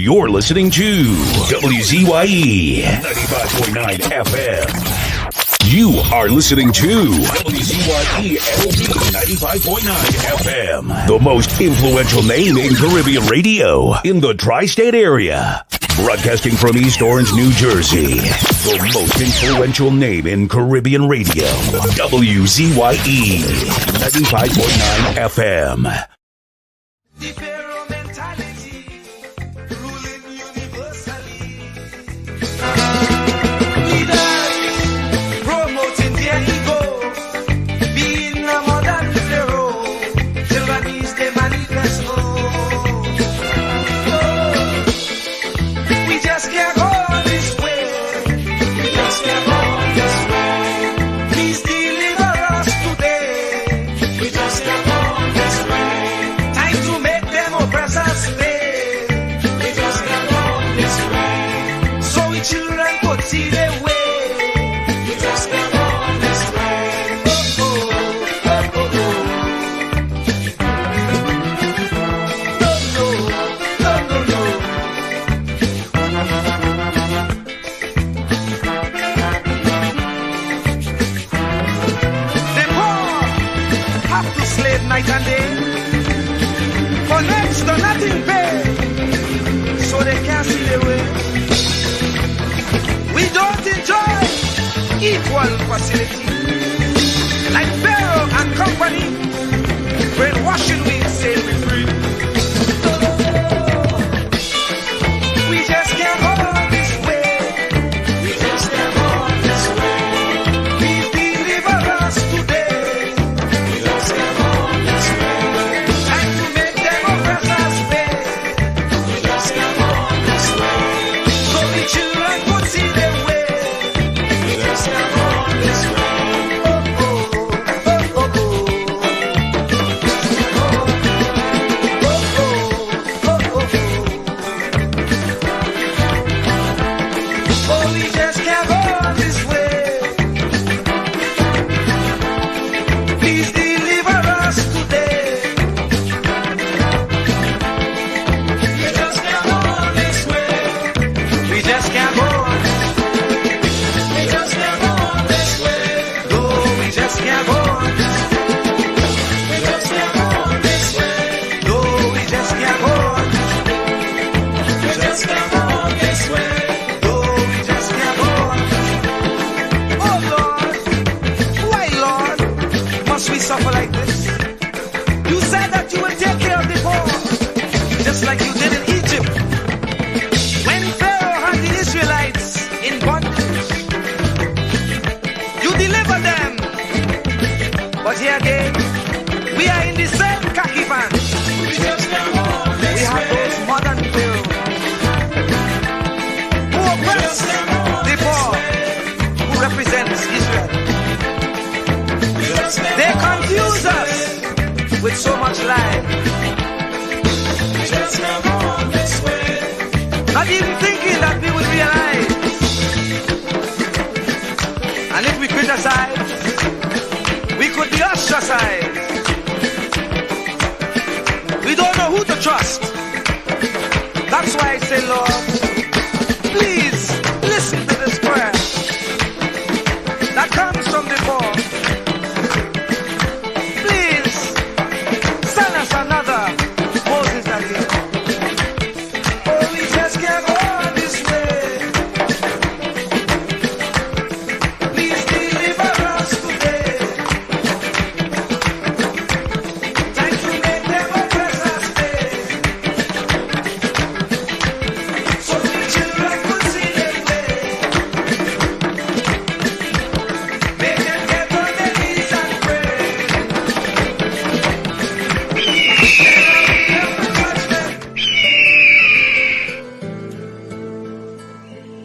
You're listening to WZYE 95.9 FM. You are listening to WZYE 95.9 FM. The most influential name in Caribbean radio in the tri-state area. Broadcasting from East Orange, New Jersey. The most influential name in Caribbean radio. WZYE 95.9 FM. Equal facility, like Pharaoh and company, brainwashing we say we free. We just can't hold this way. We just can't hold this way. Please deliver us today. We just can't hold this way. Time to make them oppress us pay. We just can't hold this way. So the children could see their way. Like you did in Egypt, when Pharaoh had the Israelites in bondage, you delivered them. But here again, we are in the same khaki pants. We have those modern Pharaohs who oppress the poor, who represents Israel. They confuse us with so much lie. Not even thinking that we would realize. And if we criticize, we could be ostracized. We don't know who to trust. That's why I say, Lord, please listen to this prayer that comes from the poor. Please send us another Moses again.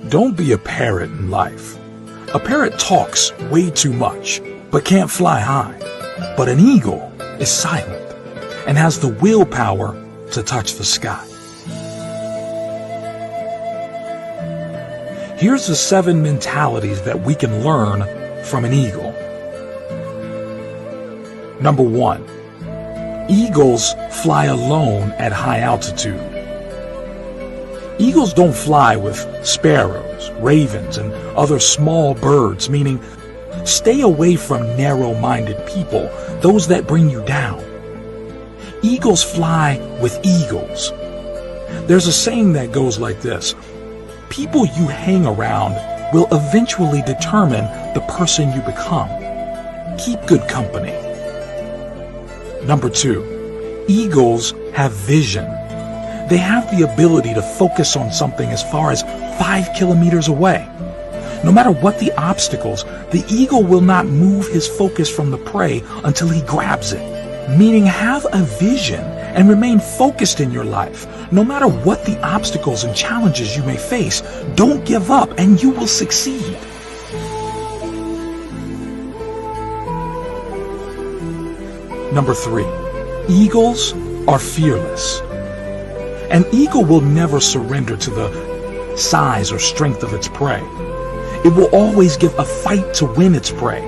Don't be a parrot in life. A parrot talks way too much, but can't fly high. But an eagle is silent and has the willpower to touch the sky. Here's the 7 mentalities that we can learn from an eagle. Number 1, eagles fly alone at high altitude. Eagles don't fly with sparrows, ravens, and other small birds, meaning stay away from narrow-minded people, those that bring you down. Eagles fly with eagles. There's a saying that goes like this: people you hang around will eventually determine the person you become. Keep good company. Number 2, eagles have vision. They have the ability to focus on something as far as 5 kilometers away. No matter what the obstacles, the eagle will not move his focus from the prey until he grabs it. Meaning, have a vision and remain focused in your life. No matter what the obstacles and challenges you may face, don't give up and you will succeed. Number 3, eagles are fearless. An eagle will never surrender to the size or strength of its prey. It will always give a fight to win its prey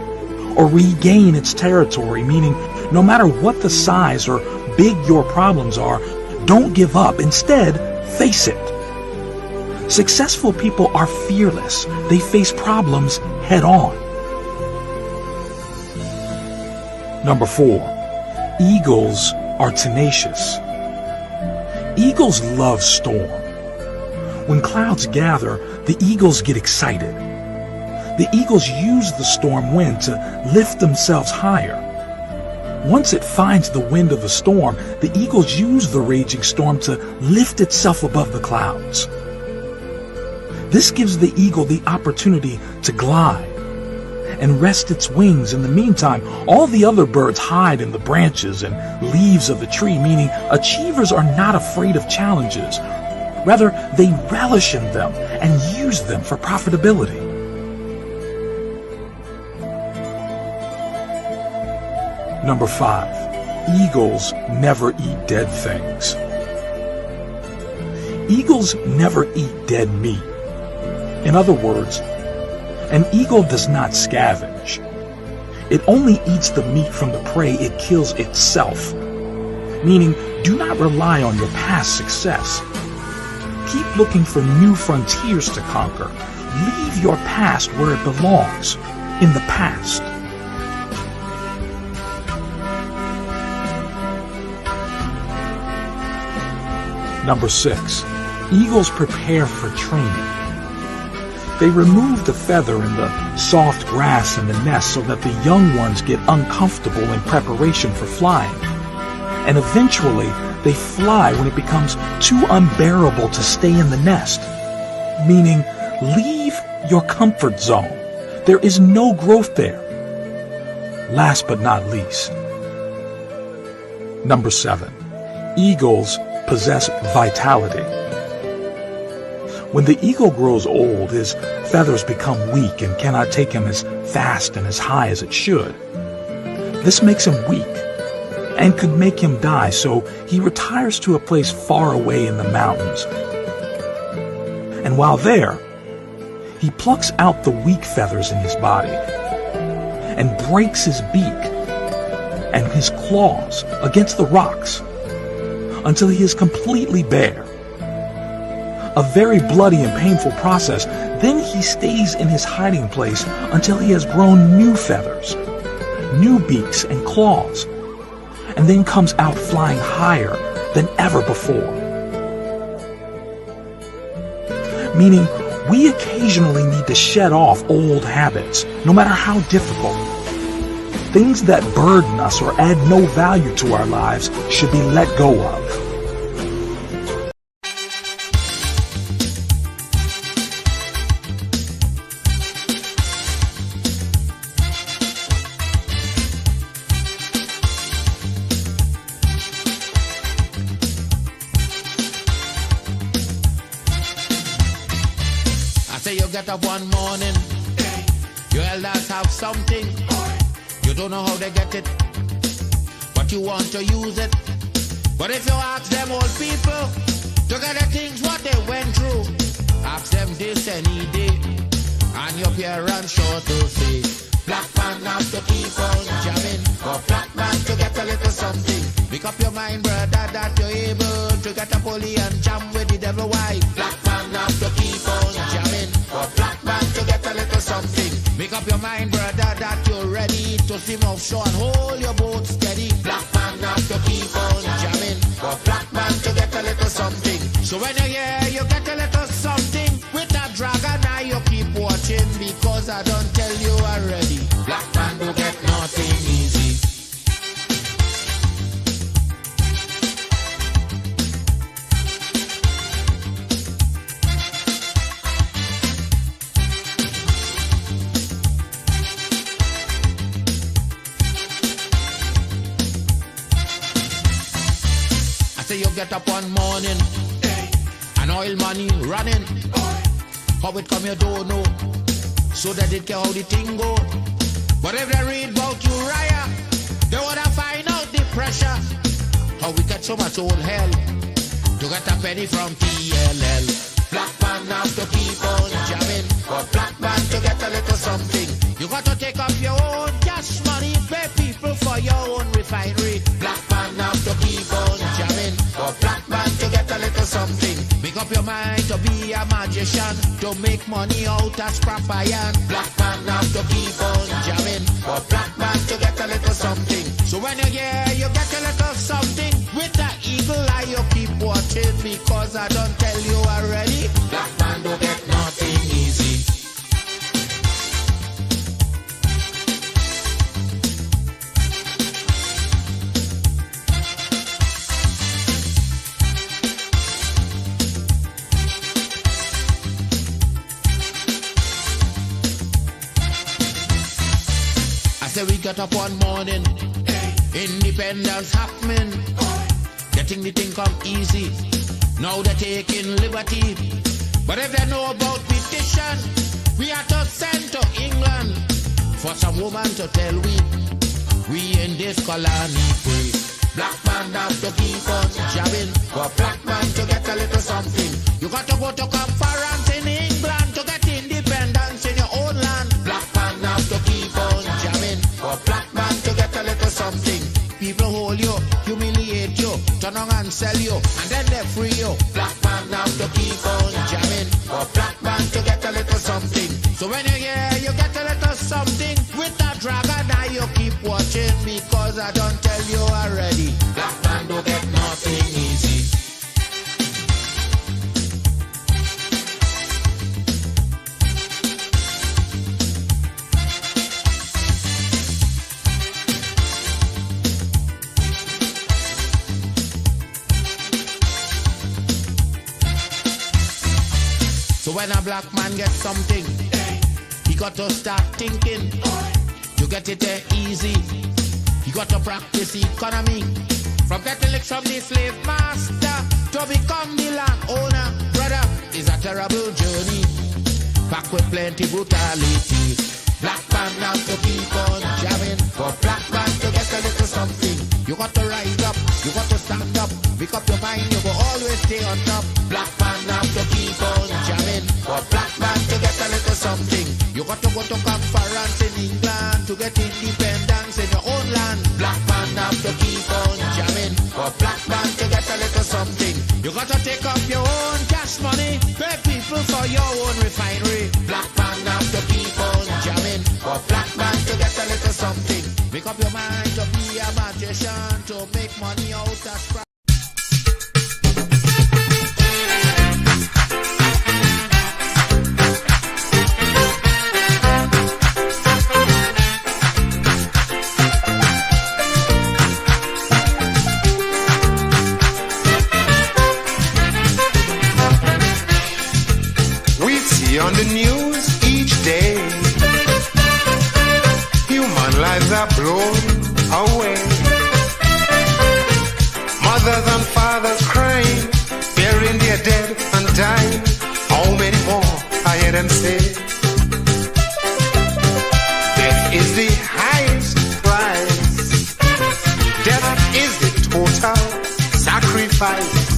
or regain its territory, meaning no matter what the size or big your problems are, don't give up. Instead, face it. Successful people are fearless. They face problems head on. Number 4, eagles are tenacious. Eagles love storm. When clouds gather, the eagles get excited. The eagles use the storm wind to lift themselves higher. Once it finds the wind of the storm, the eagles use the raging storm to lift itself above the clouds. This gives the eagle the opportunity to glide and rest its wings. In the meantime, all the other birds hide in the branches and leaves of the tree, meaning achievers are not afraid of challenges. Rather, they relish in them and use them for profitability. Number 5, eagles never eat dead things. Eagles never eat dead meat. In other words, an eagle does not scavenge. It only eats the meat from the prey it kills itself. Meaning, do not rely on your past success. Keep looking for new frontiers to conquer. Leave your past where it belongs, in the past. Number 6, eagles prepare for training. They remove the feather in the soft grass in the nest so that the young ones get uncomfortable in preparation for flying. And eventually, they fly when it becomes too unbearable to stay in the nest. Meaning, leave your comfort zone. There is no growth there. Last but not least, number 7, eagles possess vitality. When the eagle grows old, his feathers become weak and cannot take him as fast and as high as it should. This makes him weak and could make him die, so he retires to a place far away in the mountains. And while there, he plucks out the weak feathers in his body and breaks his beak and his claws against the rocks until he is completely bare. A very bloody and painful process. Then he stays in his hiding place until he has grown new feathers, new beaks and claws, and then comes out flying higher than ever before. Meaning, we occasionally need to shed off old habits, no matter how difficult. Things that burden us or add no value to our lives should be let go of. You get up one morning, your elders have something. You don't know how they get it, but you want to use it. But if you ask them old people to get the things what they went through, ask them this any day, and your parents sure to say, black man have to keep on jamming, for black man to get a little something. Make up your mind, brother, that you're able to get a pulley and jam with the devil. Why? Black man have to keep on jamming. For black man to get a little something. Make up your mind, brother, that you're ready to swim offshore and hold your boat steady. Black man have to keep on jamming. For black man to get a little something. So when you're here, you get a little something. With that dragon eye, you keep watching because I don't tell you already. Black man do get nothing easy. Say you get up one morning, and oil money running. How it come you don't know, so that it can how the thing go. But if they read about Uriah, they wanna find out the pressure. How we get so much old hell to get a penny from TLL. Black man have to keep on jamming, for black man to get a little something. You got to take up your own cash money, pay people for your own refinery. Black man have to keep on jamming, for black man to get a little something. Make up your mind to be a magician, to make money out of scrap iron. Black man have to keep on jamming, for black man to get a little something. So when you're here, you get a little something. With that eagle eye, you keep watching because I don't tell you already. Black man don't get nothing easy. I say we got up one morning, independence happening, getting the thing come easy. Now they're taking liberty. But if they know about petition, we are to send to England for some woman to tell we in this colony free. Black man have to keep on jamming, for black man to get a little something. You got to go to conference in England to get independence in your own land. Black man have to keep on jamming, for black man to get a little something. People hold you, humiliate you, turn on and sell you, and then they free you. Black man have to keep on jamming, for black man to get a little something. So when you're here, you get a little something. With that dragon eye, you keep watching because I don't tell you already. Black man don't get nothing easy. So when a black man gets something, he got to start thinking. You get it there easy. You got to practice economy. From getting licks from the slave master to become the landowner. Brother, is a terrible journey, packed with plenty brutality. Black man have to keep on jamming, for black man to get a little something. You got to rise up, you got to stand up. Make up your mind, you will always stay on top. Black man have to keep on jamming, for black man to get a little something. You got to go to conference in England to get independence in your own land. Black man have to keep on jamming, for black man to get a little something. You got to take up your own cash money, pay people for your own refinery. Black man have to keep on jamming, for black man to get a little something. Make up your mind to be a magician, to make money out of scrap. On the news each day, human lives are blown away. Mothers and fathers crying, burying their dead and dying. How many more, I hear them say? Death is the highest price. Death is the total sacrifice.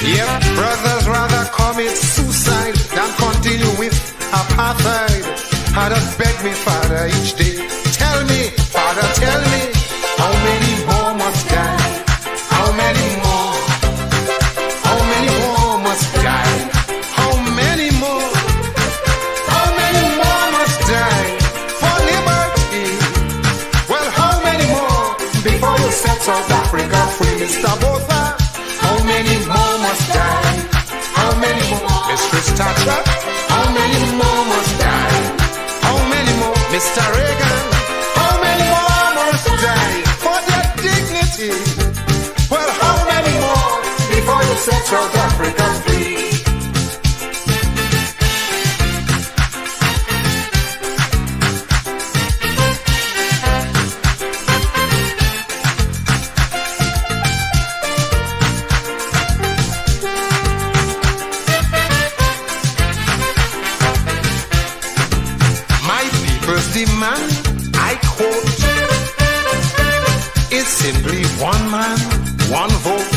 Yep, brothers rather commit suicide than continue with apartheid. Fathers beg me, Father, each day. Tell me, Father, tell me, how many more must die? South Africa free, Mr. Botha? How many more must die? How many more? Mistress Thatcher? How many more must die? How many more? Mr. Reagan? How many more must die for their dignity? Well, how many more before you set South Africa free? Demand, I quote, is simply one man, one vote.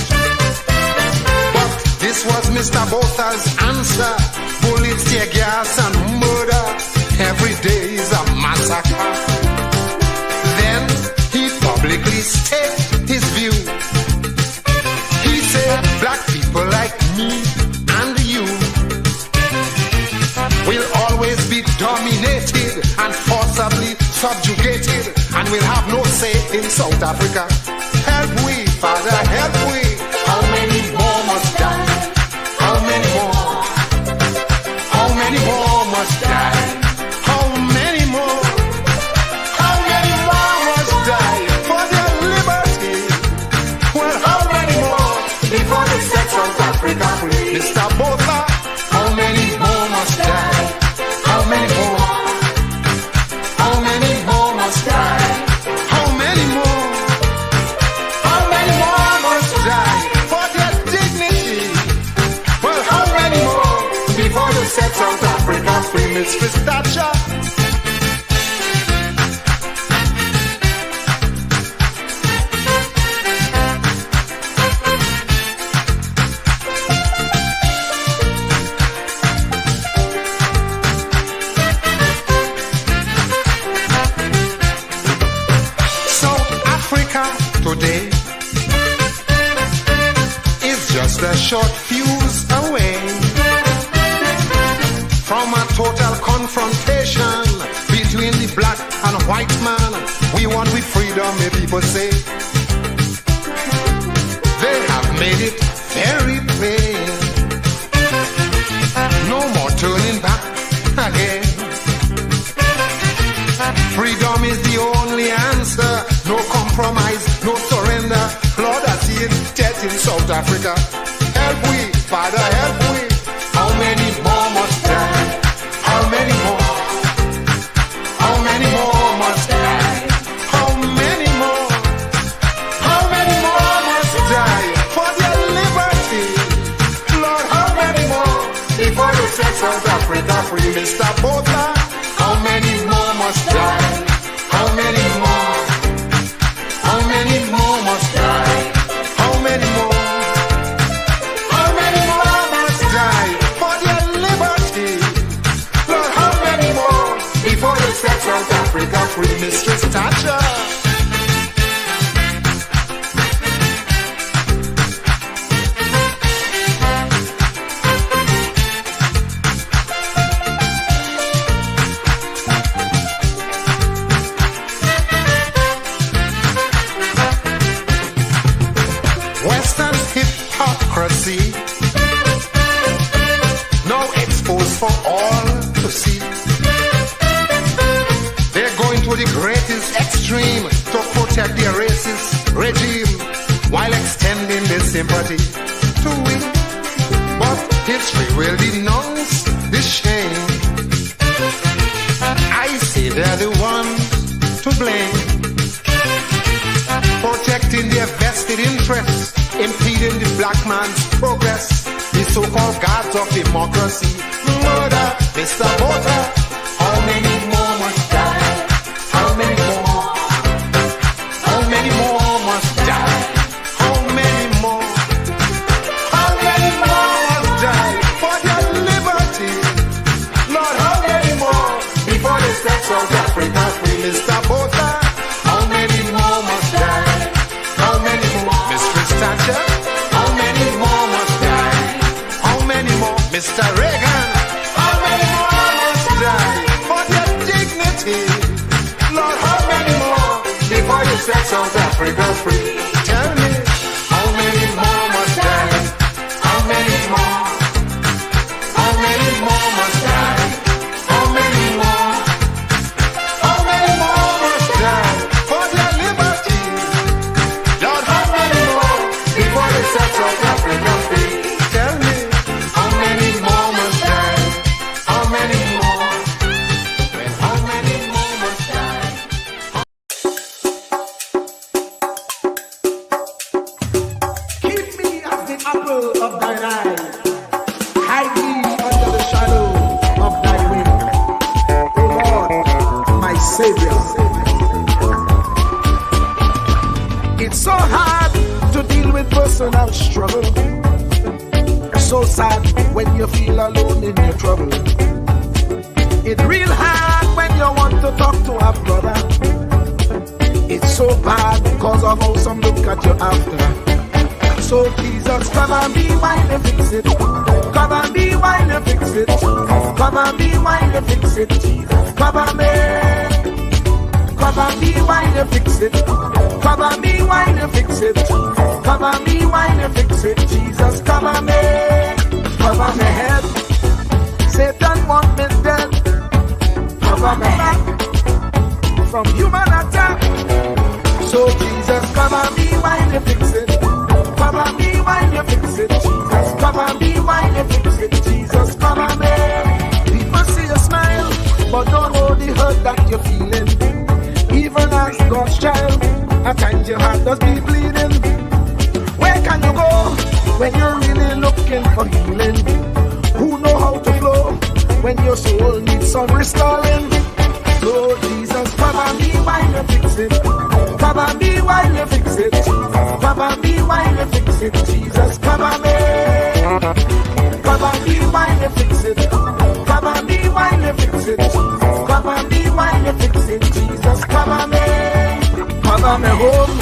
But this was Mr. Botha's answer. Bullets, tear gas and murder. Every day is a massacre. Then he publicly stated his view. He said black people like me and you will always be dominated and forcibly subjugated, and will have no say in South Africa. Help we, Father, help we. How many more must die? How many more? How many more must die? How many more? How many more must die for their liberty? Well, how many more before they set South Africa free? Mr. Botha, how many more must die? How many more? How many more must die? How many more? How many more must die for their dignity? Well, how many more before they set South Africa free, Mistress Thatcher? Today is just a short fuse away from a total confrontation between the black and white man. We want with freedom, may people say. They have made it very plain. No more turning back again. Freedom is the only answer. No compromise, no surrender. Lord, I see it death in South Africa. Help we, Father, help we. How many more must die? How many more? How many more must die? How many more? How many more must die for their liberty? Lord, how many more before they set South Africa free, Mr. Botha? How many more must die? How many more? How many more must die? How many more? How many more must die for their liberty? Lord, how many more before they set South Africa free, Mistress Thatcher? Hypocrisy, now exposed for all to see. They're going to the greatest extreme to protect their racist regime while extending their sympathy to it. But history will denounce the shame. I say they're the ones to blame, protecting their vested interests, impeding the black man's progress, the so-called gods of democracy. Murder, Mr. Botha, how many more must die? How many more? How many more must die? How many more? How many more must die for their liberty? Lord, how many more before they set South Africa free, Mr. Botha? How many more must die? How many more? Mistress Thatcher? How many more must die? How many more? Mr. Reagan? How many more must die for their dignity? Lord, how many more before you set South Africa free? personal struggle. So sad when you feel alone in your trouble. It's real hard when you want to talk to a brother. It's so bad because of how some look at you after. So Jesus, come and be while you fix it. Come and be while you fix it. Come and be while you fix it. Jesus, come and be. Come and be while you fix it. Come and be while you fix it. Come and be while you fix it. Jesus, come and be. Cover my head. Satan want me dead. Cover my back from human attack. So Jesus, come and be while you fix it. Come and be while you fix it. Jesus, come and be while you fix it. Jesus, come and be. People see you smile, but don't know the hurt that you're feeling. Even as God's child, at times your heart does be bleeding. Where can you go when you're really looking for healing? Who know how to flow when your soul needs some restoring? So Jesus, come and be while you fix it. Come and be while you fix it. Come and be while you fix it. Jesus, come and be. Come and be while you fix it. Come and be while you fix it. Come and be while you fix it. Jesus, come and be. Cover me home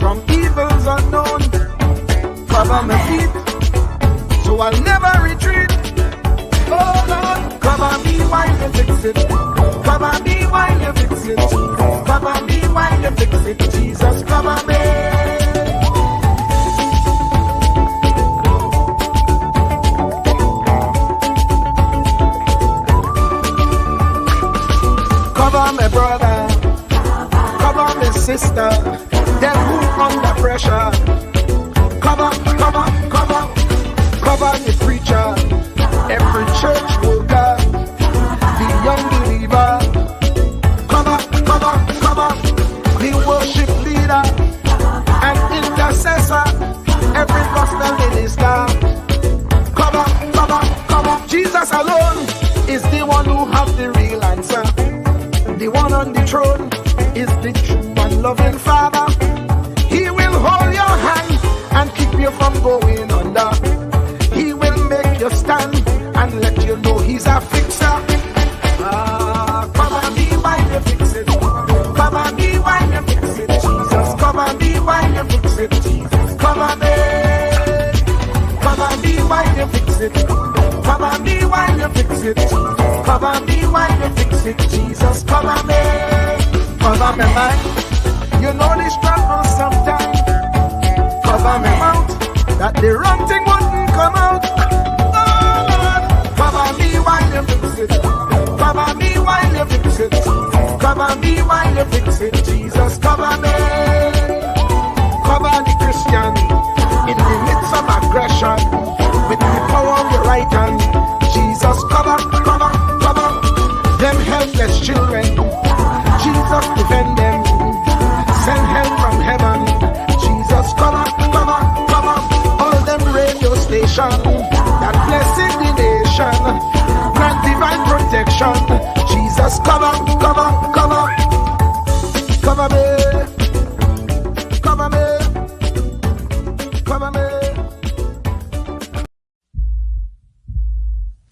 from evils unknown. Cover my feet so I'll never retreat. Oh Lord, come and be while you fix it. Come and be while you fix it. Come and be while you fix it. Jesus, come and be. Cover my brother, cover my sister, them who under pressure. Cover the preacher, every church worker, the young believer. Cover the worship leader and intercessor, every gospel minister. Cover. Jesus alone is the one who has the real answer. The one on the throne is the true and loving Father. He will hold your hand and keep you from going under. He will make you stand and let you know he's a fixer. Come and be while you fix it. Come and be while you fix it. Jesus, come and be while you fix it. Jesus, come and be. Come and be while you fix it. Come and be while you fix it. Come and be while you fix it. Jesus, come and be. Cover my mind. You know the struggle sometimes. Cover my mouth, that the wrong thing wouldn't come out. Oh Lord, cover me while you fix it. Cover me while you fix it. Cover me while you fix it. Jesus, cover me. Cover the Christian in the midst of aggression with the power of your right hand. Jesus, cover them helpless children. Jesus, defend them. Send help from heaven. Jesus, cover all them radio stations that blessing the nation. Grant divine protection. Jesus, cover me.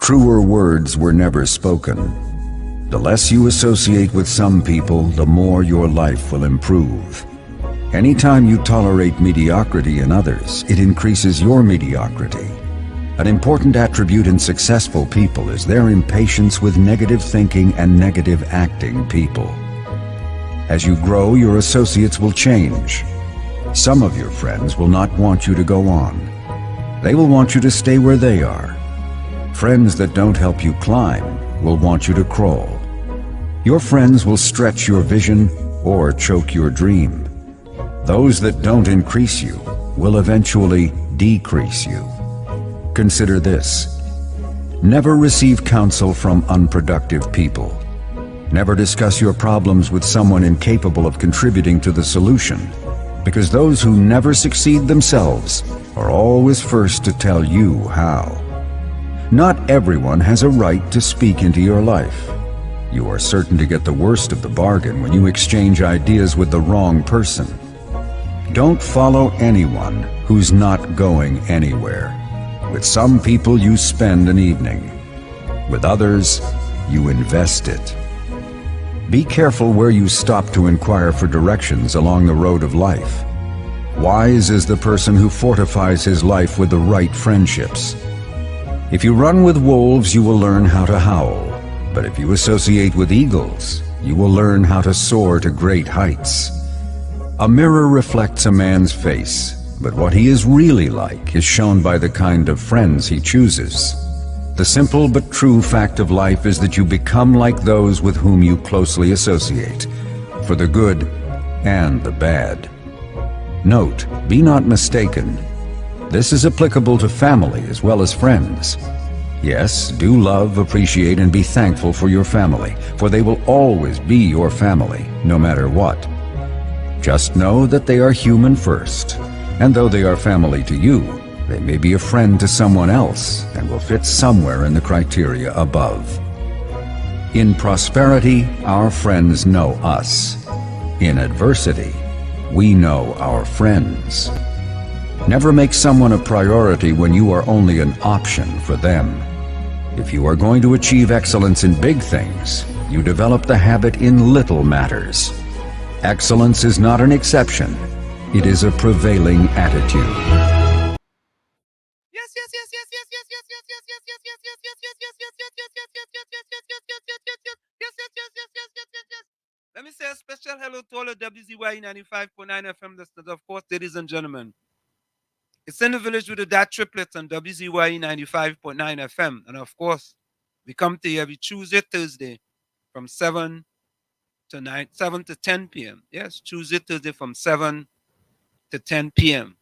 Truer words were never spoken. The less you associate with some people, the more your life will improve. Anytime you tolerate mediocrity in others, it increases your mediocrity. An important attribute in successful people is their impatience with negative thinking and negative acting people. As you grow, your associates will change. Some of your friends will not want you to go on. They will want you to stay where they are. Friends that don't help you climb will want you to crawl. Your friends will stretch your vision or choke your dream. Those that don't increase you will eventually decrease you. Consider this. Never receive counsel from unproductive people. Never discuss your problems with someone incapable of contributing to the solution, because those who never succeed themselves are always first to tell you how. Not everyone has a right to speak into your life. You are certain to get the worst of the bargain when you exchange ideas with the wrong person. Don't follow anyone who's not going anywhere. With some people you spend an evening. With others, you invest it. Be careful where you stop to inquire for directions along the road of life. Wise is the person who fortifies his life with the right friendships. If you run with wolves, you will learn how to howl. But if you associate with eagles, you will learn how to soar to great heights. A mirror reflects a man's face, but what he is really like is shown by the kind of friends he chooses. The simple but true fact of life is that you become like those with whom you closely associate, for the good and the bad. Note, be not mistaken. This is applicable to family as well as friends. Yes, do love, appreciate, and be thankful for your family, for they will always be your family, no matter what. Just know that they are human first, and though they are family to you, they may be a friend to someone else and will fit somewhere in the criteria above. In prosperity, our friends know us. In adversity, we know our friends. Never make someone a priority when you are only an option for them. If you are going to achieve excellence in big things, you develop the habit in little matters. Excellence is not an exception. It is a prevailing attitude. Let me say a special hello to all of WZYE 95.9 FM listeners, of course, ladies and gentlemen. It's in the village with the DAT Triplets on WZYE 95.9 FM. And of course, we come to you every Tuesday, Thursday from 7 to 10 p.m. Yes, Tuesday, Thursday from 7 to 10 p.m.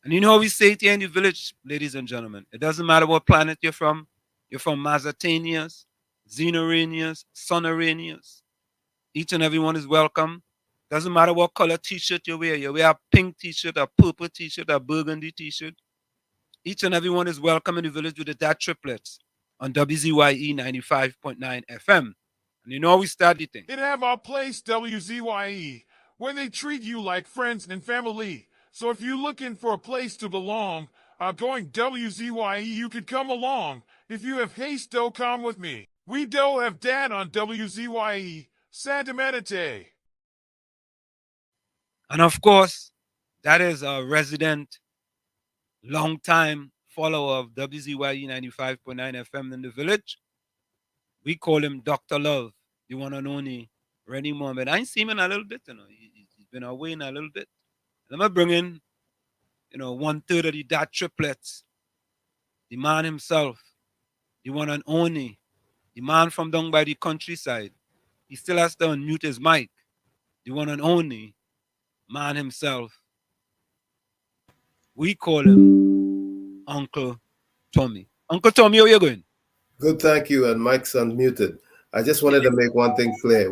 And you know we say it here in the village, ladies and gentlemen. It doesn't matter what planet you're from. You're from Mazatanias, Xenoranias, Sonaranias. Each and everyone is welcome. Doesn't matter what color t-shirt you wear. You wear a pink t-shirt, a purple t-shirt, a burgundy t-shirt. Each and everyone is welcome in the village with the DAT Triplets on WZYE 95.9 FM. And you know we start the thing. It have our place, WZYE, where they treat you like friends and family. So if you're looking for a place to belong, going WZYE, you could come along. If you have haste, do come with me. We do have DAT on WZYE, Santa Medite. And of course, that is a resident, long-time follower of WZYE 95.9 FM in the village. We call him Dr. Love, the one and only Rennie Mohammed. I ain't seen him in a little bit, you know. He's been away in a little bit. Let me bring in, 1/3 of the DAT Triplets, the man himself, the one and only, the man from down by the countryside. He still has to unmute his mic. The one and only man himself. We call him Uncle Tommy. Uncle Tommy, how you going? Good, thank you. And Mike's unmuted. I just wanted to make one thing clear.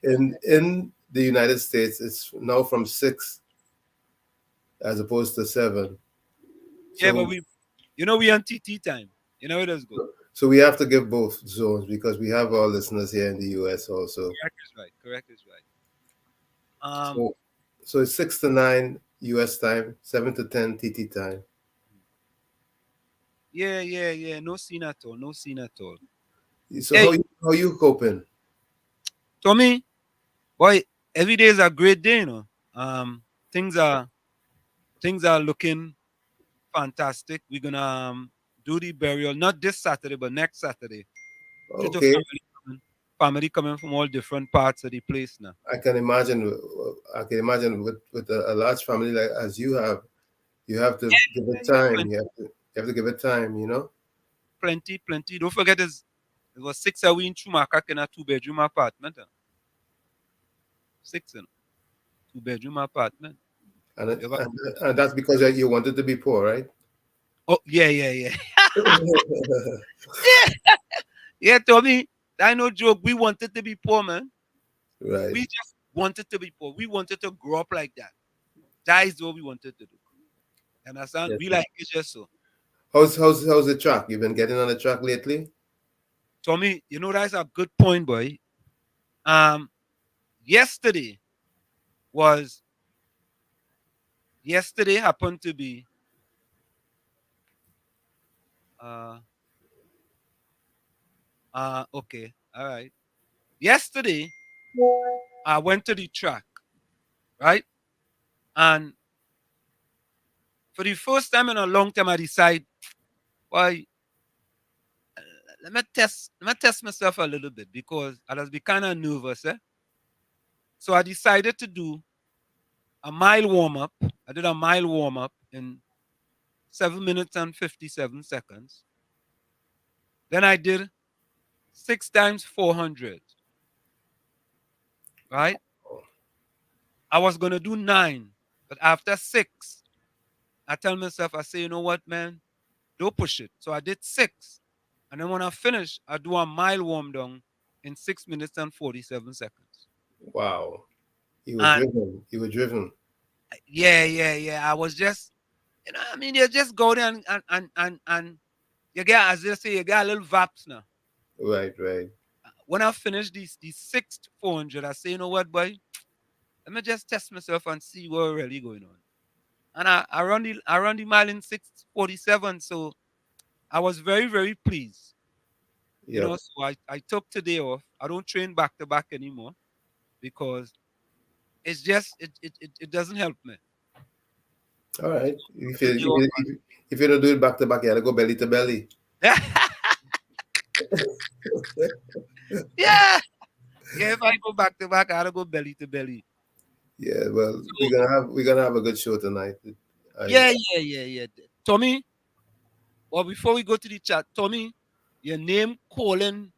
In the United States, it's now from 6 as opposed to 7. Yeah, but we on TT time. You know it does go. So we have to give both zones because we have our listeners here in the US also. Correct is right. So it's 6 to 9 US time, 7 to 10 TT time. Yeah. No scene at all. So Hey. how you coping? Tommy, boy, every day is a great day, you know. Things are looking fantastic. We're gonna do the burial not this Saturday, but next Saturday. Okay. Family coming from all different parts of the place now. I can imagine with a large family like as you have to give it time. You have to give it time, you know? Plenty. Don't forget it was 6 a we in Chumaka in a 2-bedroom apartment. 6 in 2-bedroom apartment. And that's because you wanted to be poor, right? Oh, yeah. Yeah, Tommy, that no joke. We wanted to be poor, man. Right. We just wanted to be poor. We wanted to grow up like that. That is what we wanted to do. And I sound we like it just so. How's the track? You've been getting on the track lately? Tommy, that's a good point, boy. Yesterday was yesterday happened to be uh okay, all right. Yesterday I went to the track, right? And for the first time in a long time I decide, why let me test myself a little bit because I was be kind of nervous, eh? So I decided to do a mile warm up. I did a mile warm up in 7 minutes and 57 seconds. Then I did 6 times 400, right? I was gonna do 9, but after 6, I tell myself, I say, you know what, man, don't push it. So I did 6, and then when I finish, I do a mile warm down in 6 minutes and 47 seconds. Wow. You were And driven. You were driven. yeah. I was just, I mean, you just go there and you get, as they say, you get a little vaps now. Right, right. When I finished these 6 400, I say, you know what, boy, let me just test myself and see what really going on. And I run the mile in 6:47, so I was very very pleased. Yep. So I took today off. I don't train back to back anymore because it's just it doesn't help me. All right. If you, Today if off. you, if you if you don't do it back to back, you gotta go belly to belly. Yeah, yeah. If I go back to back, I gotta go belly to belly. Yeah. Well, So we're gonna have a good show tonight. I yeah. Tommy, well, before we go to the chat, Tommy, your name calling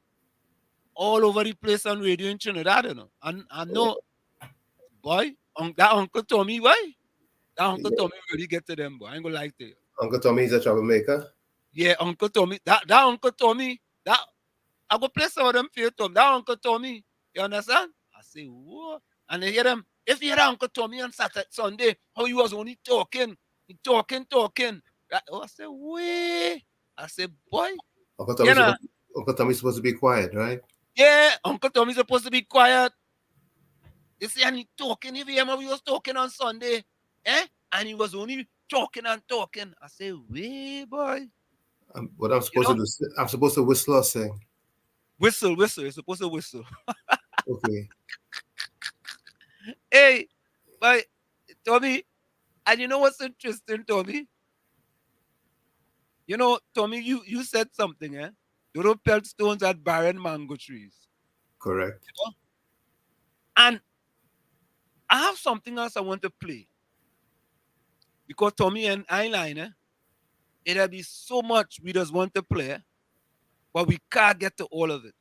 all over the place on radio in Trinidad, you know. And I know, boy, that Uncle Tommy, boy, that Uncle yeah. Tommy really get to them, boy. I ain't gonna lie to you. Uncle Tommy is a troublemaker. Yeah, Uncle Tommy, that Uncle Tommy, that I go play some of them for you, Tom. That Uncle Tommy, you understand? I say, whoa. And they hear them, if you hear that Uncle Tommy on Saturday, Sunday, how he was only talking, talking. I say, way. I say, boy, Uncle you Tommy's know, supposed, Uncle Tommy's supposed to be quiet, right? yeah, Uncle Tommy's supposed to be quiet. You see, and he talking, if you hear him, he was talking on Sunday, eh? And he was only talking and talking. I say, way, boy. What I'm You supposed to know, do? I'm supposed to whistle or sing. whistle. You're supposed to whistle. Okay. Hey, but Tommy, and you know what's interesting, Tommy? Tommy, you said something, eh? You don't pelt stones at barren mango trees. Correct. You know? And I have something else I want to play. Because Tommy and Eyeline, it'll be so much we just want to play, but we can't get to all of it.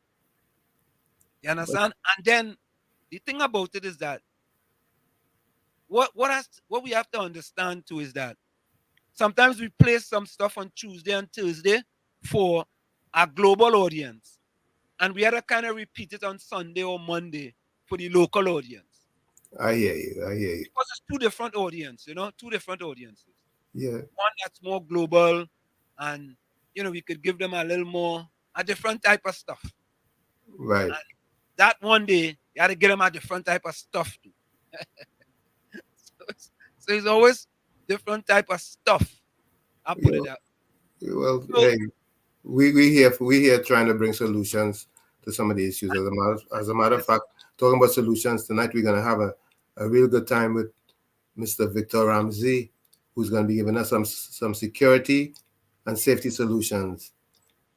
You But understand? And then the thing about it is that what we have to understand too is that sometimes we play some stuff on Tuesday and Thursday for a global audience, and we had to kind of repeat it on Sunday or Monday for the local audience I hear you. I hear you. because it's two different audiences, two different audiences. Yeah. One that's more global, and we could give them a different type of stuff. Right. And that one day you had to get them a different type of stuff too. so it's always different type of stuff. I put Yeah. it out. Well, So, hey, we here trying to bring solutions to some of the issues. As a matter of fact, talking about solutions tonight, we're gonna have a real good time with Mr. Victor Ramsey, who's gonna be giving us some security and safety solutions.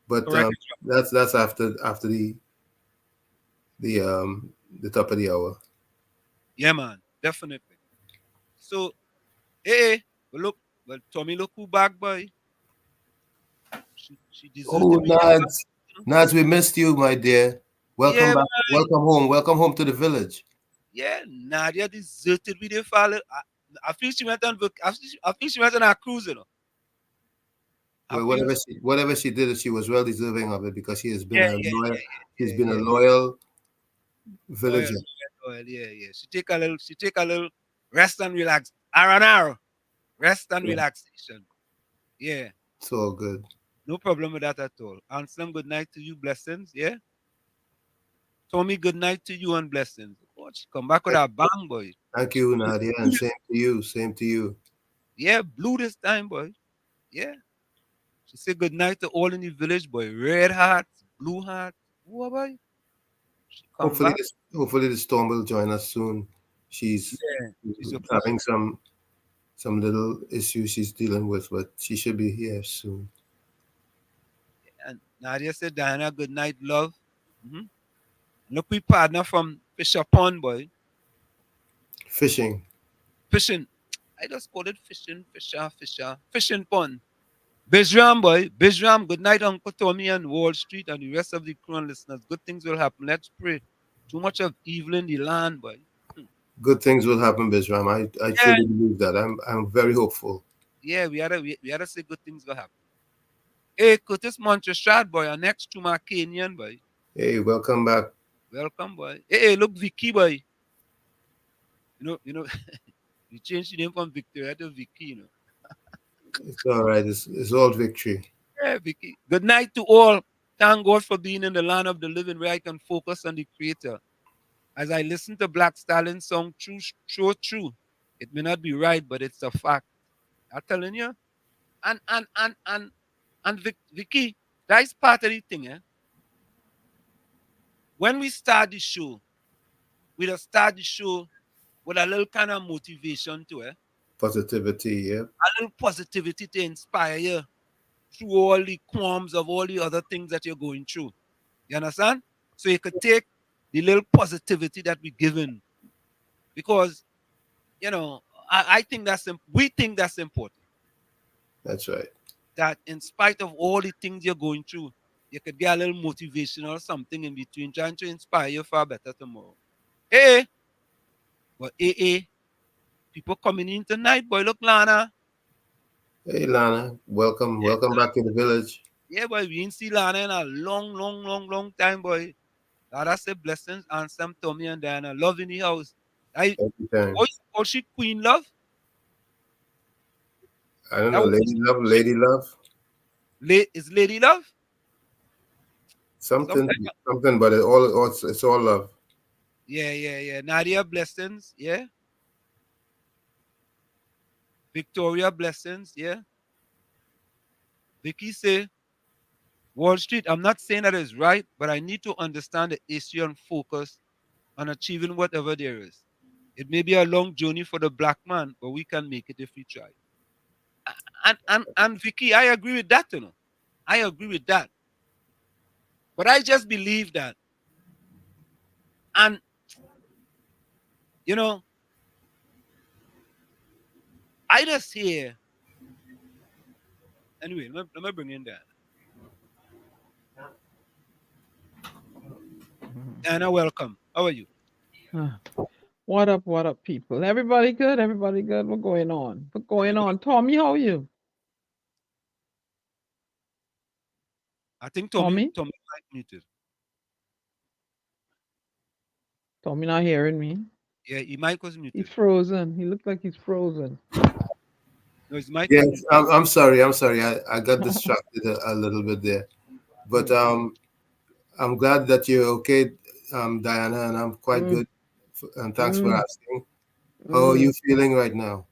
But correct. that's after the top of the hour. Yeah, man, definitely. So, hey, but Tommy look who back, boy. She Oh, deserted me. Nads, we missed you, my dear. Welcome Yeah, back. man. Welcome home. Welcome home to the village. Yeah, Nadia deserted me. They follow. I feel she went on. I feel she went on a cruise, I Well, feel. whatever she did, she was well deserving of it because she has been Yeah, a yeah, loyal. yeah, She's yeah, been a yeah. loyal Loyal, villager. yeah. She take a little. She take a little rest and relax. R&R, rest and Yeah, relaxation. Yeah, it's all good. no problem with that at all. Anselm, good night to you. Blessings. Yeah. Tommy, good night to you and blessings. Oh, she come back with a bang, boy. Thank you, Nadia, and same to you. Same to you. Yeah, blue this time, boy. Yeah. She said good night to all in the village, boy. Red hearts, blue hearts. Whoa, boy. She come Hopefully, back. hopefully the storm will join us soon. She's Yeah. She's supposed having to. some little issues she's dealing with, but she should be here soon. And Nadia said, Diana, good night, love. Mm-hmm. Look, we partner from Fisher Pond, boy. Fishing. Fishing. I just call it fishing, fisher. Fishing pond. Bijram, boy. Bijram, good night, Uncle Tommy and Wall Street and the rest of the crew and listeners. Good things will happen. Let's pray. Too much of evil in the land, boy. Good things will happen, Bisram. I Yeah, truly believe that. I'm very hopeful. yeah, we had to say good things will happen. Hey, Curtis Montrestrad, boy, our next to my Kenyan, boy. Hey, welcome back. Welcome, boy. Hey, look, Vicky, boy. You know, we changed the name from Victoria to Vicky, you know. It's all right. It's all victory. Yeah, Vicky. Good night to all. Thank God for being in the land of the living where I can focus on the Creator. As I listen to Black Stallion song, true. It may not be right, but it's a fact. I'm telling you. And Vicky, that's part of the thing, eh? When we start the show, we just start the show with a little kind of motivation to it, Positivity, yeah. a little positivity to inspire you through all the qualms of all the other things that you're going through. You understand? So you could take the little positivity that we're given because I think we think that's important. That's right. That in spite of all the things you're going through, you could get a little motivation or something in between, trying to inspire you for a better tomorrow. Hey, but people coming in tonight, boy. Look, Lana. Hey, Lana, welcome. Yeah, Welcome back to the village. yeah, boy. We ain't see Lana in a long time, boy. God, I say blessings and some Tommy and Diana. Love in the house. I Every time. oh she Queen Love. I don't That know. was Lady Love, Lady Love. is Lady Love. Something, Sometimes, something, but it's all love. yeah. Nadia blessings, yeah. Victoria blessings, yeah. Vicky say Wall Street. I'm not saying that is right, but I need to understand the issue and focus on achieving whatever there is. It may be a long journey for the black man, but we can make it if we try. And Vicky, I agree with that, you know. I agree with that. But I just believe that. And you know, I just hear anyway, let me bring in that. Anna, welcome. How are you? Huh. What up, people? Everybody good? Everybody good? What going on? What going on? Tommy, how are you? I think Tommy? Tommy might muted. Tommy not hearing me. Yeah, he mic was He's muted. frozen. He looks like he's frozen. No, his mic was Yes, muted. I'm sorry. I'm sorry. I got distracted a little bit there, but Mm, I'm glad that you're okay, Diana, and I'm quite mm, good. And thanks for mm, asking. How are mm, you feeling right now?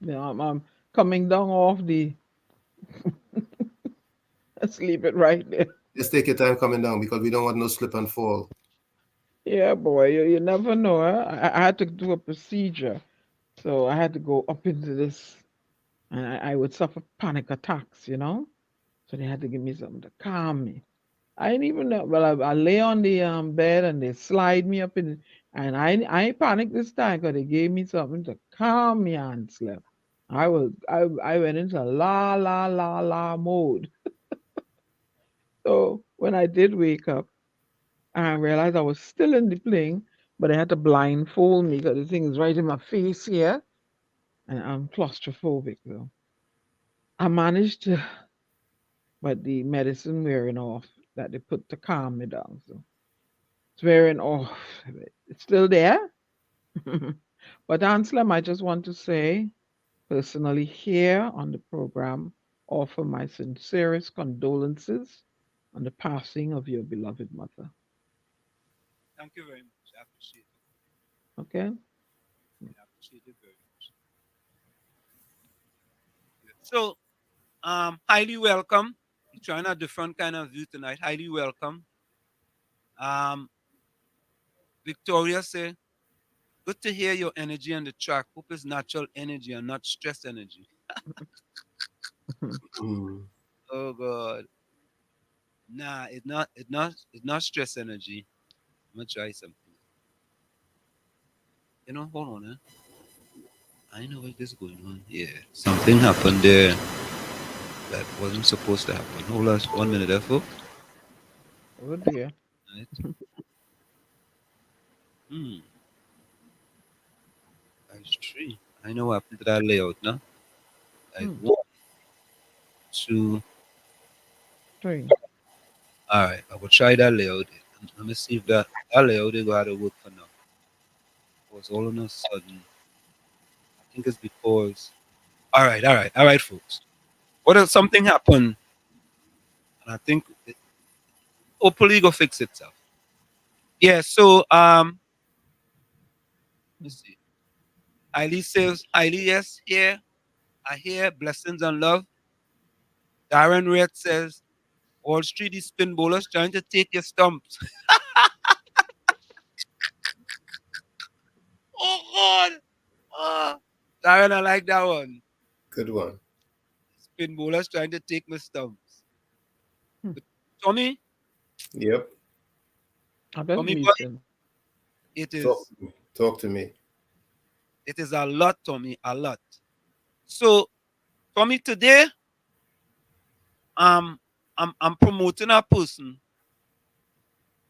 Yeah, I'm coming down off the let's leave it right there. Just take your time coming down because we don't want no slip and fall. Yeah, boy, you never know. Huh? I had to do a procedure, so I had to go up into this, and I would suffer panic attacks, you know. So they had to give me something to calm me. I didn't even know. Well, I lay on the bed and they slide me up in, and I ain't panicked this time because they gave me something to calm me and slept. I went into la mode. So when I did wake up, I realized I was still in the plane, but they had to blindfold me because the thing is right in my face here, and I'm claustrophobic. So I managed to, but the medicine wearing off that they put to calm me down. So it's wearing off. It's still there. But Anselm, I just want to say personally here on the program, offer my sincerest condolences on the passing of your beloved mother. Thank you very much. I appreciate it. Okay? I appreciate it very much. So, highly welcome. We're trying a different kind of view tonight. Highly welcome. Um, Victoria say, good to hear your energy on the track. Hope it's natural energy and not stress energy. Mm. Oh God. Nah, it's not stress energy. I'm gonna try something. Hold on, I know what is going on here. Something happened there that wasn't supposed to happen. Hold on 1 minute, folks. Oh dear. Right. Hmm. That's three. I know what happened to that layout now. Like Hmm. 1, 2. 3. All right, I will try that layout. Let me see if that layout is going to work for now. Because all of a sudden, I think it's because. All right, folks. What if something happened? And I think hopefully go fix itself. Yeah. So let's see. Eileen says, Eileen, yes, here. I hear blessings and love. Darren Red says, Wall Street is spin bowlers trying to take your stumps. Oh God. Ah, Darren, I like that one. Good one. Spin bowlers trying to take my stumps. Hmm. But Tommy, Yep. I better Tommy boy, listen. it Talk, is talk to me. it is a lot, Tommy, a lot. So, Tommy, today, um, I'm promoting a person.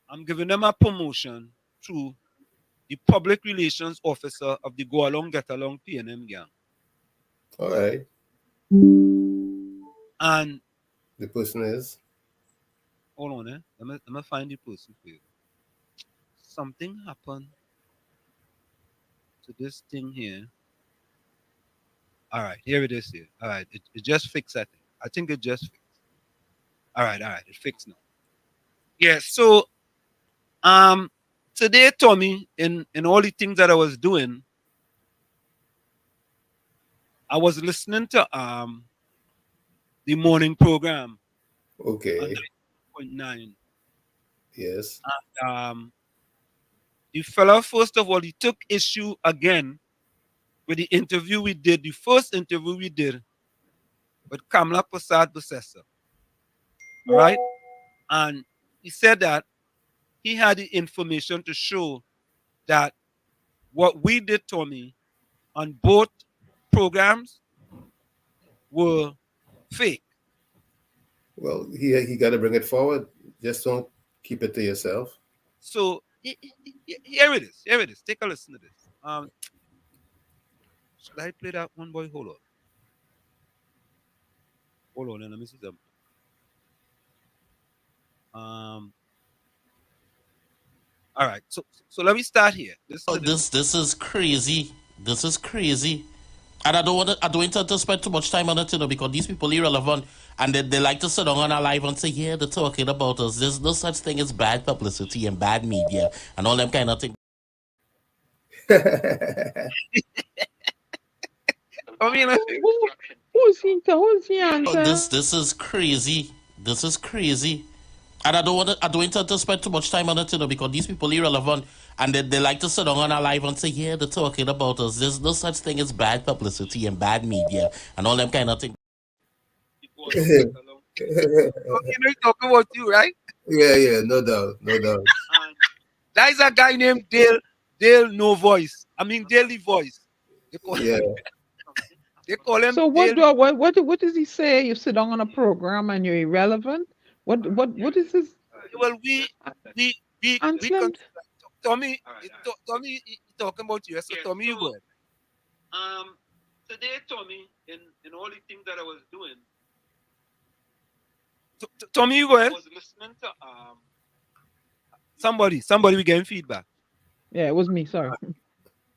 I'm giving them a promotion through the public relations officer of the Go Along Get Along PNM gang. All right. And The person is. hold on, let me find the person for you. Something happened to this thing here. All right, here it is here. All right, it just fixed, I think. I think it just fixed. All right, it fixed now. Yeah, so um today, Tommy, in all the things that I was doing, I was listening to the morning program on Okay. 9.9. Yes. And the fella, first of all, he took issue again with the interview we did, the first interview we did with Kamla Prasad Busesa. All right. And he said that he had the information to show that what we did, Tommy, on both programs were fake. Well, he got to bring it forward. Just don't keep it to yourself. So here it is. Here it is. Take a listen to this. Should I play that one, boy? Hold on. Hold on, and let me see something. Um. All right. So let me start here. Listen Oh, to this. this is crazy. This is crazy. And I don't intend to spend too much time on it, because these people are irrelevant and they like to sit down on our live and say, yeah, they're talking about us. There's no such thing as bad publicity and bad media and all them kind of things. I mean, Who's he Oh, answer? this is crazy. This is crazy. And I don't intend to spend too much time on it, because these people are irrelevant and they like to sit down on our live and say, yeah, they're talking about us. There's no such thing as bad publicity and bad media and all them kind of things. He's talking about you, right? Yeah, no doubt, no doubt. And there is a guy named Dale No Voice. I mean Daily Voice. They call Yeah. him, they call him So Daily. what does he say? You sit down on a program and you're irrelevant. What is this? Well, we Anselm? Tommy, Tommy, he talking about you. So Tommy, you go ahead. Today, Tommy, in all the things that I was doing, Tommy, you go ahead. I was listening to somebody we getting feedback. Yeah, it was me. Sorry.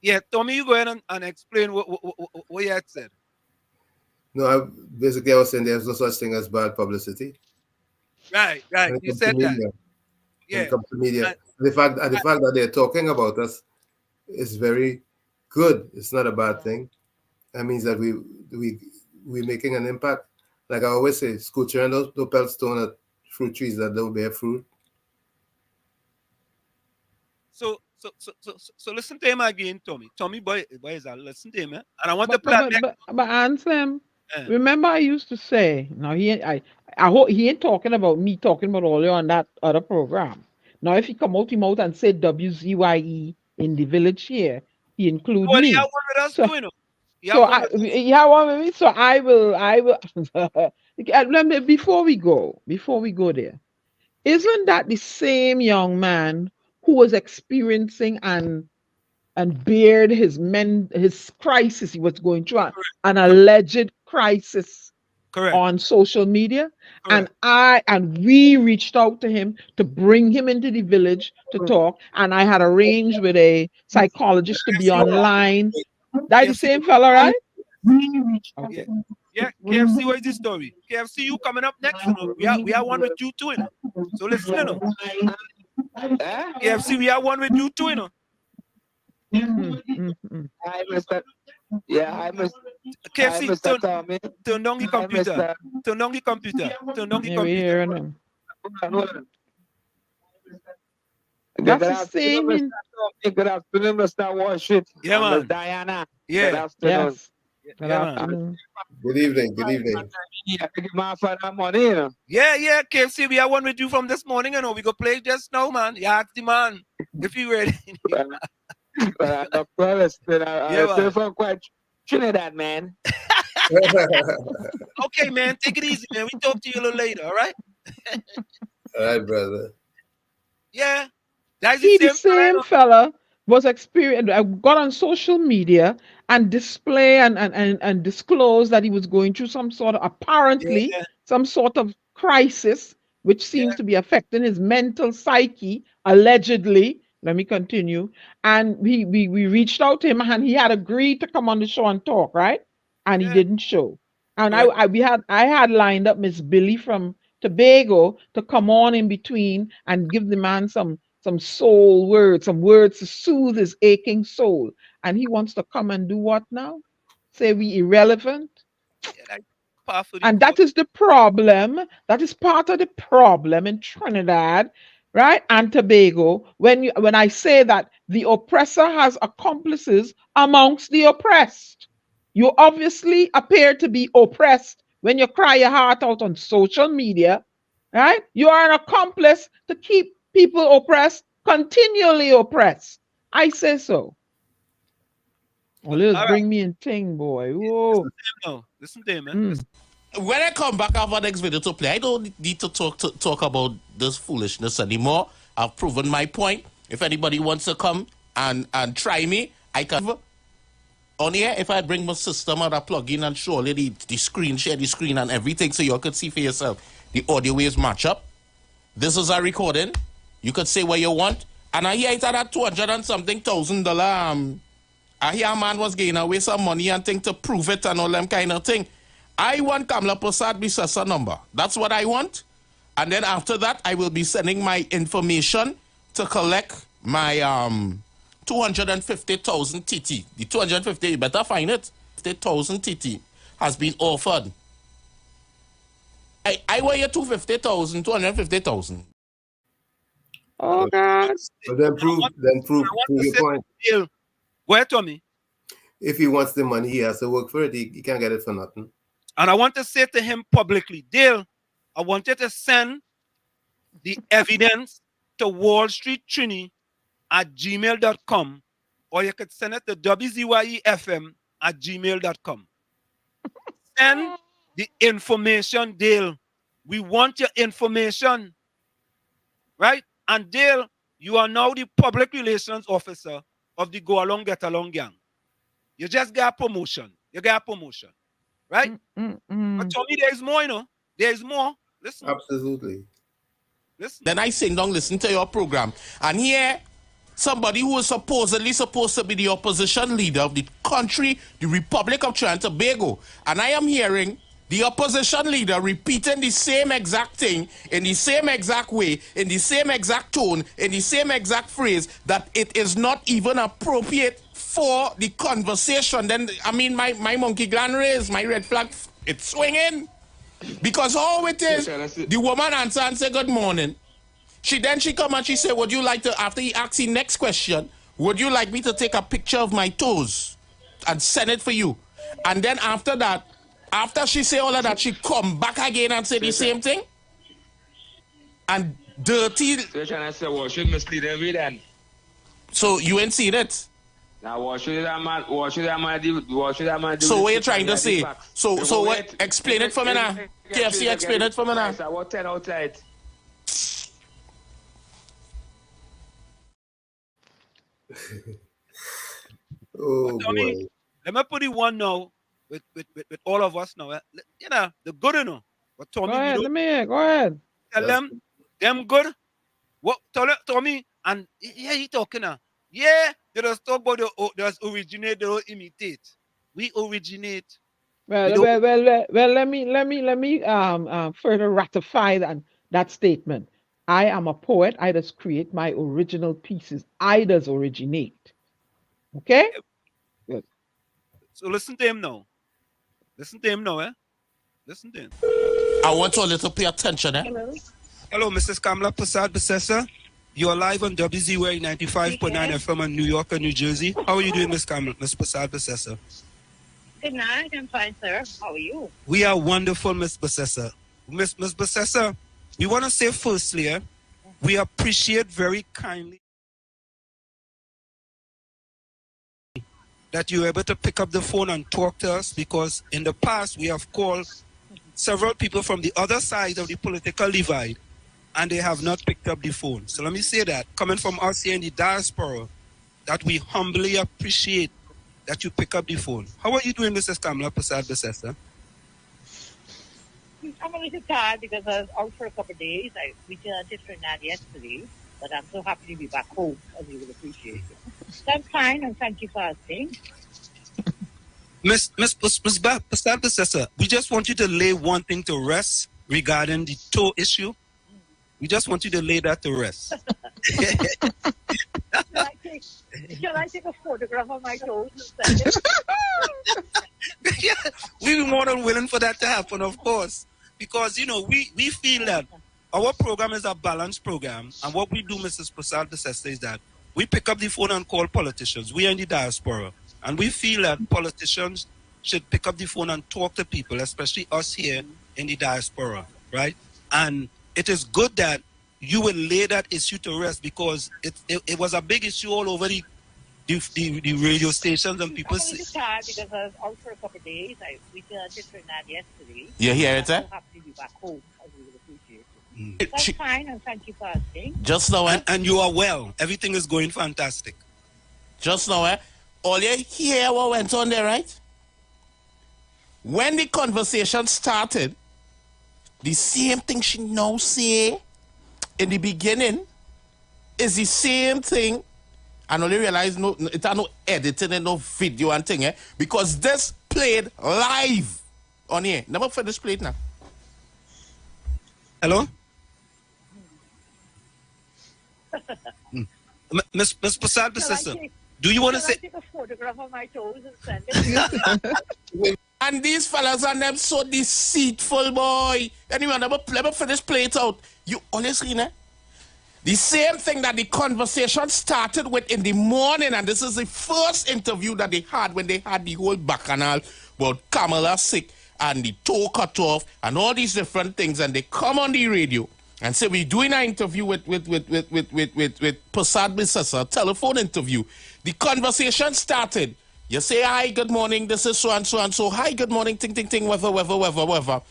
Yeah, Tommy, you go ahead and explain what you had said. No, basically I was saying there's no such thing as bad publicity Right. when it You comes to said that. media. When Yeah. it comes to media, And- the fact that they're talking about us is very good. It's not a bad thing. That means that we're making an impact. Like I always say, school children don't pelt stone at fruit trees that don't bear fruit. So listen to him again, Tommy. Tommy, boy is that? Listen to him, and I want to play. But Anselm, Eh. remember I used to say, now I hope he ain't talking about me talking about all you on that other program. Now if he come out and say WZYE in the village here, he include Well, me. he had one with us So- too, you know. Yeah, one with me. So I will. Let me, before we go there, isn't that the same young man who was experiencing and bared his crisis he was going through, an alleged crisis Correct. on social media? Correct. And we reached out to him to bring him into the village to talk, and I had arranged with a psychologist to be online. That the same fella, right? Okay. Yeah, KFC, what is the story? KFC, you coming up next, you know. We are one with you too, you know. So listen, you know. KFC, we are one with you too, you know. I missed that. Yeah, I missed. KFC, I missed that, Tommy. turn down the I missed computer. that. Turn down the computer. Turn down the Yeah, we computer. hearing him. Hold on. That's Good the same. afternoon, Mr. Good afternoon, Mr. Washington. Yeah, And man. Miss Diana. Yeah. Good afternoon. Yes. Good Yeah, man. afternoon. Good evening. Good evening. Yeah, I give my for that money, you know. Yeah, KFC, we are one with you from this morning, you know. We go play just now, man. You ask the man if he ready. But I'm not promised. Yeah, I man. feel quite Trinidad, man. Okay, man, take it easy, man. We talk to you a little later, all right? All right, brother. Yeah. That's See, the the same same fella was experienced. I got on social media and display and disclose that he was going through some sort of apparently Yeah. some sort of crisis, which seems to be affecting his mental psyche, allegedly. Let me continue. And we reached out to him, and he had agreed to come on the show and talk, right? And he Yeah. didn't show. And Correct. I had lined up Miss Billy from Tobago to come on in between and give the man some soul words, some words to soothe his aching soul. And he wants to come and do what now? Say we irrelevant? Yeah, like powerful. And that is the problem. That is part of the problem in Trinidad, right? And Tobago. When I say that the oppressor has accomplices amongst the oppressed. You obviously appear to be oppressed when you cry your heart out on social media, right? You are an accomplice to keep people oppressed, continually oppressed. I say so. Well, it'll bring me in ting, boy. Whoa. Listen to him, man. When I come back after next video to play, I don't need to talk about this foolishness anymore. I've proven my point. If anybody wants to come and try me, I can. On here, if I bring my system or a plug-in and show you the screen, share the screen and everything so you could see for yourself the audio waves match up. This is a recording. You could say what you want. And I hear it at that $200 and something $1,000. I hear a man was getting away some money and thing to prove it and all them kind of thing. I want Kamla Prasad Bisasa number. That's what I want. And then after that, I will be sending my information to collect my 250,000 TT. The 250, you better find it. 50,000 TT has been offered. I want you 250,000. Oh God. But then prove your point. Where, Tommy? If he wants the money, he has to work for it. He can't get it for nothing. And I want to say to him publicly, Dale, I want you to send the evidence to wallstreettrini@gmail.com, or you could send it to WZYEFM@gmail.com. Send the information, Dale. We want your information. Right? And Dale, you are now the public relations officer of the Go Along Get Along gang. You just got a promotion. Right? But Tommy, there's more, you know. There's more. Listen. Absolutely. Listen. Then I sing down, listen to your program. And here, somebody who is supposedly supposed to be the opposition leader of the country, the Republic of Trinidad and Tobago. And I am hearing the opposition leader repeating the same exact thing in the same exact way, in the same exact tone, in the same exact phrase, that it is not even appropriate for the conversation. Then, I mean, my monkey gland raised, my red flag It's swinging. Because all it is, the woman answer and say good morning. She come and she say, would you like to, after he asks the next question, would you like me to take a picture of my toes and send it for you? And then after that, after she say all of that, she come back again and say the same thing. And dirty. So you're trying to say, well, should mislead every then? So you ain't seen it? Now, what should that man do? So what you trying to say? So what? Explain it for me now. KFC, explain it for me now. I want 10 outside. Oh Tommy, boy. let me put it one now with all of us now. You know, the good enough. But Tommy, Go ahead, let me hear. Go ahead. tell them good. What Tommy, and yeah, he talking now. Yeah, they just talk about the originate, they don't imitate. We originate. Well, let me further ratify that statement. I am a poet. I just create my original pieces. I just originate. Okay? Good. So listen to him now. Listen to him now, eh? Listen to him. I want you all to pay attention, eh? Hello, Mrs. Kamala Prasad Besessa. You are live on WZYE 95.9 FM in New York and New Jersey. How are you doing, Miss Kamala, Miss Prasad Besessa? Good night. I'm fine, sir. How are you? We are wonderful, Miss Besessa. Miss Besessa, we want to say firstly, we appreciate very kindly that you're able to pick up the phone and talk to us, because in the past we have called several people from the other side of the political divide and they have not picked up the phone. So let me say that, coming from us here in the diaspora, that we humbly appreciate that you pick up the phone. How are you doing, Mrs. Kamala Prasad Besessa? I'm a little tired because I was out for a couple of days. I returned to Trinidad yesterday, but I'm so happy to be back home, as you will appreciate. So I'm fine, and thank you for asking. Miss Prasad Besessa, we just want you to lay one thing to rest regarding the toe issue. We just want you to lay that to rest. Shall I take a photograph of my toes and send it? Yeah, we'd be more than willing for that to happen, of course. Because, you know, we feel that our program is a balanced program. And what we do, Mrs. Prasad Besessa, is that we pick up the phone and call politicians. We are in the diaspora. And we feel that politicians should pick up the phone and talk to people, especially us here in the diaspora, right? And it is good that you will lay that issue to rest, because it was a big issue all over the radio stations, and people I'm a little tired because I was out for a couple of days. I returned to Trinidad yesterday. You hear it, eh? I'm so happy to be back home, as you will appreciate. That's fine, and thank you for asking. Just now, eh? And you are well. Everything is going fantastic. Just now, eh? All you hear what went on there, right? When the conversation started, the same thing she now say in the beginning is the same thing. And only realize it's no editing and no video and thing, eh? Because this played live on here. Never finish played now. Hello? Miss Prasad Besessa, do you want to say... Shall I take a photograph of my toes and send it? And these fellas and them so deceitful, boy. Anyway, let me finish play it out. You honestly, né? The same thing that the conversation started with in the morning, and this is the first interview that they had when they had the whole bacchanal about Kamala sick and the toe cut off and all these different things, and they come on the radio and say we're doing an interview with Prasad Besessa, a telephone interview. The conversation started. You say, hi, good morning, this is so and so and so. Hi, good morning, ting, ting, ting, whatever.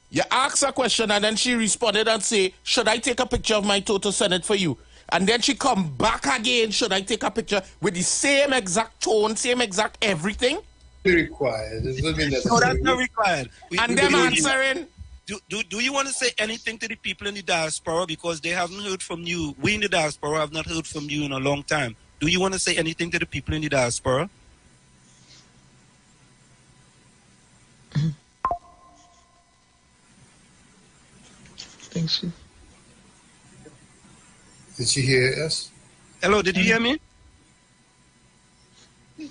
You ask a question, and then she responded and say, should I take a picture of my toe to send it for you? And then she come back again, should I take a picture with the same exact tone, same exact everything? Required. No, that's not required. And them answering. Do you want to say anything to the people in the diaspora, because they haven't heard from you? We in the diaspora have not heard from you in a long time. Do you want to say anything to the people in the diaspora? Thank you. Did she hear us? Hello, did you hear me?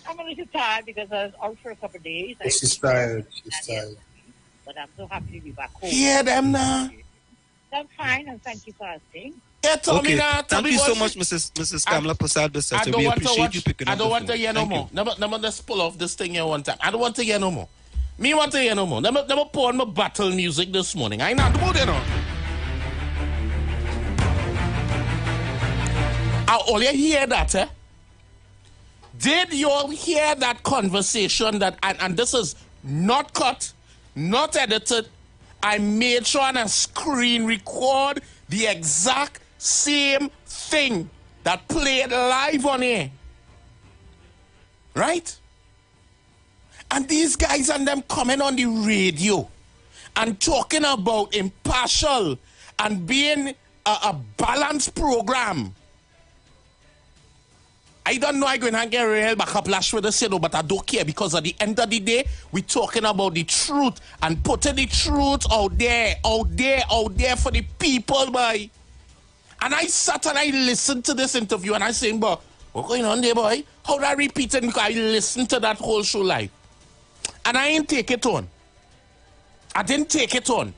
I'm a little tired because I was out for a couple of days. She's tired. She's tired. But I'm so happy to be back home. Hear them now. I'm fine, and thank you for asking. Yeah, Tommy, Okay. now. Thank you so much, Mrs. Kamala Prasad I Bissett. don't We want to appreciate watch. you picking I up don't the want to phone. hear no Thank more. you. Never just pull off this thing here one time. I don't want to hear no more. Me want to hear no more. Never pour on my battle music this morning. I not about it now. I only hear that, eh? Did you all hear that conversation that, and this is not cut, not edited, I made sure on a screen record the exact same thing that played live on air. Right? And these guys and them coming on the radio and talking about impartial and being a balanced program. I don't know I'm going to get real backlash with this, but I don't care because at the end of the day, we're talking about the truth and putting the truth out there for the people, boy. And I sat and I listened to this interview and I saying, but what's going on there, boy? How do I repeat it? Because I listened to that whole show live. And I ain't take it on. I didn't take it on.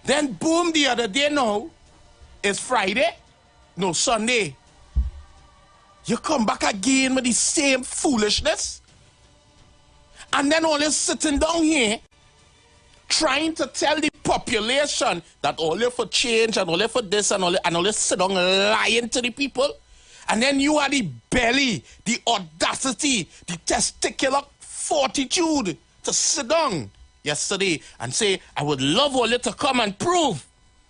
Then boom, the other day now, it's Friday, no, Sunday. You come back again with the same foolishness. And then only sitting down here trying to tell the population that only for change and only for this and only sit down lying to the people. And then you are the belly, the audacity, the testicular fortitude to sit down yesterday and say, I would love only to come and prove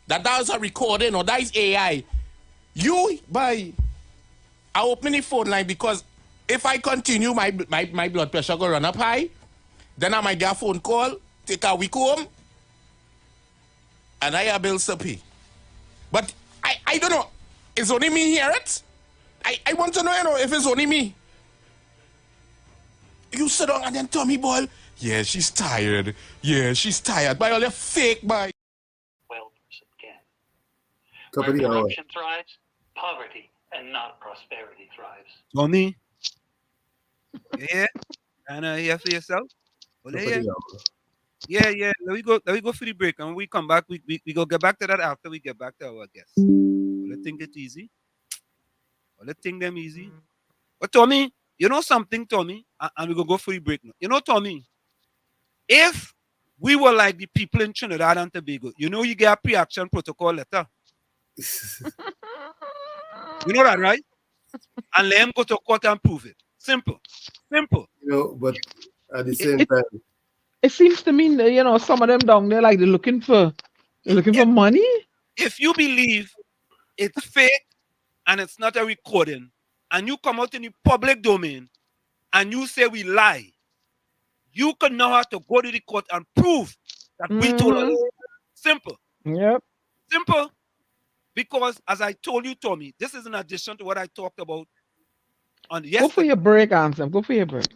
that was a recording or that is AI. You, by... I open the phone line because if I continue, my blood pressure go run up high. Then I might get a phone call, take a week home, and I have bills to pay. But I don't know. Is only me hear it? I want to know, if it's only me. You sit down and then tell me, boy, yeah, she's tired. Yeah, she's tired. By all the fake, boy. Wellness again. Company Where hour. corruption thrives, poverty and not prosperity thrives. Tony? Yeah? And here for yourself? Well, Company yeah. hour. Yeah. Let me go for the break. And when we come back, we go get back to that after we get back to our guests. Well, let's think it easy. Well, let's think them easy. But Tommy, you know something, Tommy? And we go for the break now. You know, Tommy, if we were like the people in Trinidad and Tobago, you get a pre-action protocol letter. You know that, right? And let them go to court and prove it. Simple. But at the same time, It seems to me that, some of them down there, like they're looking for money. If you believe it's fake and it's not a recording, and you come out in the public domain and you say we lie, you can now have to go to the court and prove that we told us. Simple. Yep. Simple. Because as I told you, Tommy, this is in addition to what I talked about on yesterday. Go for your break, Ansem. Go for your break.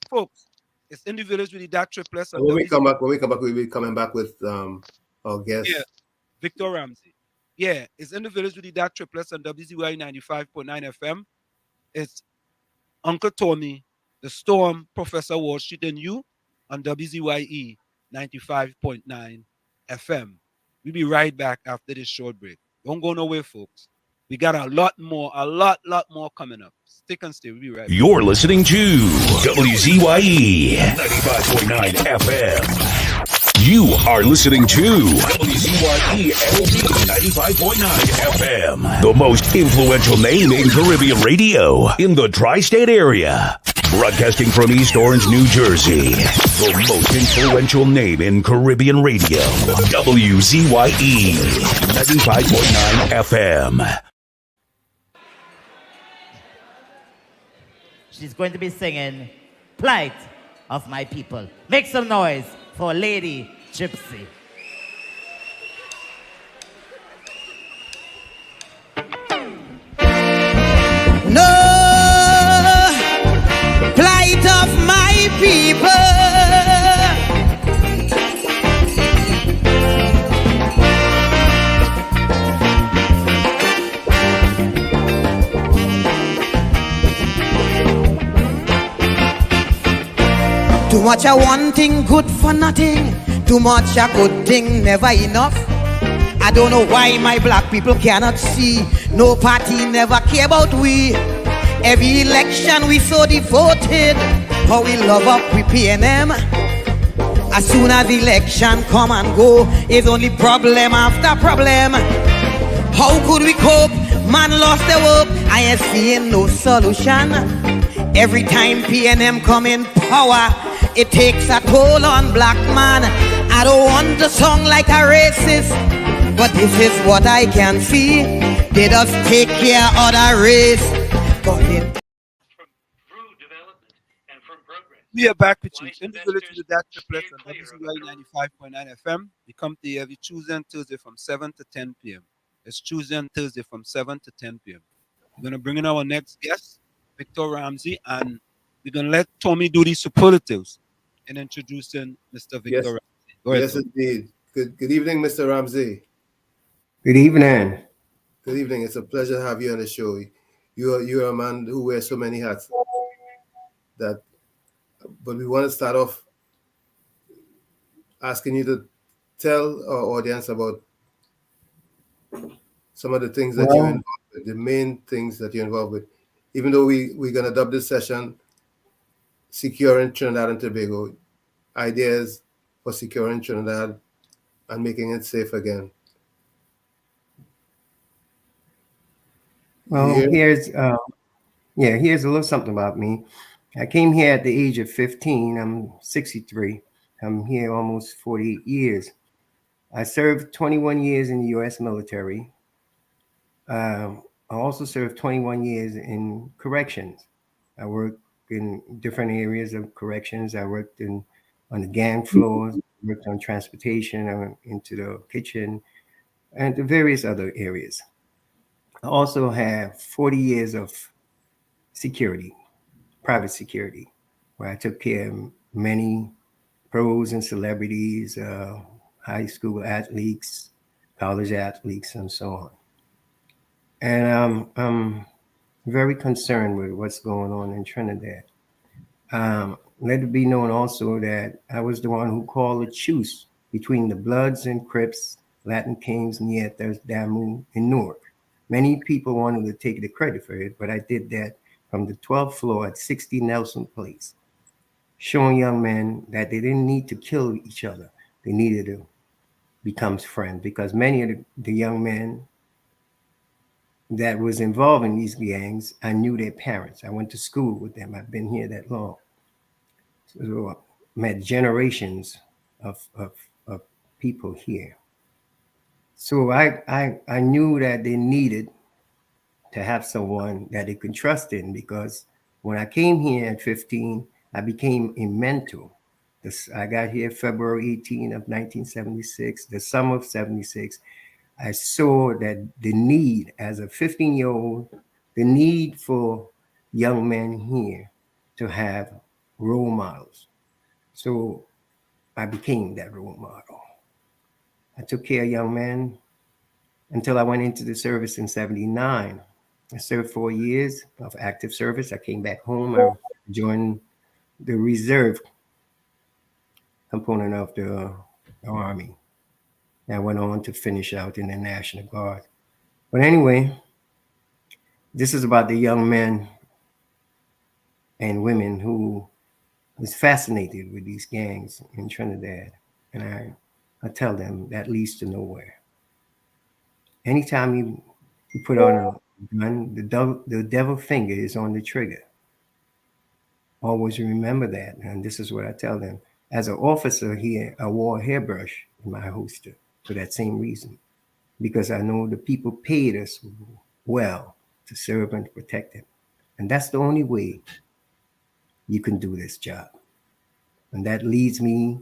Folks, it's in the village with the DAT triplets. when we come back, we'll be coming back with our guest. Yeah, Victor Ramsey. Yeah, it's in the village with the DAT triplets on WZYE 95.9 FM. It's Uncle Tony, the Storm, Professor Wall Street, and you on WZYE 95.9 FM. We'll be right back after this short break. Don't go nowhere, folks. We got a lot more coming up. Stick and stay. We'll be right back. You're listening to WZYE 95.9 FM. You are listening to WZYE LP 95.9 FM. The most influential name in Caribbean radio in the tri-state area. Broadcasting from East Orange, New Jersey. The most influential name in Caribbean radio. WZYE 95.9 FM. She's going to be singing Plight of My People. Make some noise for Lady Gypsy. No plight of my people. much a one thing good for nothing. Too much a good thing never enough. I don't know why my black people cannot see. No party never care about we. Every election we so devoted. How we love up we PNM. As soon as election come and go, it's only problem after problem. How could we cope? Man lost their hope. I ain't seeing no solution. Every time PNM come in power, it takes a toll on black man. I don't want to sound like a racist, but this is what I can see. They just take care of the race. We are back with you in the village with the DAT Triplets on WZYE 95.9 FM. We come to you every Tuesday and Thursday from 7 to 10 p.m. It's Tuesday and Thursday from 7 to 10 p.m. We're going to bring in our next guest, Victor Ramsey, and we're going to let Tommy do the superlatives in introducing Mr. Victor Yes, Ramsey. Go ahead, yes, Tommy. indeed. Good evening, Mr. Ramsey. Good evening. Good evening. It's a pleasure to have you on the show. You are a man who wears so many hats. But we want to start off asking you to tell our audience about some of the things that you're involved with, the main things that you're involved with. Even though we're going to dub this session Securing Trinidad and Tobago, ideas for securing Trinidad and making it safe again. Well, here's a little something about me. I came here at the age of 15. I'm 63. I'm here almost 48 years. I served 21 years in the U.S. military. I also served 21 years in corrections. I worked in different areas of corrections. I worked on the gang floors, worked on transportation, I went into the kitchen, and the various other areas. I also have 40 years of security, private security, where I took care of many pros and celebrities, high school athletes, college athletes, and so on. And I'm very concerned with what's going on in Trinidad. Let it be known also that I was the one who called a truce between the Bloods and Crips, Latin Kings, Nietas, Damu, and Newark. Many people wanted to take the credit for it, but I did that from the 12th floor at 60 Nelson Place, showing young men that they didn't need to kill each other. They needed to become friends, because many of the young men that was involved in these gangs, I knew their parents. I went to school with them. I've been here that long. So I met generations of people here. So I knew that they needed to have someone that they could trust in, because when I came here at 15, I became a mentor. I got here February 18 of 1976, the summer of 76. I saw that the need, as a 15-year-old, the need for young men here to have role models. So I became that role model. I took care of young men until I went into the service in 79. I served 4 years of active service. I came back home. I joined the reserve component of the Army. I went on to finish out in the National Guard. But anyway, this is about the young men and women who was fascinated with these gangs in Trinidad. And I tell them that leads to nowhere. Anytime you put on a gun, the devil finger is on the trigger. Always remember that. And this is what I tell them. As an officer here, I wore a hairbrush in my holster for that same reason, because I know the people paid us well to serve and protect them. And that's the only way you can do this job. And that leads me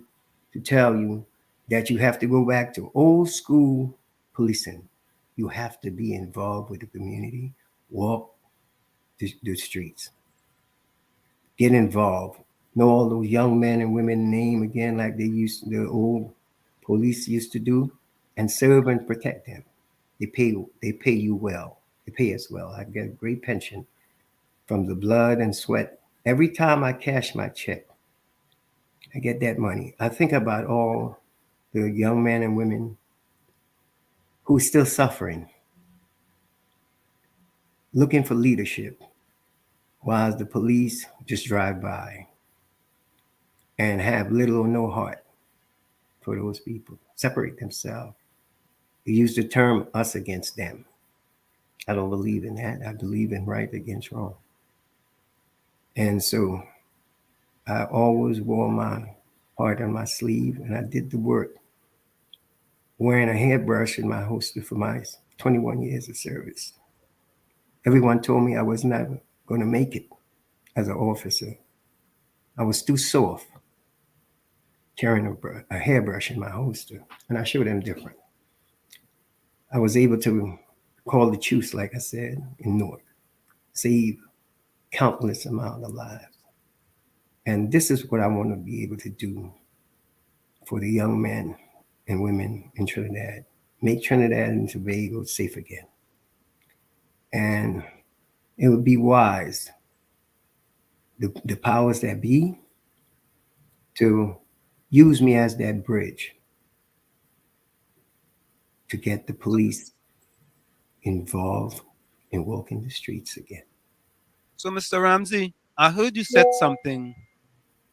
to tell you that you have to go back to old school policing. You have to be involved with the community, walk the streets, get involved, know all those young men and women name again, like the old police used to do, and serve and protect them. They pay you well. They pay us well. I get a great pension from the blood and sweat. Every time I cash my check, I get that money. I think about all the young men and women who are still suffering, looking for leadership, while the police just drive by and have little or no heart for those people, separate themselves. They use the term us against them. I don't believe in that. I believe in right against wrong. And so I always wore my heart on my sleeve and I did the work, wearing a hairbrush in my holster for my 21 years of service. Everyone told me I was never going to make it as an officer. I was too soft carrying a hairbrush in my holster, and I showed them different. I was able to call the truth, like I said, in Newark, save countless amount of lives. And this is what I want to be able to do for the young men and women in Trinidad. Make Trinidad and Tobago safe again. And it would be wise, the powers that be, to use me as that bridge to get the police involved in walking the streets again. So, Mr. Ramsey, I heard you said something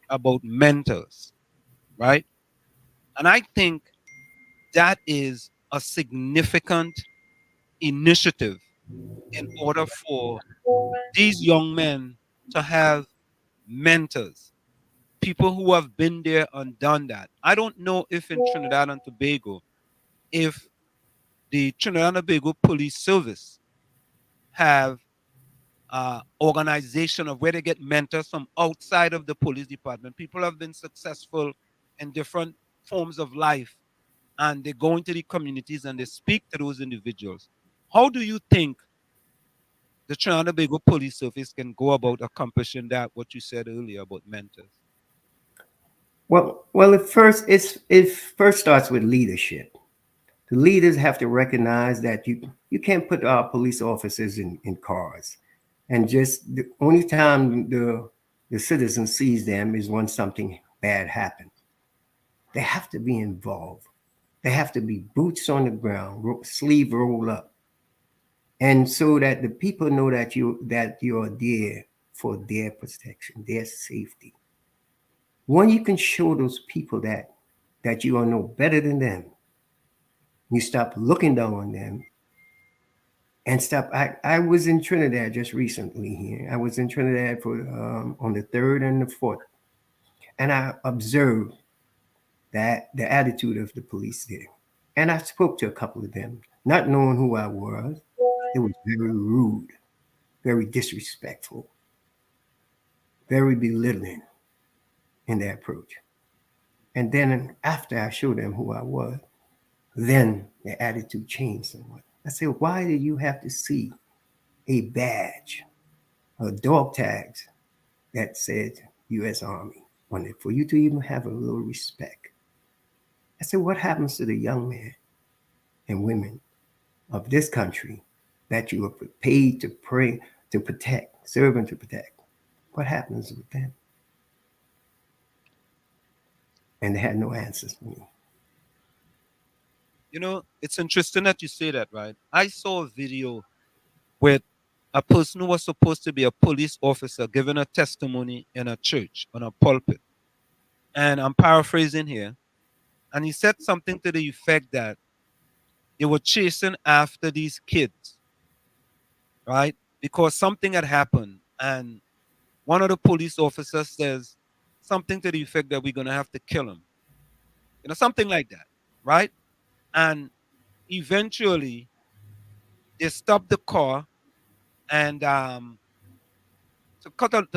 about mentors, right? And I think that is a significant initiative in order for these young men to have mentors, people who have been there and done that. I don't know if in Trinidad and Tobago, if the Trinidad and Tobago Police Service have organization of where they get mentors from outside of the police department. People have been successful in different forms of life, and they go into the communities and they speak to those individuals. How do you think the Trinidad and Tobago Police Service can go about accomplishing that? What you said earlier about mentors. Well, it first starts with leadership. The leaders have to recognize that you can't put our police officers in cars, and just the only time the citizen sees them is when something bad happens. They have to be involved. They have to be boots on the ground, sleeve rolled up, and so that the people know that you're there for their protection, their safety. When you can show those people that you are no better than them, you stop looking down on them and stop. I was in Trinidad just recently here. I was in Trinidad for on the 3rd and the 4th, and I observed that the attitude of the police there. And I spoke to a couple of them, not knowing who I was. It was very rude, very disrespectful, very belittling in their approach. And then after I showed them who I was, then their attitude changed somewhat. I said, why do you have to see a badge or dog tags that said U.S. Army on it for you to even have a little respect? I said, what happens to the young men and women of this country that you are paid to pray, to protect, serve and to protect? What happens with them? And they had no answers for me. You know, it's interesting that you say that, right? I saw a video with a person who was supposed to be a police officer giving a testimony in a church on a pulpit. And I'm paraphrasing here. And he said something to the effect that they were chasing after these kids, right? Because something had happened. And one of the police officers says something to the effect that we're going to have to kill him. You know, something like that, right? And eventually they stopped the car and to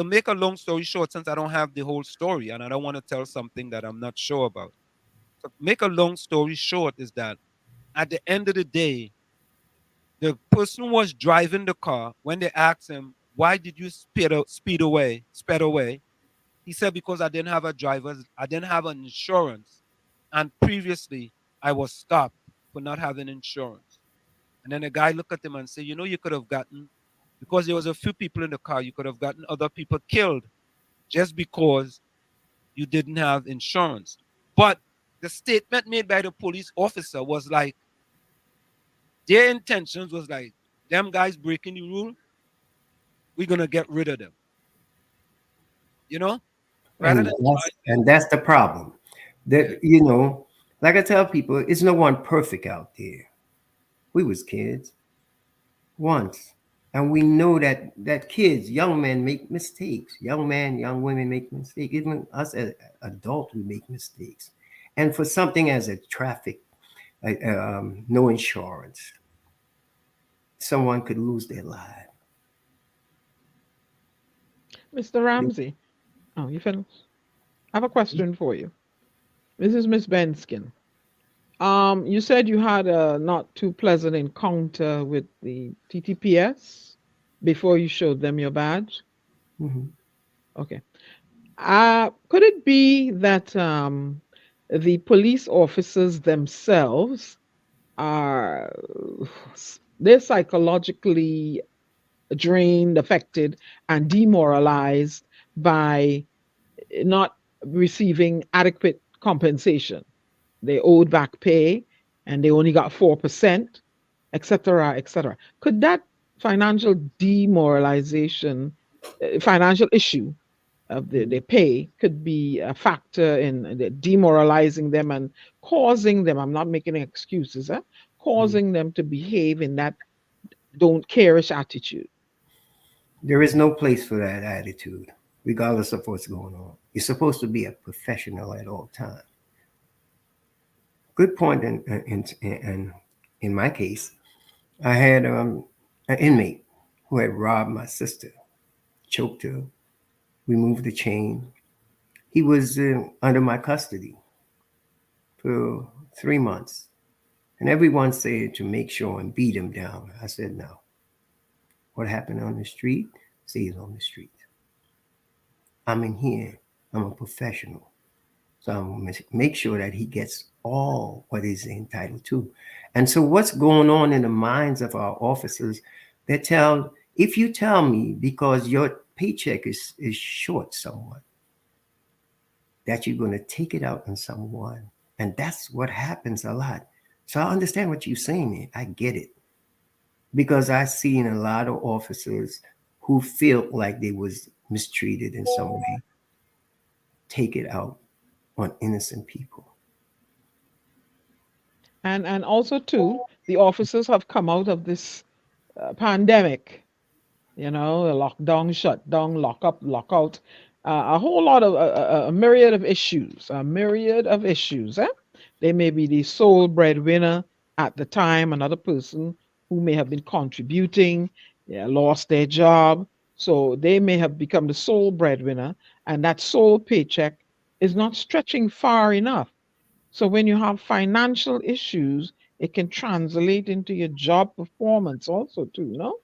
make a long story short, since I don't have the whole story and I don't want to tell something that I'm not sure about. To make a long story short is that at the end of the day, the person who was driving the car, when they asked him, why did you sped away? He said, because I didn't have an insurance. And previously I was stopped for not having insurance. And then the guy looked at him and said, you know, you could have gotten, because there was a few people in the car, you could have gotten other people killed just because you didn't have insurance. But the statement made by the police officer was like, their intentions was like, them guys breaking the rule, we're gonna get rid of them. You know, rather And than that's and that's the problem. That like I tell people, it's no one perfect out there. We was kids once, and we know that kids, young men make mistakes. Young men, young women make mistakes. Even us as adults, we make mistakes. And for something as a traffic, no insurance, someone could lose their life. Mr. Ramsey. Oh, you finished? I have a question for you. This is Miss Benskin. You said you had a not too pleasant encounter with the TTPS before you showed them your badge. Mhm. Okay. Could it be that the police officers themselves are they're psychologically drained, affected, and demoralized by not receiving adequate compensation? They owed back pay and they only got 4%, etc., etc. Could that financial demoralization, financial issue of the pay could be a factor in demoralizing them and causing them, I'm not making excuses, causing them to behave in that don't careish attitude? There is no place for that attitude, regardless of what's going on. You're supposed to be a professional at all times. Good point. In my case, I had an inmate who had robbed my sister, choked her, removed the chain. He was under my custody for 3 months. And everyone said to make sure and beat him down. I said, no. What happened on the street stays on the street. I'm in here. I'm a professional. So I'm going to make sure that he gets all what he's entitled to. And so what's going on in the minds of our officers, if you tell me because your paycheck is short somewhat, that you're going to take it out on someone. And that's what happens a lot. So I understand what you're saying. I get it. Because I've seen a lot of officers who feel like they was mistreated in some way, take it out on innocent people. And also too, the officers have come out of this pandemic, the lockdown, shutdown, lock up, lock out, a whole lot of a myriad of issues, eh? They may be the sole breadwinner at the time, another person who may have been contributing, lost their job, so they may have become the sole breadwinner, and that sole paycheck is not stretching far enough. So when you have financial issues, it can translate into your job performance also too, no?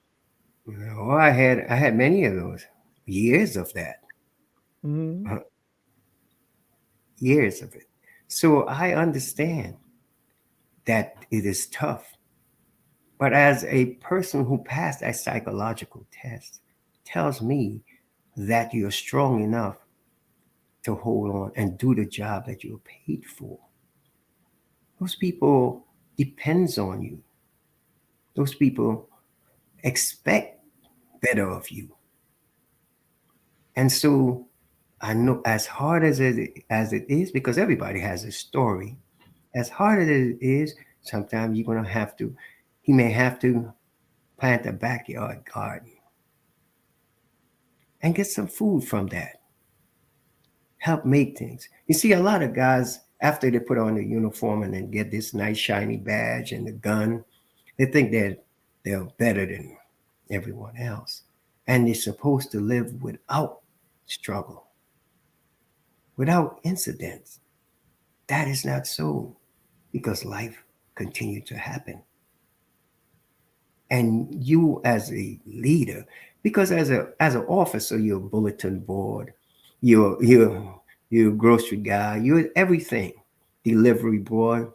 Oh, I had many of those, years of that, Mm. years of it. So I understand that it is tough. But as a person who passed that psychological test, tells me that you're strong enough to hold on and do the job that you're paid for. Those people depends on you. Those people expect better of you. And so I know as hard as it is, because everybody has a story, as hard as it is, sometimes you're gonna have to, he may have to plant a backyard garden and get some food from that. Help make things. You see, a lot of guys, after they put on the uniform and then get this nice shiny badge and the gun, they think they're better than everyone else. And they're supposed to live without struggle, without incidents. That is not so, because life continued to happen. And you as a leader, because as an officer, you're a bulletin board, you're a grocery guy, you're everything, delivery boy.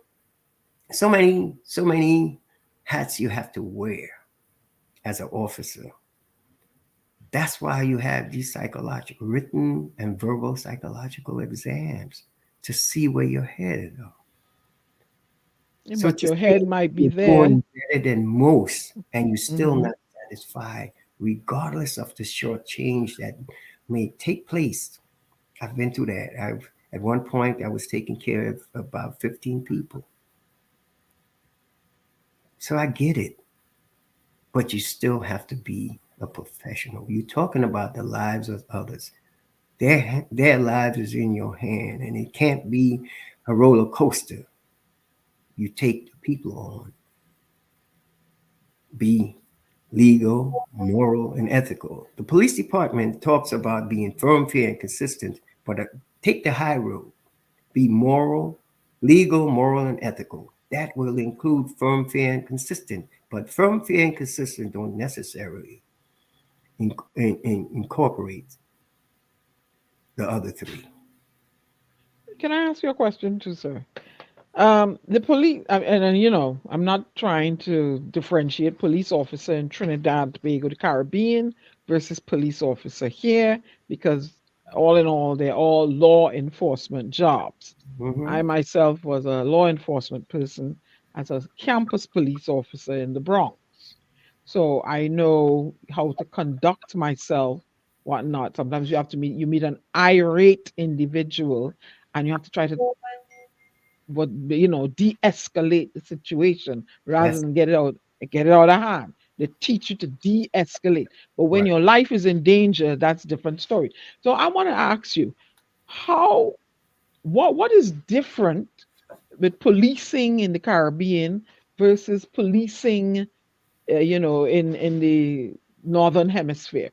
So many hats you have to wear as an officer. That's why you have these psychological, written and verbal psychological exams to see where you're headed. So But to your say head might be you're there. doing better than most and you're still Hmm. not satisfied, regardless of the short change that may take place. I've been through that. At one point I was taking care of about 15 people. So I get it. But you still have to be a professional. You're talking about the lives of others. Their lives is in your hand, and it can't be a roller coaster. You take the people on. Be legal, moral, and ethical. The police department talks about being firm, fair, and consistent, but take the high road. Be moral, legal, moral, and ethical. That will include firm, fair, and consistent. But firm, fair, and consistent don't necessarily incorporate the other three. Can I ask you a question too, sir? The police, and you know, I'm not trying to differentiate police officer in Trinidad, Tobago, the Caribbean versus police officer here, because all in all, they're all law enforcement jobs. I Mm-hmm. myself was a law enforcement person as a campus police officer in the Bronx. So I know how to conduct myself, whatnot. Sometimes you meet an irate individual and you have to try to de-escalate the situation rather That's than get it out of hand. They teach you to de-escalate. But when right. your life is in danger, that's a different story. So I want to ask you, how what is different with policing in the Caribbean versus policing in the northern hemisphere?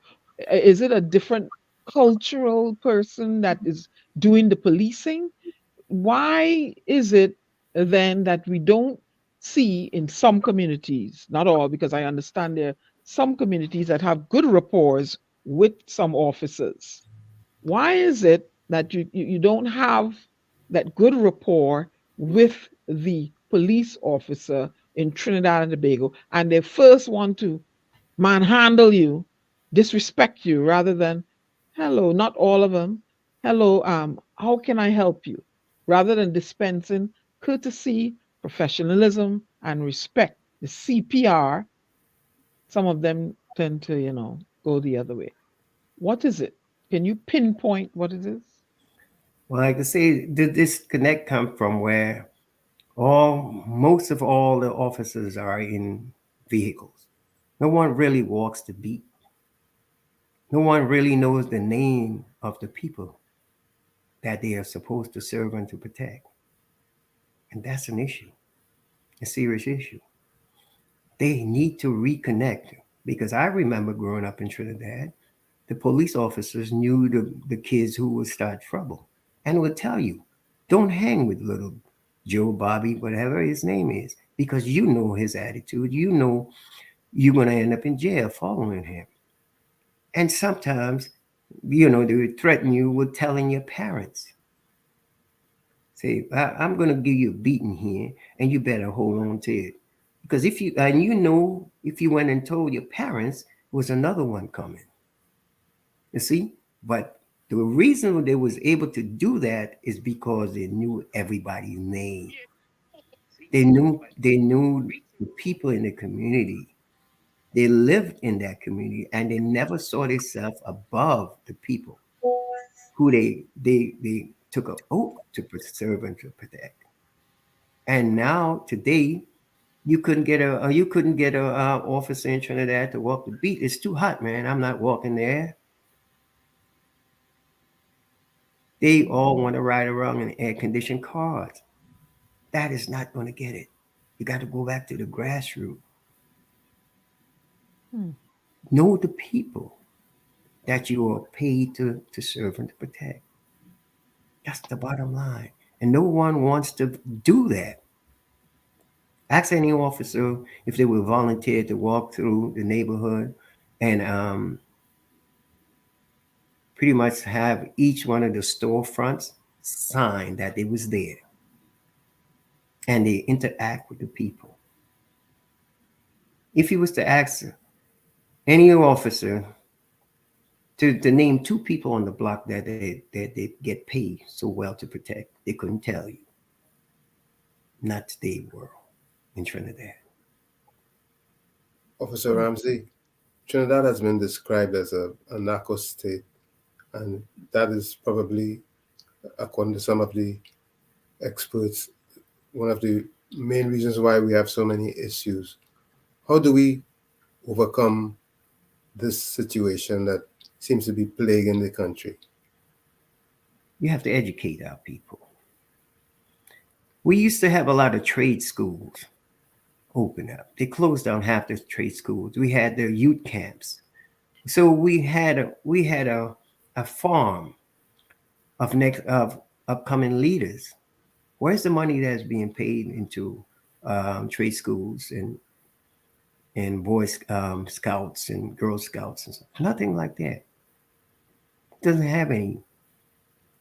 Is it a different cultural person that is doing the policing? Why is it then that we don't see in some communities, not all, because I understand there are some communities that have good rapports with some officers? Why is it that you don't have that good rapport with the police officer in Trinidad and Tobago, and they first want to manhandle you, disrespect you, rather than, hello, not all of them, hello, how can I help you? Rather than dispensing courtesy, professionalism, and respect, the CPR, some of them tend to, go the other way. What is it? Can you pinpoint what it is? Well, like I say, the disconnect come from where most of all the officers are in vehicles. No one really walks the beat. No one really knows the name of the people that they are supposed to serve and to protect. And that's an issue, a serious issue. They need to reconnect because I remember growing up in Trinidad, the police officers knew the kids who would start trouble and would tell you, don't hang with little Joe, Bobby, whatever his name is, because you know his attitude. You know you're going to end up in jail following him. And sometimes, they would threaten you with telling your parents. Say, I'm going to give you a beating here, and you better hold on to it. Because if you went and told your parents, was another one coming. You see? But the reason they was able to do that is because they knew everybody's name. They knew the people in the community. They lived in that community and they never saw themselves above the people who they took an oath to preserve and to protect. And now today, you couldn't get a officer in Trinidad to walk the beat. It's too hot, man. I'm not walking there. They all want to ride around in air conditioned cars. That is not going to get it. You got to go back to the grassroots. Hmm. Know the people that you are paid to serve and to protect. That's the bottom line. And no one wants to do that. Ask any officer if they would volunteer to walk through the neighborhood and pretty much have each one of the storefronts sign that they was there and they interact with the people. If you was to ask any officer to name two people on the block that they get paid so well to protect. They couldn't tell you. Not today world in Trinidad. Officer Ramsey, Trinidad has been described as a narco state, and that is probably, according to some of the experts, one of the main reasons why we have so many issues. How do we overcome this situation that seems to be plaguing the country? You have to educate our people. We used to have a lot of trade schools open up. They closed down half the trade schools. We had the youth camps. So we had a farm of upcoming leaders. Where's the money that's being paid into trade schools and Boy Scouts and Girl Scouts and stuff? Nothing like that. It doesn't have any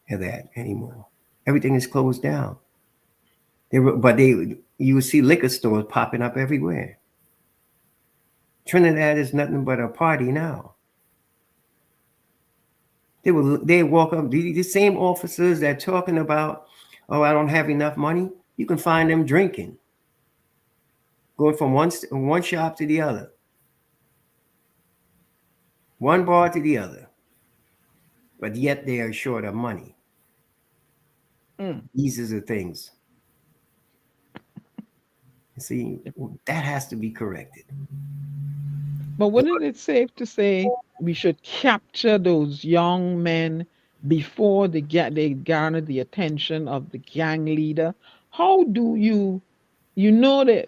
of that anymore. Everything is closed down. You would see liquor stores popping up everywhere. Trinidad is nothing but a party now. They walk up, the same officers that talking about, oh, I don't have enough money. You can find them drinking, going from one shop to the other, one bar to the other, but yet they are short of money. These are the things. See, that has to be corrected. But wouldn't it safe to say we should capture those young men before they garner the attention of the gang leader? How do you know that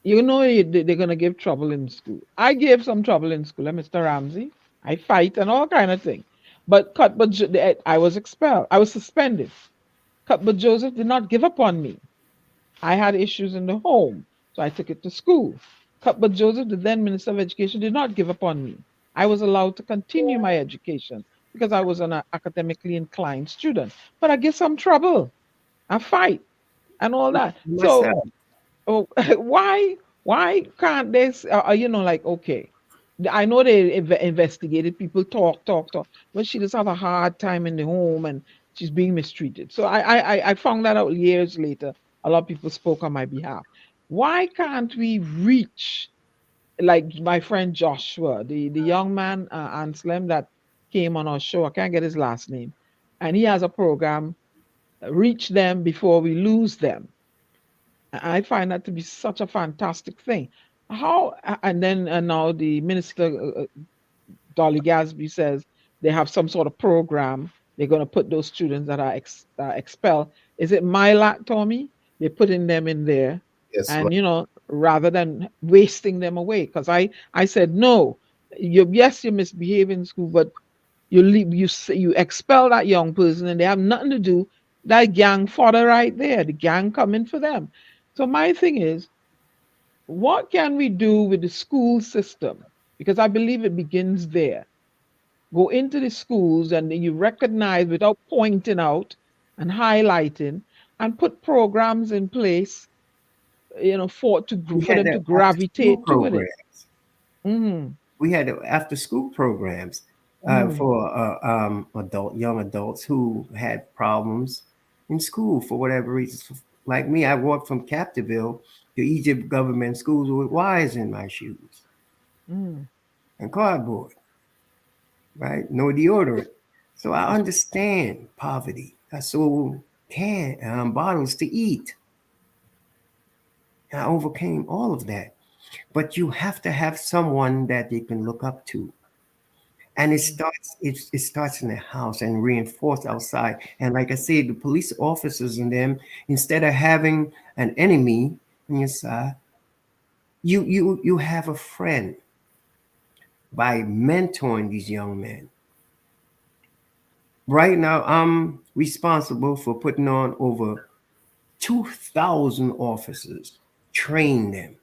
they're gonna give trouble in school? I gave some trouble in school, Mr. Ramsey. I fight and all kind of thing. I was expelled. I was suspended. But Joseph did not give up on me. I had issues in the home, so I took it to school. But Joseph, the then Minister of Education, did not give up on me. I was allowed to continue my education because I was an academically inclined student. But I get some trouble. I fight and all that. So why can't they, okay, I know they investigated people, talk, but she just have a hard time in the home and she's being mistreated. So I found that out years later. A lot of people spoke on my behalf. Why can't we reach, like my friend Joshua, the young man, Anselm, that came on our show? I can't get his last name. And he has a program, reach them before we lose them. I find that to be such a fantastic thing. And now the minister, Dolly Gasby, says they have some sort of program. They're going to put those students that are expelled. Is it MyLAT, Tommy? They're putting them in there. Yes, and rather than wasting them away, because I said no. You misbehave in school, but you expel that young person, and they have nothing to do. That gang fodder right there, the gang coming for them. So my thing is, what can we do with the school system? Because I believe it begins there. Go into the schools and you recognize without pointing out and highlighting, and put programs in place, for them to gravitate to it. Mm-hmm. We had after school programs for young adults who had problems in school for whatever reasons. Like me, I walked from Captiville to Egypt government schools with wires in my shoes and cardboard, right? No deodorant. So I understand poverty. I sold bottles to eat. I overcame all of that. But you have to have someone that they can look up to. And it starts in the house and reinforced outside. And like I said, the police officers and them, instead of having an enemy on your side, you have a friend by mentoring these young men. Right now, I'm responsible for putting on over 2,000 officers, train them.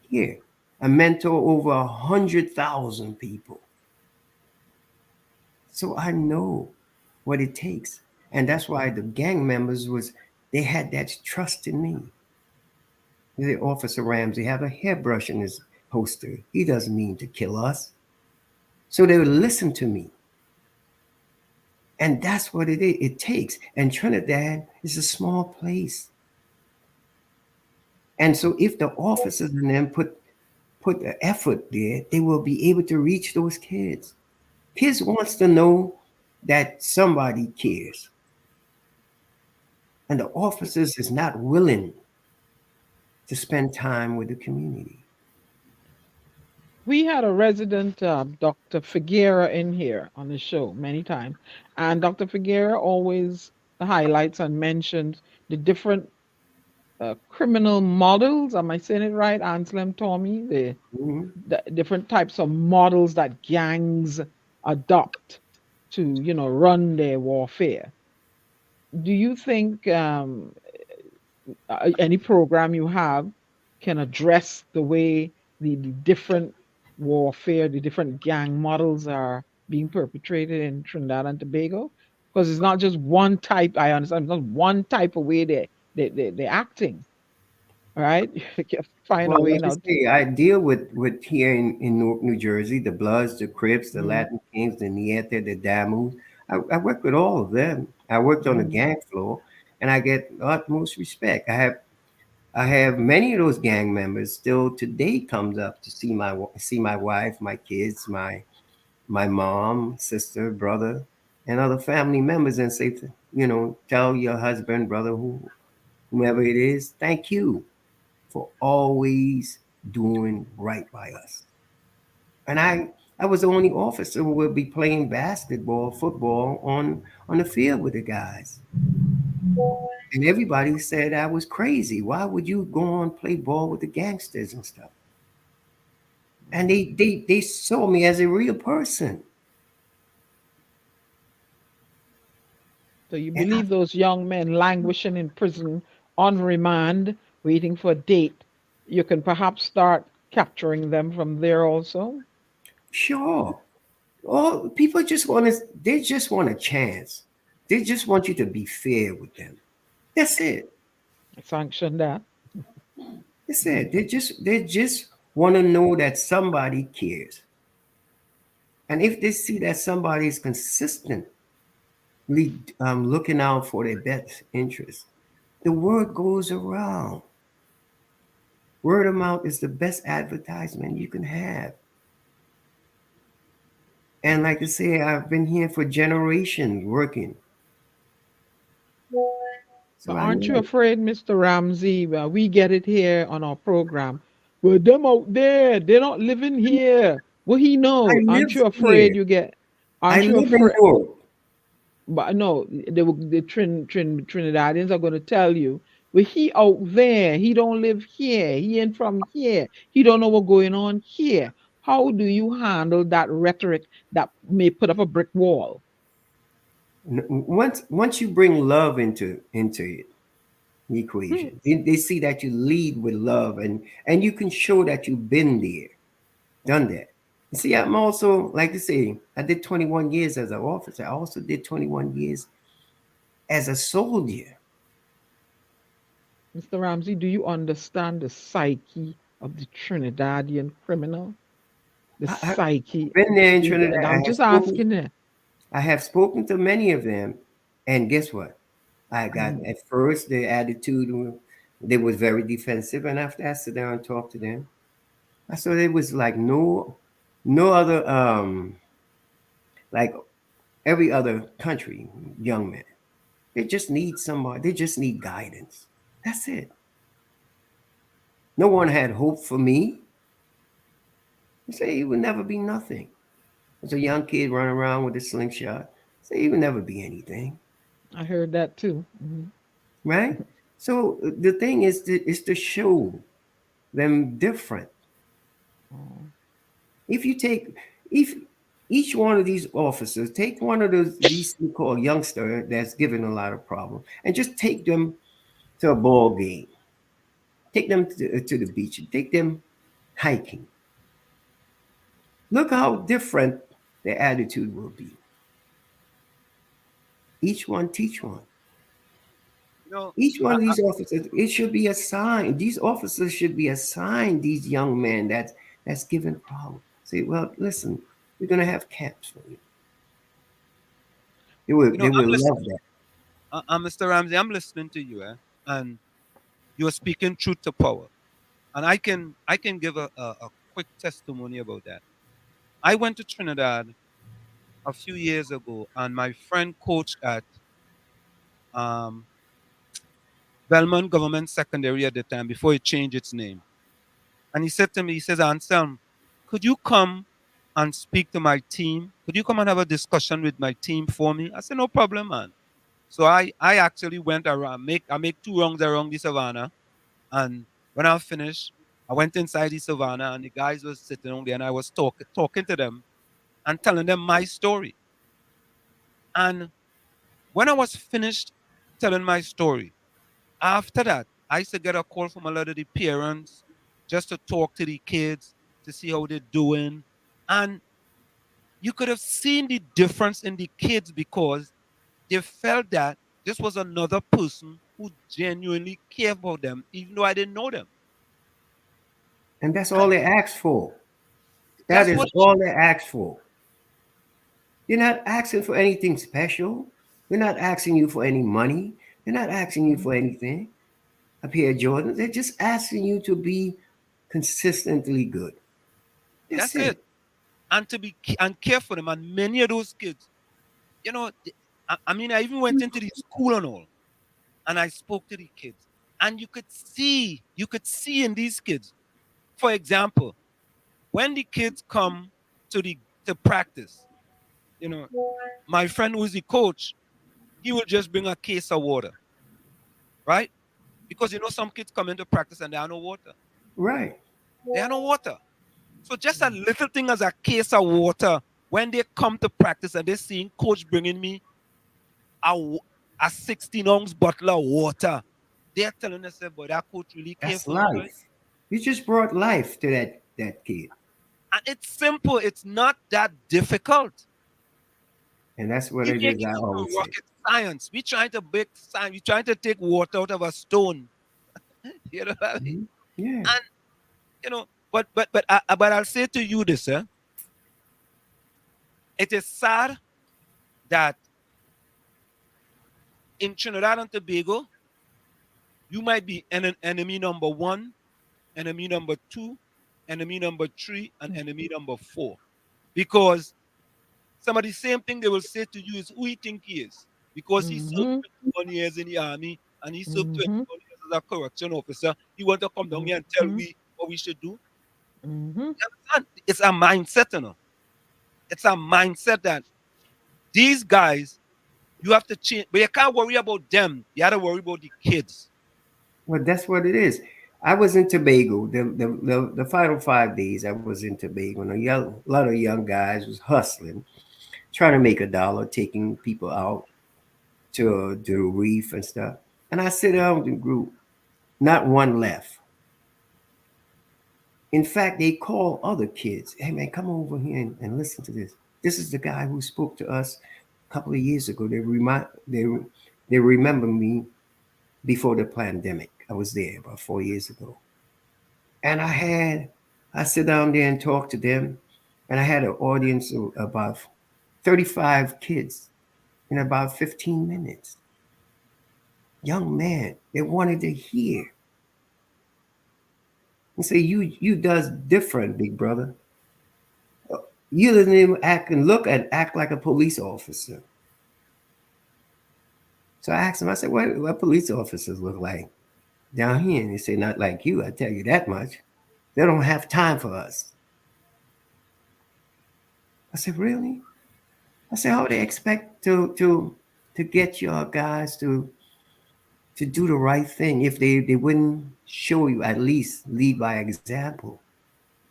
Here, I mentor over 100,000 people. So I know what it takes. And that's why the gang members they had that trust in me. The Officer Ramsey have a hairbrush in his holster. He doesn't mean to kill us. So they would listen to me. And that's what it takes. And Trinidad is a small place. And so if the officers and them put the effort there, they will be able to reach those kids. Kids wants to know that somebody cares. And the officers is not willing to spend time with the community. We had a resident, Dr. Figuera, in here on the show many times, and Dr. Figuera always highlights and mentions the different criminal models. Am I saying it right, Anselm Tommy? The different types of models that gangs adopt to, run their warfare. Do you think any program you have can address the way the different warfare, the different gang models are being perpetrated in Trinidad and Tobago? Because it's not just one type. I understand it's not one type of way they're acting. All right, you have to find a Well, way like I now. say, I deal with here in Newark, New Jersey, the Bloods, the Crips, the Mhm. Latin Kings, the Niete, the Damu. I work with all of them. I worked on the Mhm. gang floor, and I get utmost respect. I have many of those gang members still today comes up to see my wife, my kids, my mom, sister, brother, and other family members, and say, tell your husband, brother, whomever it is, thank you for always doing right by us. And I was the only officer who would be playing basketball, football on the field with the guys. And everybody said I was crazy. Why would you go and play ball with the gangsters and stuff? And they saw me as a real person. So you And I, believe those young men languishing in prison on remand, waiting for a date, you can perhaps start capturing them from there also? sure. All people they just want a chance. They just want you to be fair with them. That's it. Sanction that. That's it. They just want to know that somebody cares. And if they see that somebody is consistently looking out for their best interest, the word goes around. Word of mouth is the best advertisement you can have. And like I say, I've been here for generations working. So But I aren't you know. afraid, Mr. Ramsey? Well, we get it here on our program. Well, them out there, they're not living here. Well, he I know. Aren't live you here. afraid you get? I Aren't you live in afraid? Newark. But no, the Trinidadians are going to tell you, well, he out there. He don't live here. He ain't from here. He don't know what's going on here. How do you handle that rhetoric that may put up a brick wall? Once you bring love into it, the Hmm. equation, they see that you lead with love, and you can show that you've been there, done that. You see, I'm also, like I say, I did 21 years as an officer. I also did 21 years as a soldier. Mr. Ramsey, do you understand the psyche of the Trinidadian criminal? The I've psyche. been there in Trinidad. I'm just asking that. I have spoken to many of them, and guess what? I got Mm. at first the attitude they was very defensive, and after I sit down and talk to them, I saw it was like no other like every other country young man. They just need somebody. They just need guidance. That's it. No one had hope for me. They say he would never be nothing. As a young kid running around with a slingshot, say he would never be anything, I heard that too. Mhm. right? So the thing is to show them different. Oh. If each one of these officers take one of these so-called youngster that's giving a lot of problem and just take them to a ball game, take them to the beach, take them hiking. Look how different their attitude will be. Each one teach one. You know, Each one I, of I, these officers, it should be assigned. These officers should be assigned these young men that's given problem. Say, well, listen, We're gonna have camps for you. You know, They will love that. Mr. Ramsey, I'm listening to you, and you're speaking truth to power. And I can give a quick testimony about that. I went to Trinidad a few years ago, and my friend coached at um, Belmont Government Secondary at the time before it changed its name. And he said to me, he says, Anselm, could you come and speak to my team? Could you come and have a discussion with my team for me? I said, no problem, man. So I actually went around, I make 2 rounds around the savannah. And when I finished, I went inside the savannah and the guys were sitting on there and I was talking to them and telling them my story. And when I was finished telling my story, after that, I used to get a call from a lot of the parents just to talk to the kids to see how they're doing. And you could have seen the difference in the kids because they felt that this was another person who genuinely cared about them, even though I didn't know them. And that's all they ask for. That That's is what all they ask for. You're not asking for anything special. We're not asking you for any money. They're not asking you for anything. A pair of Jordans. They're just asking you to be consistently good. That's that's it. it. And to be and care for them. And many of those kids, you know, I mean, I even went into the school and all, and I spoke to the kids, and you could see in these kids, for example, when the kids come to the to practice, you know, my friend who's the coach, he will just bring a case of water, right? Because you know some kids come into practice and there are no water. Right. There are no water. So just a little thing as a case of water, when they come to practice and they're seeing coach bringing me a 16-ounce bottle of water, they're telling themselves, boy, that coach really cares That's for me, boy. life. You just brought life to that kid. And it's simple. It's not that difficult. And that's what We it make is. it I into always say. rocket science. We trying to make science. We trying to take water out of a stone. You know what I mean? Mhm. Yeah. And you know, but I'll say to you this, it is sad that in Trinidad and Tobago, you might be enemy number 1, enemy number 2, enemy number 3, and enemy number 4. Because some of the same thing they will say to you is who he think he is. Because he served 21 years in the army and he served 21 years as a correction officer. He want to come down here and tell me what we should do. You understand? It's a mindset, you know. It's a mindset that these guys, you have to change, but you can't worry about them. You have to worry about the kids. Well, that's what it is. I was in Tobago. The final 5 days I was in Tobago, and a lot of young guys was hustling, trying to make a dollar, taking people out to the reef and stuff. And I sit down with the group, not one left. In fact, they call other kids, hey man, come over here and listen to this. This is the guy who spoke to us a couple of years ago. They remember me before the pandemic. I was there about 4 years ago. And I sit down there and talk to them. And I had an audience of about 35 kids in about 15 minutes. Young man, they wanted to hear. And say, you does different, big brother. You didn't even act like a police officer. So I asked him, I said, what police officers look like down here? And they say, not like you, I tell you that much. They don't have time for us. I said, really? I said, how do they expect to get your guys to do the right thing if they wouldn't show you, at least lead by example?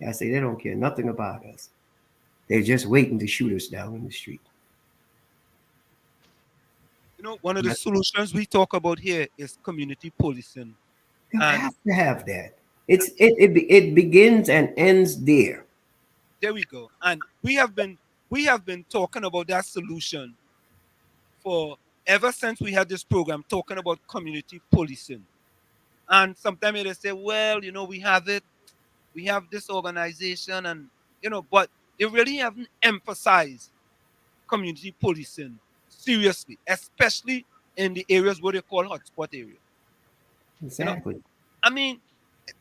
I say, they don't care nothing about us. They're just waiting to shoot us down in the street. You know, one of the solutions we talk about here is community policing. You And have to have that. It begins and ends there. there we go. And we have been talking about that solution for ever since we had this program talking about community policing. And sometimes they say, well, you know, we have it, we have this organization, and you know, but they really haven't emphasized community policing seriously, especially in the areas where they call hotspot areas. Exactly. I mean,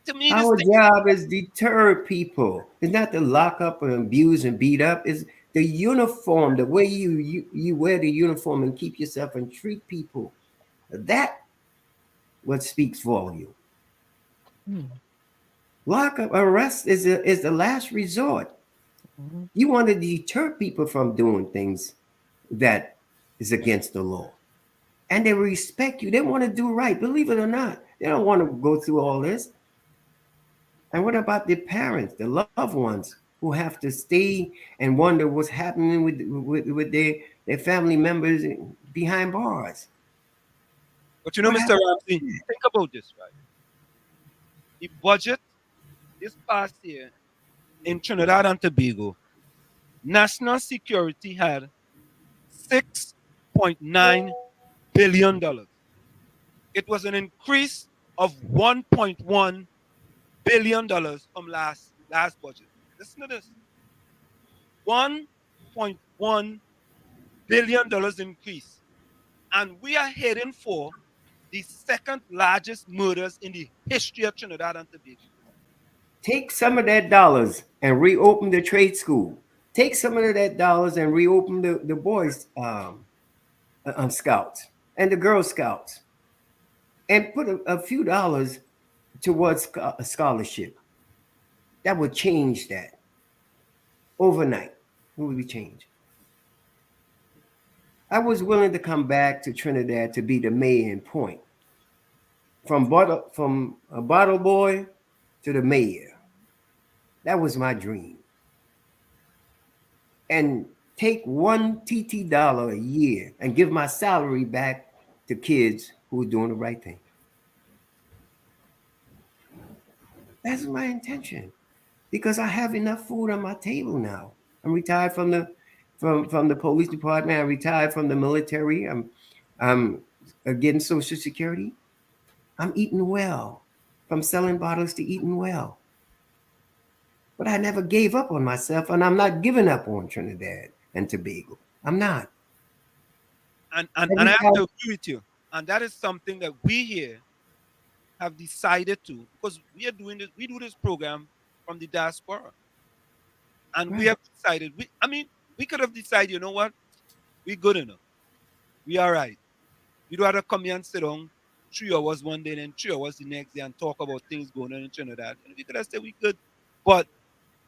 to me, this Our thing, job is deter people. It's not to lock up and abuse and beat up. It's the uniform, the way you wear the uniform and keep yourself and treat people. That what speaks volume. Lock up, arrest is the last resort. You want to deter people from doing things that is against the law. And they respect you. They want to do right. Believe it or not. They don't want to go through all this. And what about the parents, the loved ones who have to stay and wonder what's happening with their family members behind bars? but you know, Mr. Ramsey, think about this, right? The budget this past year in Trinidad and Tobago, national security had $6.9 billion. It was an increase of $1.1 billion from last budget. Listen to this. $1.1 billion increase. And we are heading for the second largest murders in the history of Trinidad and Tobago. Take some of that dollars and reopen the trade school. Take some of that dollars and reopen the boys scouts and the girl scouts, and put a few dollars towards a scholarship. That would change that overnight. It would be changed. I was willing to come back to Trinidad to be the mayor in Point, from a bottle boy to the mayor. That was my dream. And take $1 TT a year and give my salary back to kids who are doing the right thing. That's my intention, because I have enough food on my table now. I'm retired from the police department. I retired from the military. I'm getting Social Security. I'm eating well, from selling bottles to eating well. But I never gave up on myself, and I'm not giving up on Trinidad and Tobago. I'm not. And I have to agree with you. And that is something that we here have decided to, because we are doing this, we do this program from the diaspora. And we have decided, we could have decided, you know what? We're good enough. We are right. We don't have to come here and sit down 3 hours one day and 3 hours the next day and talk about things going on in Trinidad. And we could have said we could. But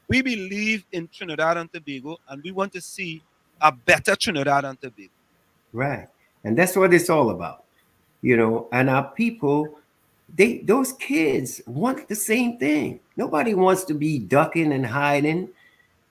we believe in Trinidad and Tobago, and we want to see a better Trinidad and Tobago. Right. And that's what it's all about. And our people, those kids want the same thing. Nobody wants to be ducking and hiding,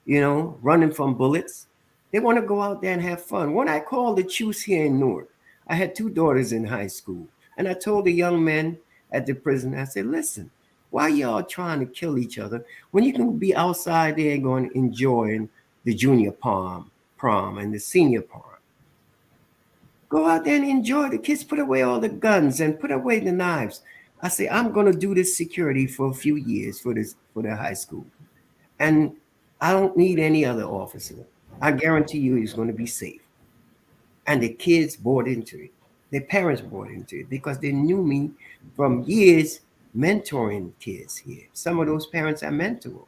running from bullets. They want to go out there and have fun. When I called the chiefs here in Newark, I had 2 daughters in high school. And I told the young men at the prison, I said, listen, why y'all trying to kill each other when you can be outside there going enjoying the junior prom and the senior prom? Go out there and enjoy. The kids put away all the guns and put away the knives. I say, I'm going to do this security for a few years for the high school. And I don't need any other officer. I guarantee you he's going to be safe. And the kids bought into it. Their parents bought into it because they knew me from years mentoring kids here. Some of those parents I mentor.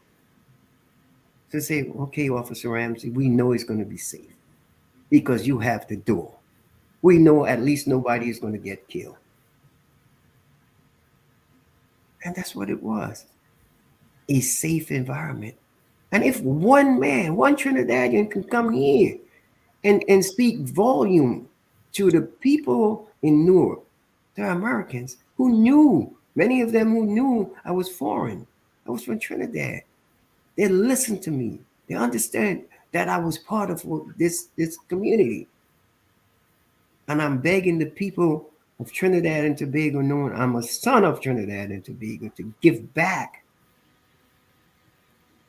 To say, okay, Officer Ramsey, we know it's going to be safe because you have the door. We know at least nobody is going to get killed. And that's what it was. A safe environment. And if one man, one Trinidadian can come here and speak volume to the people in Newark, the Americans who knew, many of them who knew I was foreign. I was from Trinidad. They listened to me. They understand that I was part of this community. And I'm begging the people of Trinidad and Tobago, knowing I'm a son of Trinidad and Tobago, to give back.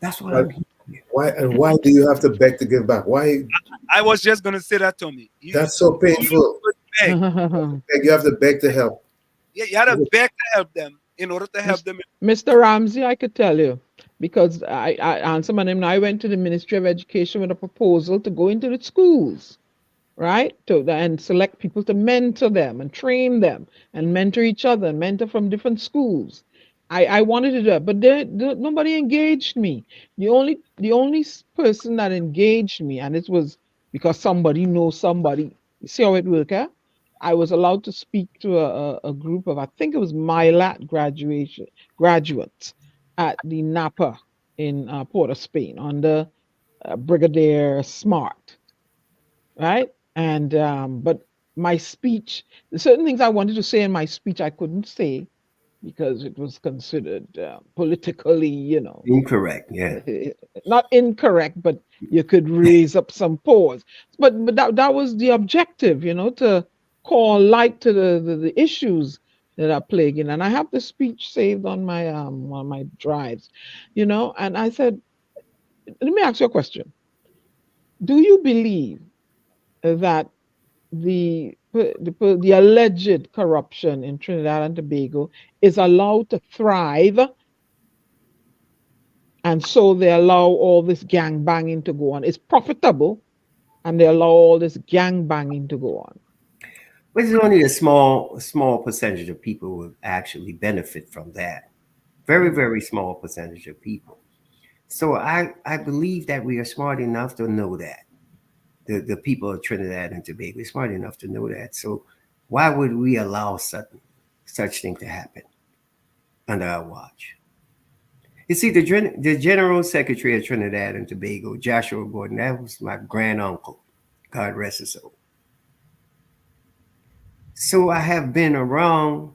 That's what I'm here. Why do you have to beg to give back? Why? I was just going to say that, Tommy. That's so painful. You have to beg to help. Yeah, you had to beg to help them in order to help them. Mr. Ramsey, I could tell you, because I answered my name. And I went to the Ministry of Education with a proposal to go into the schools, right? And select people to mentor them and train them and mentor each other and mentor from different schools. I wanted to do that, but nobody engaged me. The only person that engaged me, and it was because somebody knows somebody. You see how it works, eh? I was allowed to speak to a group of, I think it was MyLat graduates at the Napa in Port of Spain under Brigadier Smart, right? And but my speech, certain things I wanted to say in my speech, I couldn't say because it was considered politically, Incorrect. Yeah. not incorrect, but you could raise up some pause. But that was the objective, to call light to the issues that are plaguing. And I have the speech saved on my drives, and I said, let me ask you a question. Do you believe that the alleged corruption in Trinidad and Tobago is allowed to thrive, and so they allow all this gang banging to go on? It's profitable, and they allow all this gang banging to go on. But it's only a small percentage of people will actually benefit from that. Very, very small percentage of people. So I believe that we are smart enough to know that. The people of Trinidad and Tobago are smart enough to know that. So why would we allow such thing to happen under our watch? You see, the General Secretary of Trinidad and Tobago, Joshua Gordon, that was my granduncle. God rest his soul. So I have been around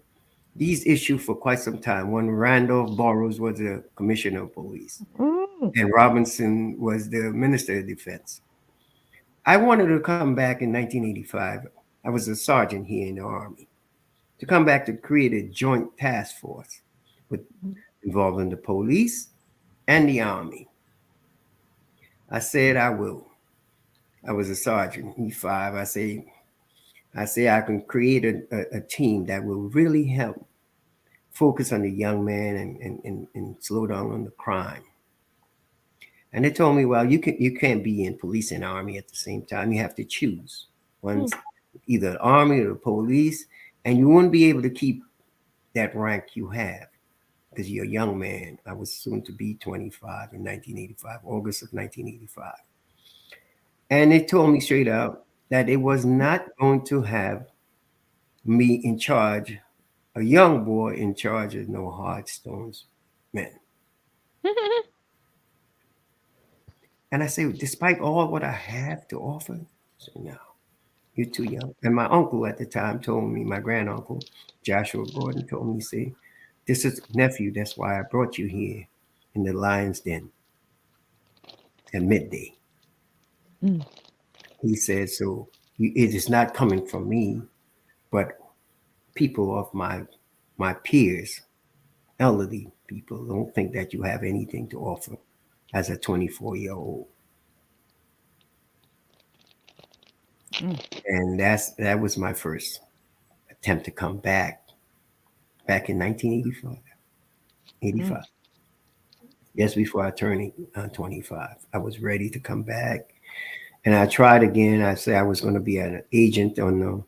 these issues for quite some time. When Randolph Burroughs was the commissioner of police, and Robinson was the minister of defense. I wanted to come back in 1985. I was a sergeant here in the Army, to come back to create a joint task force involving the police and the Army. I said I will. I was a sergeant, E5. I say I can create a team that will really help focus on the young man and slow down on the crime. And they told me, well, you can't be in police and army at the same time. You have to choose one's either the army or the police, and you wouldn't be able to keep that rank you have because you're a young man. I was soon to be 25 in 1985, August of 1985. And they told me straight out that it was not going to have me in charge, a young boy in charge of no hard stones men. And I say, despite all what I have to offer, I say, no, you're too young. And my uncle at the time told me, my granduncle, Joshua Gordon, told me, see, this is nephew, that's why I brought you here in the lion's den at midday. He said, so it is not coming from me, but people of my peers, elderly people, don't think that you have anything to offer as a 24-year-old. And that was my first attempt to come back in 1985. 85. Just before I turned 25. I was ready to come back. And I tried again. I said I was going to be an agent on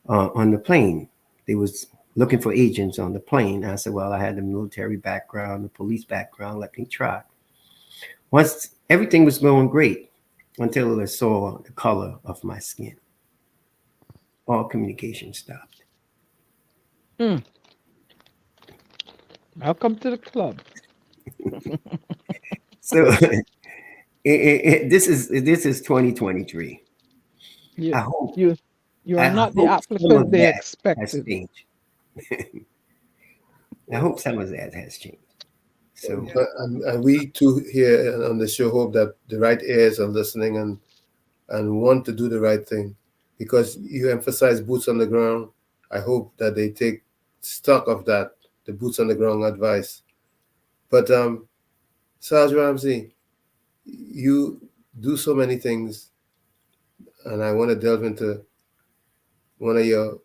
the plane. They was looking for agents on the plane. I said, well, I had the military background, the police background. Let me try. Once everything was going great until I saw the color of my skin. All communication stopped. Welcome to the club. So this is 2023. I hope you are not the applicant they expected. I hope some of that has changed. So, and we too here on the show hope that the right ears are listening and want to do the right thing, because you emphasize boots on the ground. I hope that they take stock of that, the boots on the ground advice. But Sarge Ramsey, you do so many things, and I want to delve into one of your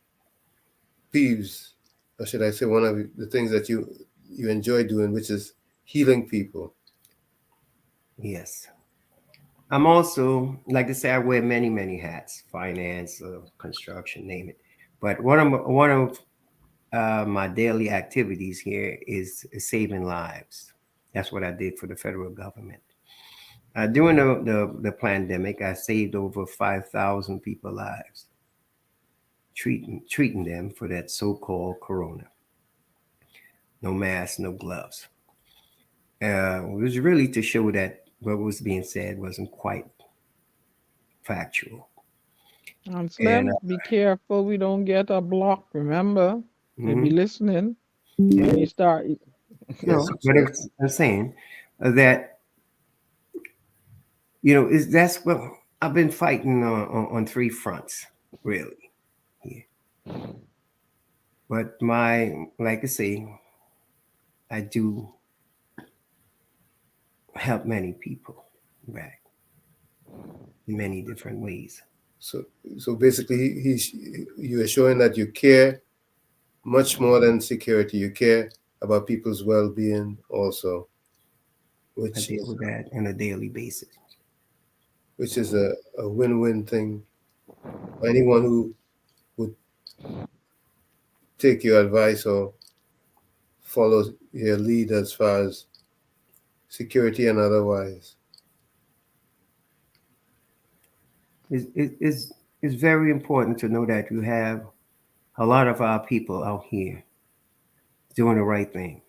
peeves, or should I say one of the things that you enjoy doing, which is healing people. Yes. I'm also, like I say, I wear many, many hats: finance, construction, name it. But one of my daily activities here is saving lives. That's what I did for the federal government. During the pandemic, I saved over 5,000 people lives, treating them for that so-called corona. No mask, no gloves. It was really to show that what was being said wasn't quite factual. And And Slim, be careful we don't get a block. Remember, they be mhm, listening yeah, when you start. no, Yes, but I'm saying that that's what I've been fighting on three fronts, really. Yeah. But like I say, I do help many people back in many different ways. so so basically, you are showing that you care much more than security. You care about people's well-being also, I which deal with that on a daily basis. is a win-win thing. Anyone who would take your advice or follow your lead as far as security and otherwise. It's very important to know that you have a lot of our people out here doing the right thing,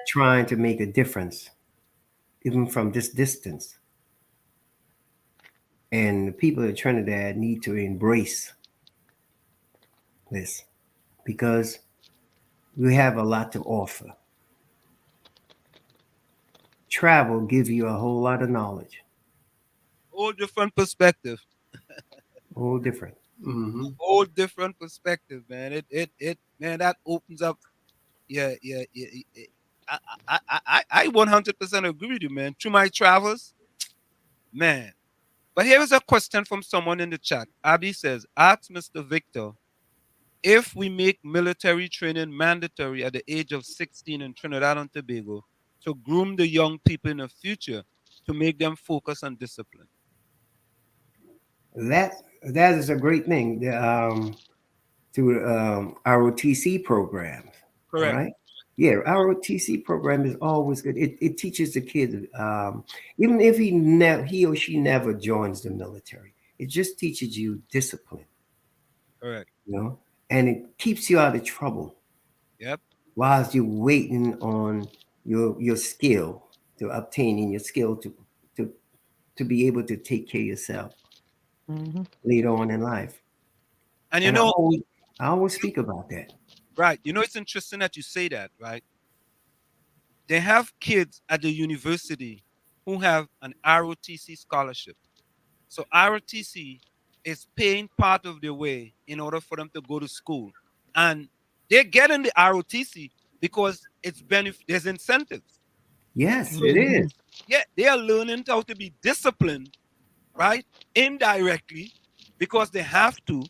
trying to make a difference, even from this distance. And the people of Trinidad need to embrace this because we have a lot to offer. Travel gives you a whole lot of knowledge, Whole different perspective. whole different. Mm-hmm. Whole different perspective, man. Man, that opens up. Yeah, yeah, yeah. Yeah. I 100% agree with you, man. Through my travels, man. But here is a question from someone in the chat. Abby says, ask Mr. Victor if we make military training mandatory at the age of 16 in Trinidad and Tobago to groom the young people in the future to make them focus on discipline. That that is a great thing. To ROTC programs. All Correct. right. Yeah, ROTC program is always good. It teaches the kid, even if he or she never joins the military, it just teaches you discipline, Correct. and it keeps you out of trouble Yep. whilst you're waiting on your skill to obtaining your skill to to be able to take care of yourself Hmm. later on in life. And And I always speak about that. right, it's interesting that you say that, right? They have kids at the university who have an ROTC scholarship. So ROTC is paying part of their way in order for them to go to school. And they're getting the ROTC because there's incentives. Yes, So it is. yeah, they are learning how to be disciplined, right? Indirectly, because they have to,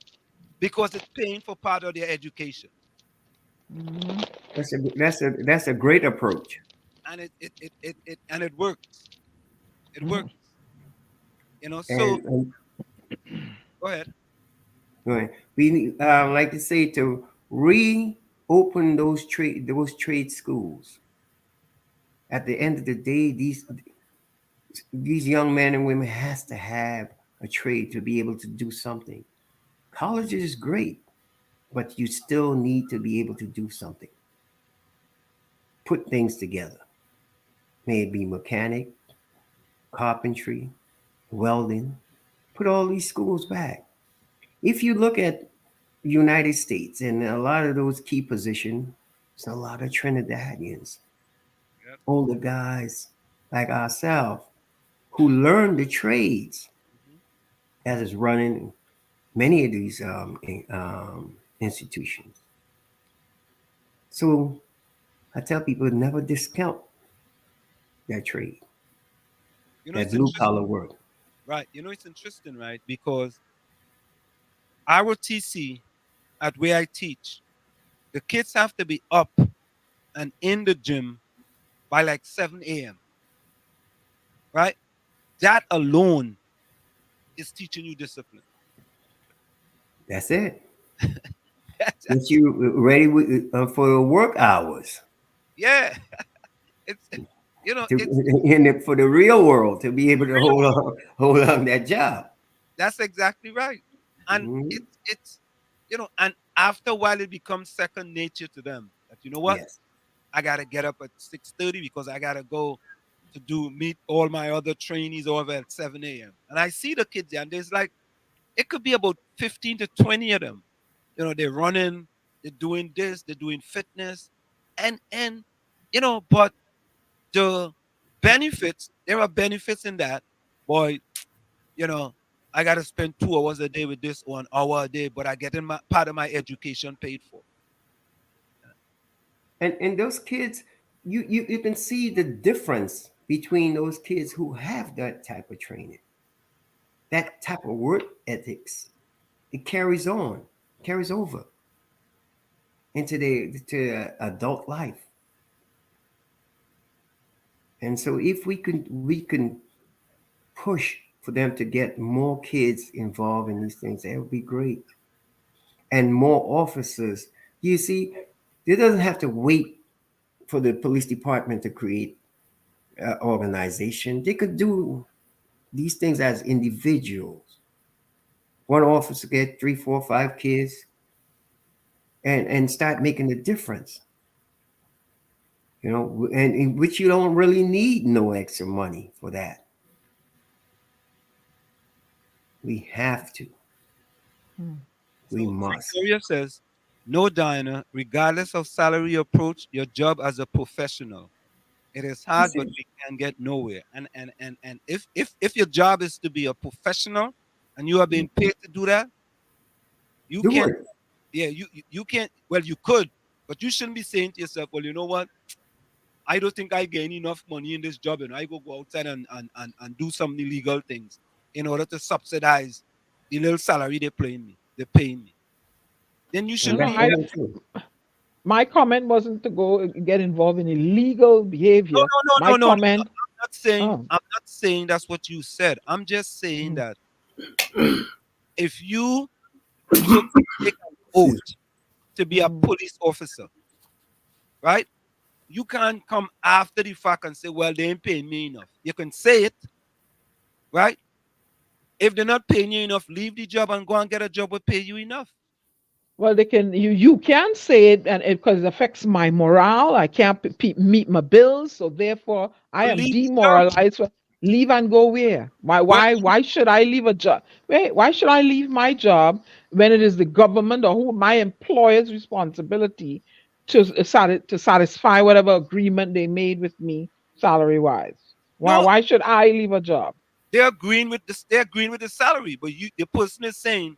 because it's paying for part of their education. Hmm. That's a great approach. And it works. It Hmm. works. So And go ahead. right, we like to say to reopen those trade schools. At the end of the day, these young men and women has to have a trade to be able to do something. College is great, but you still need to be able to do something. Put things together. May it be mechanic, carpentry, welding. Put all these schools back. If you look at United States and a lot of those key positions, there's a lot of Trinidadians, Yep. older guys like ourselves who learn the trades Mhm. that is running many of these institutions. So I tell people never discount that trade, that It's blue interesting, collar work. right? It's interesting, right? Because ROTC at where I teach, the kids have to be up and in the gym by like 7 a.m. Right? That alone is teaching you discipline. That's it. Get you ready for the work hours. Yeah. It's you know, it's For the real world to be able to hold on that job. that's exactly right. And Mhm. it's and after a while it becomes second nature to them. That you know what? Yes. I gotta get up at 6:30 because I gotta go to do meet all my other trainees over at 7 a.m. And I see the kids there, and there's like it could be about 15 to 20 of them. They're running, they're doing this, they're doing fitness, and but the benefits, there are benefits in that. Boy, you know, I gotta spend 2 hours a day with this, or an hour a day, but I get in my part of my education paid for. And those kids, you can see the difference between those kids who have that type of training, that type of work ethics. It carries over into the adult life. And so if we can push for them to get more kids involved in these things, that would be great. And more officers. You see, they doesn't have to wait for the police department to create organization. They could do these things as individuals. One officer get 3, 4, 5 kids, and start making a difference. And in which you don't really need no extra money for that. We have to. We So must. Victoria says, no, Diana, regardless of salary approach, your job as a professional. It is hard, but we can get nowhere. And if your job is to be a professional and you are being paid to do that, you Do can't. it. Yeah, you can't. Well, you could, but you shouldn't be saying to yourself, well, you know what? I don't think I gain enough money in this job, and I go outside and do some illegal things in order to subsidize the little salary they're paying me. They're paying me. Then you And shouldn't No, that, be. that I ain't true. my comment wasn't to go get involved in illegal No, behavior. no, no, My no, no, no. comment, I'm not saying. oh, I'm not saying that's what you said. I'm just saying mhm, that if you take an oath Excuse to be a mhm. police officer, right? You can't come after the fact and say, well, they ain't paying me enough. You can say it, right? If they're not paying you enough, leave the job and go and get a job that pay you enough. Well, they can you can say it, and because it affects my morale, I can't meet my bills, so therefore I So am leave the job. demoralized. Leave and go where? Why Well, why why should I leave a job? Wait, why should I leave my job when it is the government or who my employer's responsibility to satisfy whatever agreement they made with me salary wise? Why no, why should I leave a job? they're agreeing with this. They're agreeing with the salary, but the person is saying,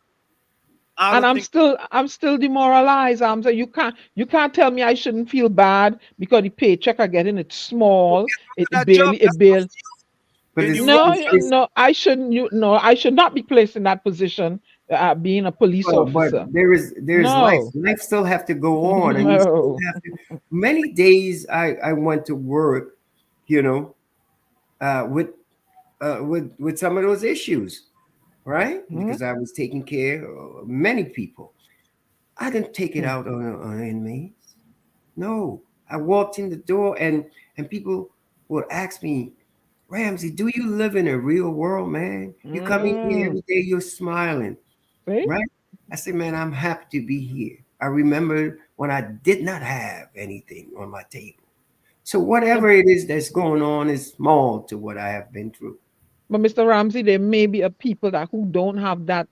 I And don't I'm think still demoralized. I'm saying you can't tell me I shouldn't feel bad because the paycheck I get in it's so small. get out of It that job. barely it That's not barely for you. But You're in the it's, wrong no it's, job. it's no I shouldn't no I should not be placed in that position being a police but officer. there's life. No. Life still have to go on, and you still No. have to. Many days I went to work, you know, with some of those issues, right? Mhm. Because I was taking care of many people. I didn't take it out on inmates. No, I walked in the door, and people would ask me, Ramsey, do you live in a real world, man? You come in here Mm. every day, you're smiling, See? right? I said, man, I'm happy to be here. I remember when I did not have anything on my table. So But whatever it is that's going on is small to what I have been through. but Mr. Ramsey, there may be a people that who don't have that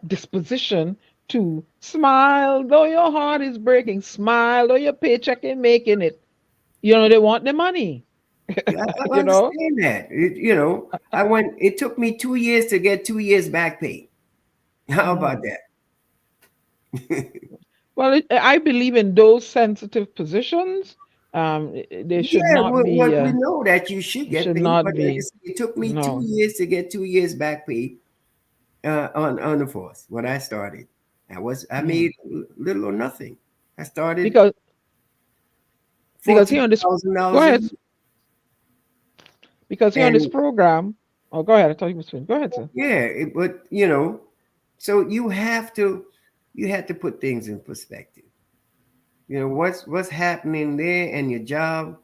disposition to smile though your heart is breaking, smile though your paycheck ain't making it. They want the money. Yeah, I you know? understand that. It took me 2 years to get 2 years back pay. How about Mm. that? Well, I believe in those sensitive positions. There should Yeah, not be. we know that you should It get should paid, not but like I be. said, it took me two No. years to get 2 years back pay on the force when I started. I Mm. made little or nothing. I started Because because here on this, go $14,000 a ahead. year. Because here on this And program, oh, go ahead. I thought you was finished. Go ahead, sir. yeah, but so you have to put things in perspective. What's happening there and your job,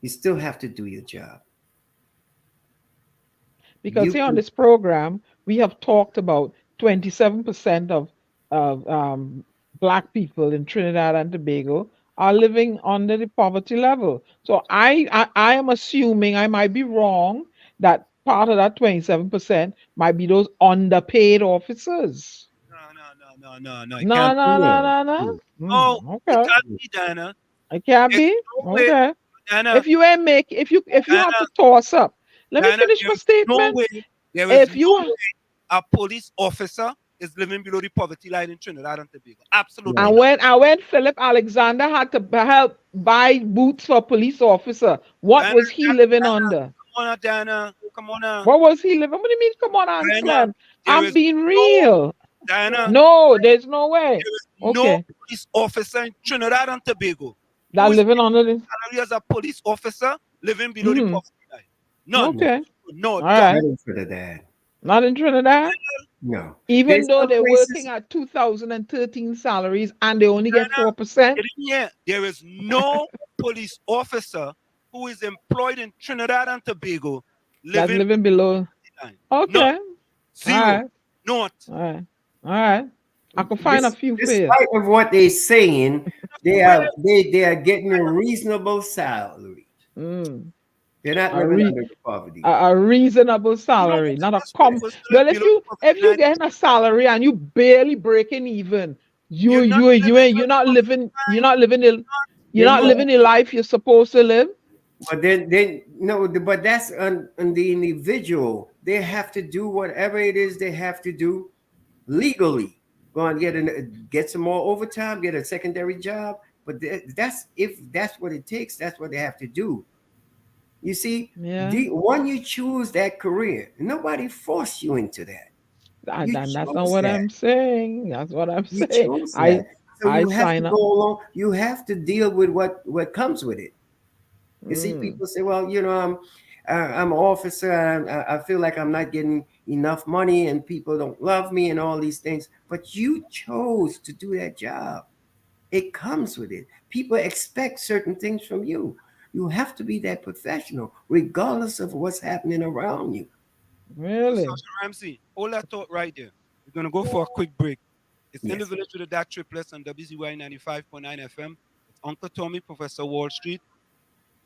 you still have to do your job. Because You here on can, this program, we have talked about 27% of black people in Trinidad and Tobago are living under the poverty level. So I am assuming, I might be wrong, that part of that 27% might be those underpaid officers. No, it No, can't be. no, no, no, no. No, it Okay. can't be, Diana. It can't There's be? no way, Okay. Diana, If you ain't make, if you have Diana, to toss up, let me Diana, finish my there is no statement. way, there is If no you way a police officer is living below the poverty line in Trinidad and Tobago. Absolutely And not. when Philip Alexander had to help buy boots for a police officer, what Diana, was he living under? come on now, Diana. Come on now. What was he living? What do you mean? Come on, Diana, answer. there I'm is being no, real. Diana, No, there's no way. there is no Okay, police officer in Trinidad and Tobago that who is living under the. salary as a police officer living below the poverty line. None. Okay, No, all done. right. ready for that. Not in Trinidad. No. Even There's though some they're working places. at 2013 salaries and they only get 4%. Yeah, there is no police officer who is employed in Trinidad and Tobago That living living below. line. Okay. None. All Zero. right. Not. All right. All right. I can find a few for you. Despite of what they're saying, they are getting a reasonable salary. Mm. They're not A, living re- under the poverty. a reasonable salary, not a com. Well, if you getting a salary and you barely breaking even, you're not living the life you're supposed to live. But then no, but that's on the individual. They have to do whatever it is they have to do legally. Go and get some more overtime, get a secondary job. But that's if that's what it takes. That's what they have to do. You see, Yeah. when you choose that career, nobody forced you into that. You And that's not chose what that. I'm saying. That's what I'm You saying. chose that. So I you have to sign go up. along. You have to deal with what comes with it. You see, Mm. people say, "Well, I'm an officer. And I feel like I'm not getting enough money, and people don't love me, and all these things." But you chose to do that job. It comes with it. People expect certain things from you. You have to be that professional, regardless of what's happening around you. Really? Sergeant Ramsey, hold that thought right there. We're going to go for a quick break. It's in the Yes. village with the DAT Triplets on WZYE 95.9 FM. It's Uncle Tommy, Professor Wall Street,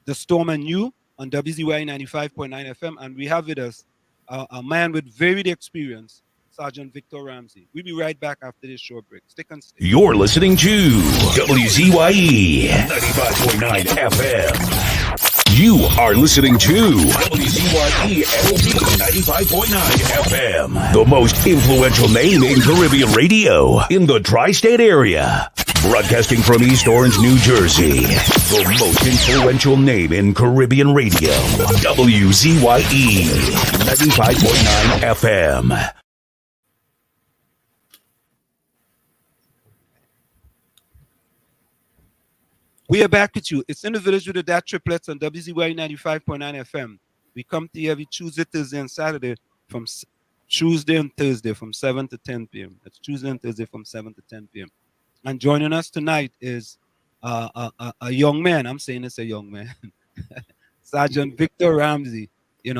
The Storm and You on WZYE 95.9 FM. And we have with us a man with varied experience, Sergeant Victor Ramsey. We'll be right back after this short break. Stick and stay. You're listening to WZYE 95.9 FM. You are listening to WZYE LP 95.9 FM, the most influential name in Caribbean radio in the tri-state area. Broadcasting from East Orange, New Jersey, the most influential name in Caribbean radio. WZYE 95.9 FM. We are back with you. It's in the village with the DAT Triplets on WZYE 95.9 FM. We come to you every Tuesday, Thursday, and Saturday from Tuesday and Thursday from 7 to 10 p.m. That's Tuesday and Thursday from 7 to 10 p.m. And joining us tonight is a young man. I'm saying it's a young man. Sergeant Victor Ramsey,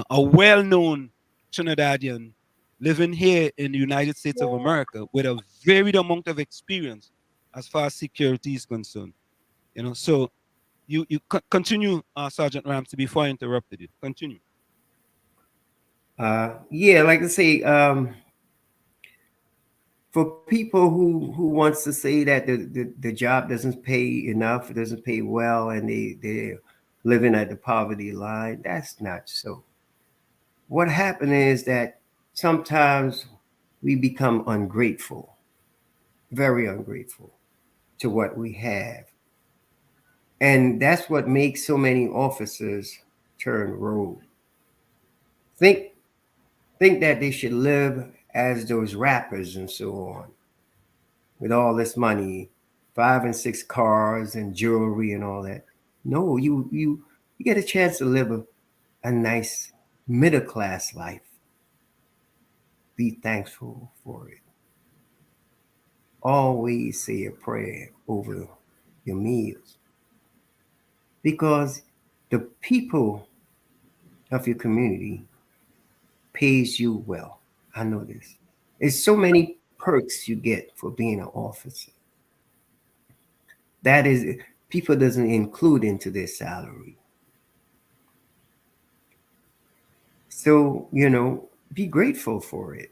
a well-known Trinidadian living here in the United States of America with a varied amount of experience as far as security is concerned. So you continue, Sergeant Ramsey, before I interrupted you. Continue. Yeah, like I say, for people who wants to say that the job doesn't pay enough, it doesn't pay well, and they're living at the poverty line, that's not so. What happened is that sometimes we become ungrateful, very ungrateful to what we have. And that's what makes so many officers turn rogue. Think that they should live as those rappers and so on, with all this money, 5 and 6 cars and jewelry and all that. No, you get a chance to live a nice middle class life. Be thankful for it. Always say a prayer over your meals because the people of your community pays you well. I know this. There's so many perks you get for being an officer. That is, people doesn't include into their salary. So, be grateful for it.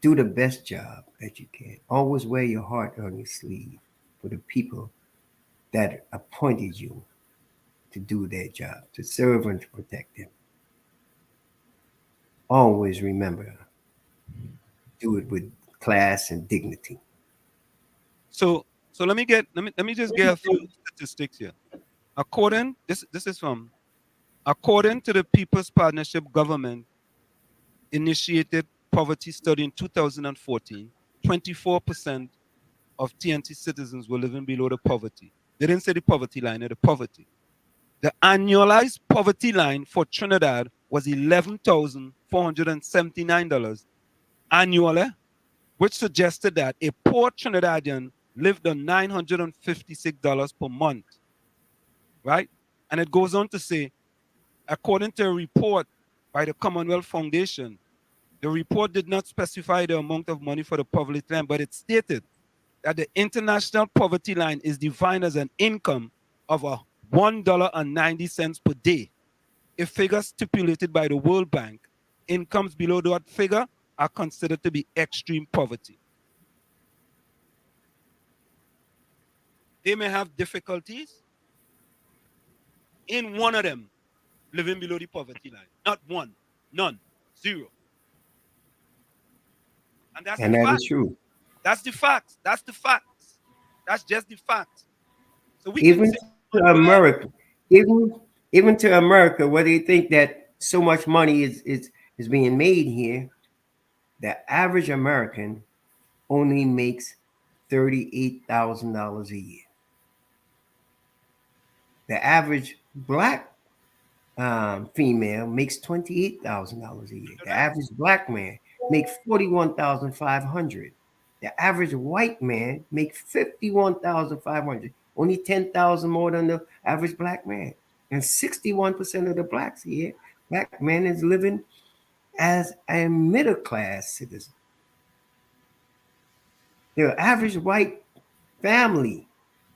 Do the best job that you can. Always wear your heart on your sleeve for the people that appointed you to do their job, to serve and to protect them. Always remember, do it with class and dignity. So let me just get a few statistics here. According to the People's Partnership Government initiated poverty study in 2014, 24% of TNT citizens were living below the poverty. They didn't say the poverty line, or the poverty. The annualized poverty line for Trinidad was $11,479 annually, which suggested that a poor Trinidadian lived on $956 per month, right? And it goes on to say, according to a report by the Commonwealth Foundation, the report did not specify the amount of money for the poverty line, but it stated that the international poverty line is defined as an income of $1.90 per day, a figure stipulated by the World Bank. Incomes below that figure are considered to be extreme poverty. They may have difficulties in one of them living below the poverty line. Not one, none, zero. And that's And the that fact. is true. That's the facts. That's the facts. That's just the facts. So we can Even say, to America, even to America, where they think that so much money is being made here, the average American only makes $38,000 a year. The average black female makes $28,000 a year. The average black man makes $41,500. The average white man makes $51,500. Only $10,000 more than the average black man. And 61% of the blacks here, black man, is living as a middle class citizen. The average white family,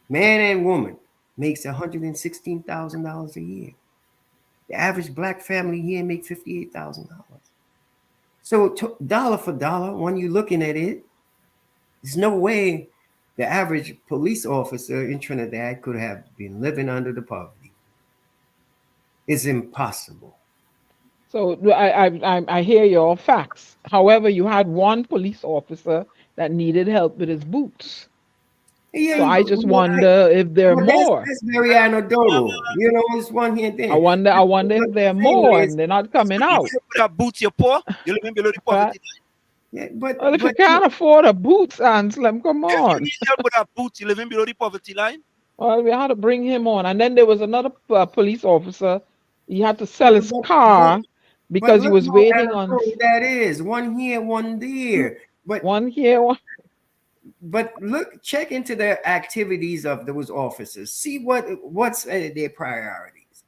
man and woman, makes $116,000 a year. The average black family here makes $58,000. So dollar for dollar, when you're looking at it, there's no way the average police officer in Trinidad could have been living under the poverty. It's impossible. So I hear your facts. However, you had one police officer that needed help with his boots. Yeah, so I just wonder if there are more. That's very anecdotal. It's one here and there. I wonder if there are more and they're not coming out. Without boots, you're poor. You're living below the poverty line. Yeah, but if you can't afford a boots, Anselm, come on. If you need help without boots, you're living below the poverty line. Well, we had to bring him on. And then there was another police officer. He had to sell his car because he was waiting on. That is one here, one there. But one here, one. But look, check into the activities of those officers. See what's their priorities.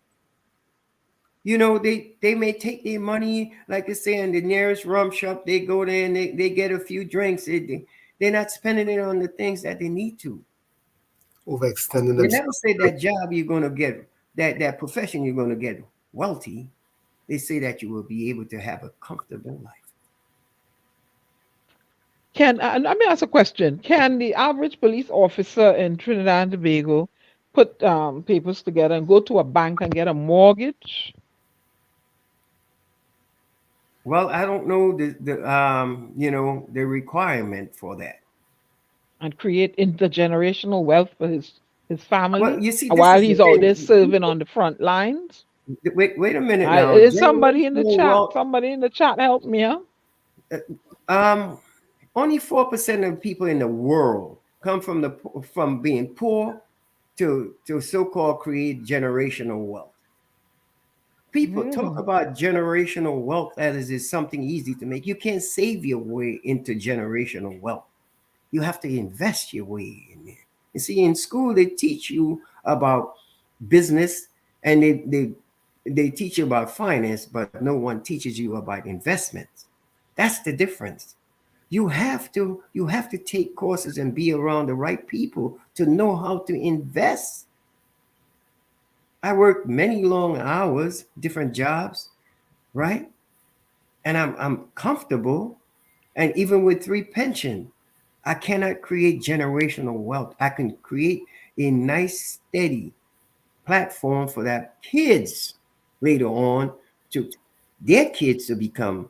They may take their money, like they say, in the nearest rum shop. They go there and they get a few drinks. They're not spending it on the things that they need to. Overextending They themselves. never say that job you're going to get, that profession you're going to get wealthy. They say that you will be able to have a comfortable life. Let me ask a question. Can the average police officer in Trinidad and Tobago put papers together and go to a bank and get a mortgage? Well, I don't know the requirement for that. And create intergenerational wealth for his family. Well, you see, while he's out there serving on the front lines. Wait a minute now. Is somebody in the chat? Somebody in the chat help me out. Only 4% of people in the world come from being poor to so-called create generational wealth. People talk Really? about generational wealth as is something easy to make. You can't save your way into generational wealth. You have to invest your way in there. You see, in school they teach you about business, and they teach you about finance, but no one teaches you about investments. That's the difference. You have to take courses and be around the right people to know how to invest. I worked many long hours, different jobs, right? And I'm comfortable. And even with 3 pension, I cannot create generational wealth. I can create a nice, steady platform for that kids later on to their kids to become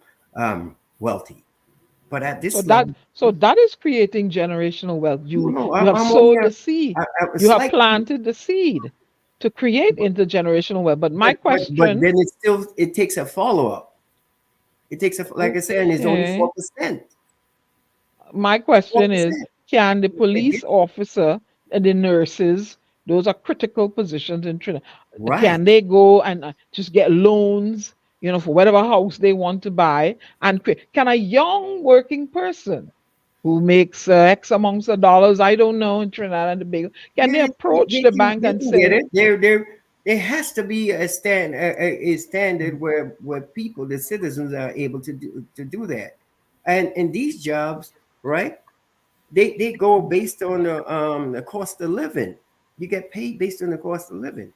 wealthy. But at So this that level, so that is creating generational wealth. no, You no, you have I'm only sowed the seed. a You have slight, planted the seed to create intergenerational wealth. But my but question, then it takes a follow up. It takes a, like I said, and it's only okay, 4%. my Four question is, percent. can the police officer and the nurses, those are critical positions in Trinidad, Right. can they go and just get loans, for whatever house they want to buy? And can a young working person who makes X amounts of dollars, I don't know, in Trinidad and Tobago, can they Yeah, approach the bank they and can get say, it. There has to be a standard where people, the citizens, are able to do that, and these jobs, right? They go based on the cost of living. You get paid based on the cost of living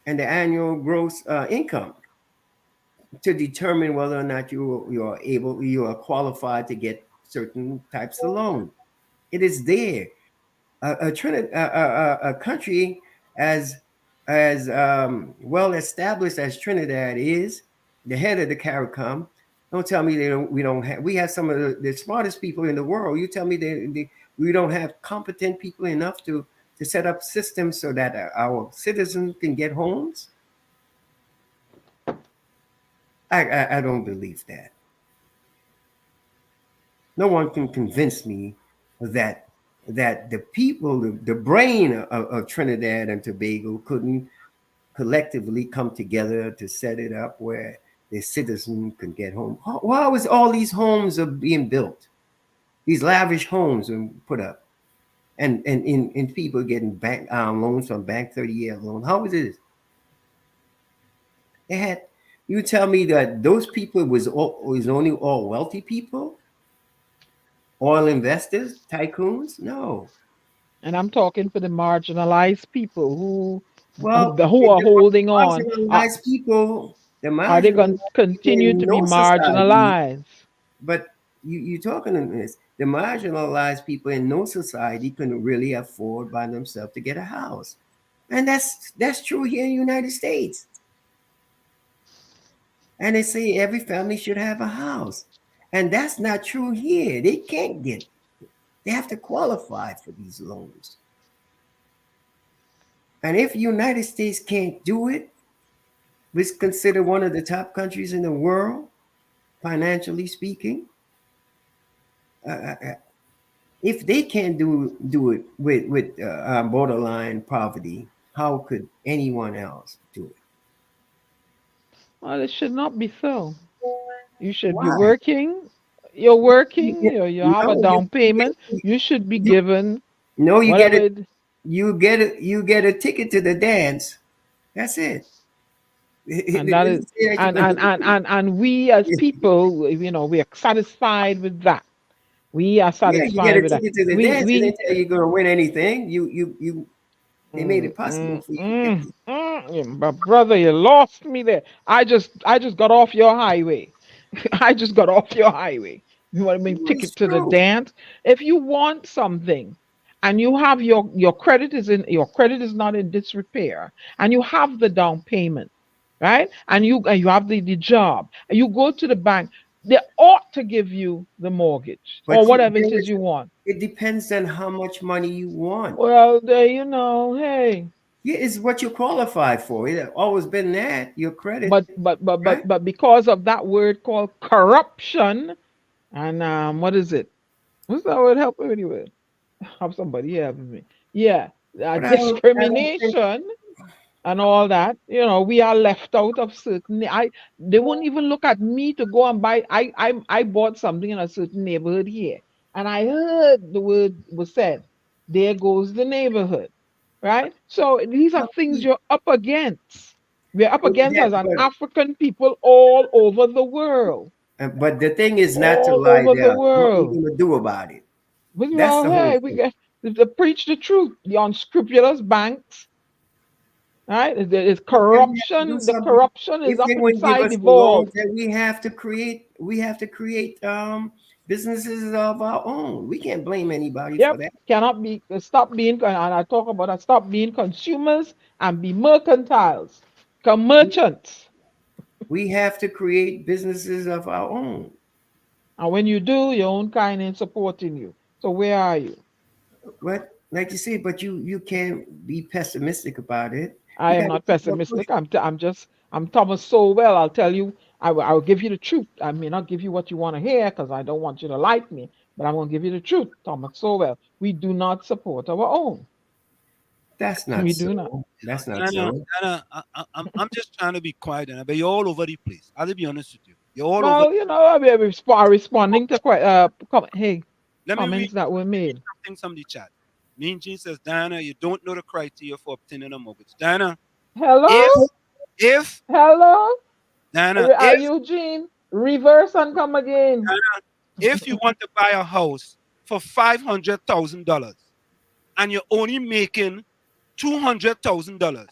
and the annual gross income to determine whether or not you are qualified to get certain types of loan. It is there. A country as well established as Trinidad is, the head of the CARICOM. Don't tell me we have some of the smartest people in the world. You tell me we don't have competent people enough to set up systems so that our citizens can get homes. I don't believe that. No one can convince me that the people, the brain of Trinidad and Tobago couldn't collectively come together to set it up where the citizen could get home. Why was all these homes are being built? These lavish homes are put up, and people getting bank loans from bank 30-year loan. How was it? They had. You tell me that those people was only all wealthy people, oil investors, tycoons? No. and I'm talking for the marginalized people Well, who are holding on. marginalized people, the Are they going to marginalized people continue in to be no society, marginalized? but you talking on this, the marginalized people in no society can really afford by themselves to get a house. And that's true here in the United States. And they say every family should have a house. And that's not true here. They can't get, they have to qualify for these loans. And if the United States can't do it, which is considered one of the top countries in the world, financially speaking, if they can't do it with borderline poverty, how could anyone else do it? Well, it should not be so. You should be Why? working. You're working. You have a No, down payment. You should be you given no, you get whatever it. it. You get a ticket to the dance. That's it. And that It is doesn't say that you're and gonna and and do and, and we as it. people, we are satisfied with that. We are Yeah, you get satisfied a with that. ticket to the We dance. It we didn't tell you you're gonna win anything. They made mm, it possible mm, for you to get mm, this. yeah, but brother, you lost me there. I just got off your highway. I just got off your highway. You want me It's ticket to the true. dance? If you want something and you have your credit is not in disrepair and you have the down payment, right? And you have the job and you go to the bank, they ought to give you the mortgage or But whatever it is you want. it depends on how much money you want. Well, there hey. Yeah, it's what you qualify for. It's always been that your credit, right? But because of that word called corruption and what is it? What's that word? Help me with? Have somebody help me. Yeah. But I don't think. discrimination and all that. We are left out of certain. They won't even look at me to go and buy. I bought something in a certain neighborhood here, and I heard the word was said. There goes the neighborhood, right? So these are things you're up against. We're up against as an But African people all over the world, but the thing is not to all lie over the down. What we world. gonna do about it? That's Well, the whole hey, we thing. get to preach the truth. The unscrupulous banks, right? There is But then we have to do corruption. The something. corruption is If up they wouldn't give inside us the the loans, vault. then we have to create businesses of our own. We can't blame anybody for Yep, that. cannot be stop being. And I talk about that. Stop being consumers and be mercantiles, come merchants. We have to create businesses of our own. And when you do, your own kind ain't supporting you. So where are you? But like you say, but you can't be pessimistic about it. I You am got to not keep on pushing. pessimistic. I'm Thomas Sowell. I'll tell you. I will give you the truth. I may not give you what you want to hear because I don't want you to like me, but I'm going to give you the truth. Thomas Sowell. We do not support our own. That's not We do not. so. That's not Dana, so. Dana, I'm just trying to be quiet, Dana, but you're all over the place. I'll be honest with you. You're all over. Well, responding to Let me read comments that were made. something from the chat. Mean Gene says, Diana, you don't know the criteria for obtaining a mortgage. Diana, Hello, if hello, Diana, Eugene, reverse and come again. if you want to buy a house for $500,000 and you're only making $200,000,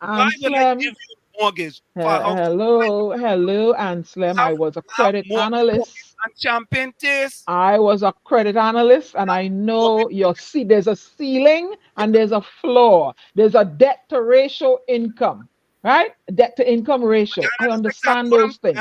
why would I Anselm, give you a mortgage for a house hello, Anselm. I was a have credit more analyst. and champagne taste? I was a credit analyst, and I know there's a ceiling and there's a floor. There's a debt to ratio income, right? Debt to income ratio. I understand those things.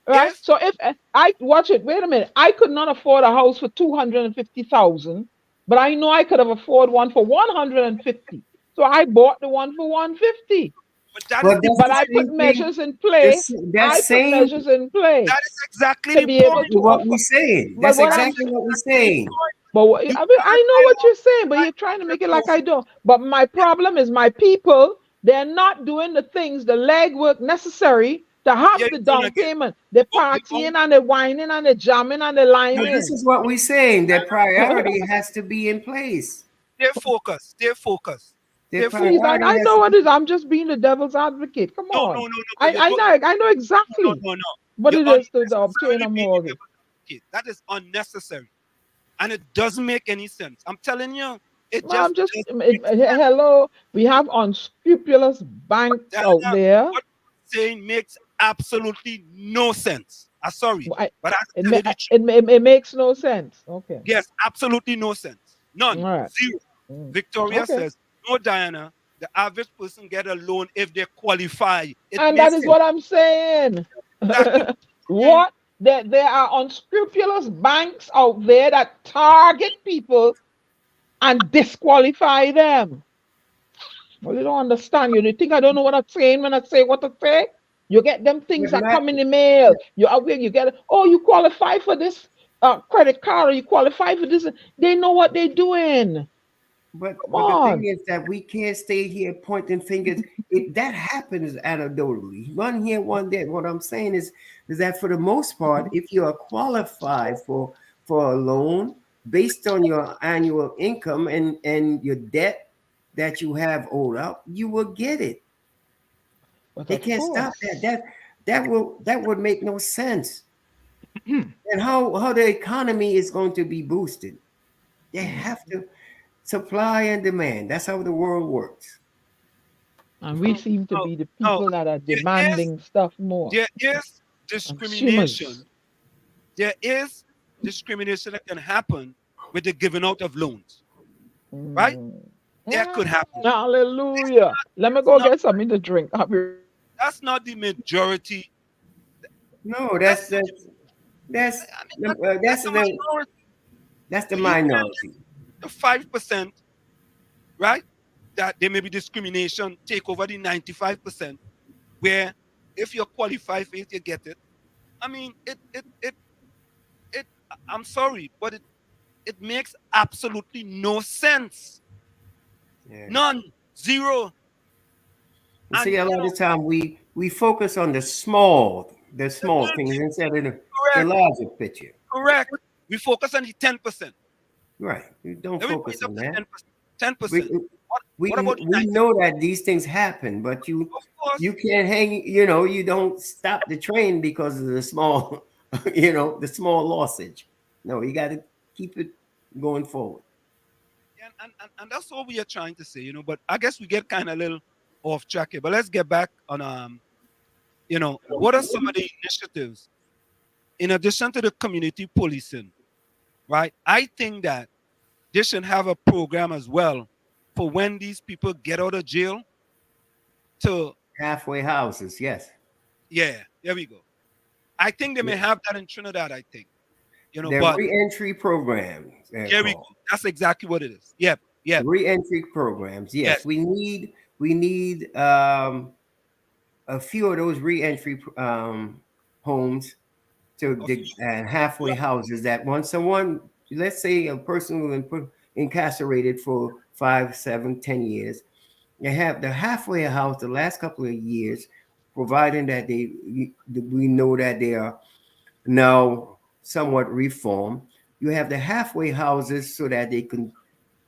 Right. So if I watch it, wait a minute. I could not afford a house for 250,000, but I know I could have afforded one for 150. So I bought the one for 150. But that's But the I put same thing. measures in play. That I put same measures in play That is exactly to the be able point. to what offer. we saying. But That's what I'm exactly what we're saying. but I know what you're saying, but you're trying to make it like I don't. But my problem is my people, they're not doing the things, the legwork necessary to have the down payment. They're partying and they're whining and they're jamming and they're But this liming. is what we're saying. Their priority has to be in place. Stay focused. Stay focused. Their Please, I priority has know to what be. it is. I'm just being the devil's advocate. Come No, on. but you're I know exactly no. what You're it is to obtain unnecessarily a being mortgage. educated. That is unnecessary. And it doesn't make any sense. I'm telling you, it Well, I'm just just doesn't make sense. hello. We have unscrupulous banks out Diana, there. what you're saying makes absolutely no sense. I'm sorry, but I have to It, tell ma- you the truth. it makes no sense. Okay. Yes, absolutely no sense. None. All right. Zero. Victoria Okay. says, no, Diana, the average person get a loan if they qualify. It And that makes is sense. what I'm saying. What? There are unscrupulous banks out there that target people and disqualify them. Well, you don't understand. You think I don't know what I'm saying when I say what I say? You get them things But that not, come in the mail. You out there, you get, oh, you qualify for this credit card or you qualify for this. They know what they're doing. Come but the thing on. is that we can't stay here pointing fingers. That happens anecdotally. One here, one there. What I'm saying is that for the most part, if you are qualified for a loan based on your annual income and your debt that you have owed up, you will get it. But They of can't stop course. that would make no sense. And how the economy is going to be boosted. They have to supply and demand. That's how the world works. And we seem to be the No, people that are there is demanding stuff more. there is Consumers. discrimination. There is discrimination that can happen with the giving out of loans, right? That could happen. Hallelujah. Let me go get something to drink. That's not the majority. No, that's the minority. that's the You can minority. get the 5%, right? That there may be discrimination take over the 95%, where if you're qualified for it, you get it. I mean, it. I'm sorry, but it makes absolutely no sense. None. Zero. You And see, a you lot know, of time we focus on the small the things little instead of the correct, larger picture. correct. We focus on the 10%. Right. You don't Let me put focus it up on to that. 10%. 10%. We What about the we 90? know that these things happen, but Of course. you can't hang. You know, you don't stop the train because of the small, the small lossage. No, you got to keep it going forward. And that's what we are trying to say, but I guess we get kind of a little off track here. But let's get back on what are some of the initiatives in addition to the community policing, right? I think that they should have a program as well for when these people get out of jail to Halfway houses, yes. yeah, there we go. I think they may Yeah. have that in Trinidad, I think. They're But re-entry programs. They're here we go. called That's exactly what it is. Yep, yep, re-entry programs. Yes, yes. we need a few of those re-entry homes to the halfway houses that when someone, let's say a person who been incarcerated for 5, 7, 10 years, they have the halfway house the last couple of years, providing that we know that they are now somewhat reformed. You have the halfway houses so that they can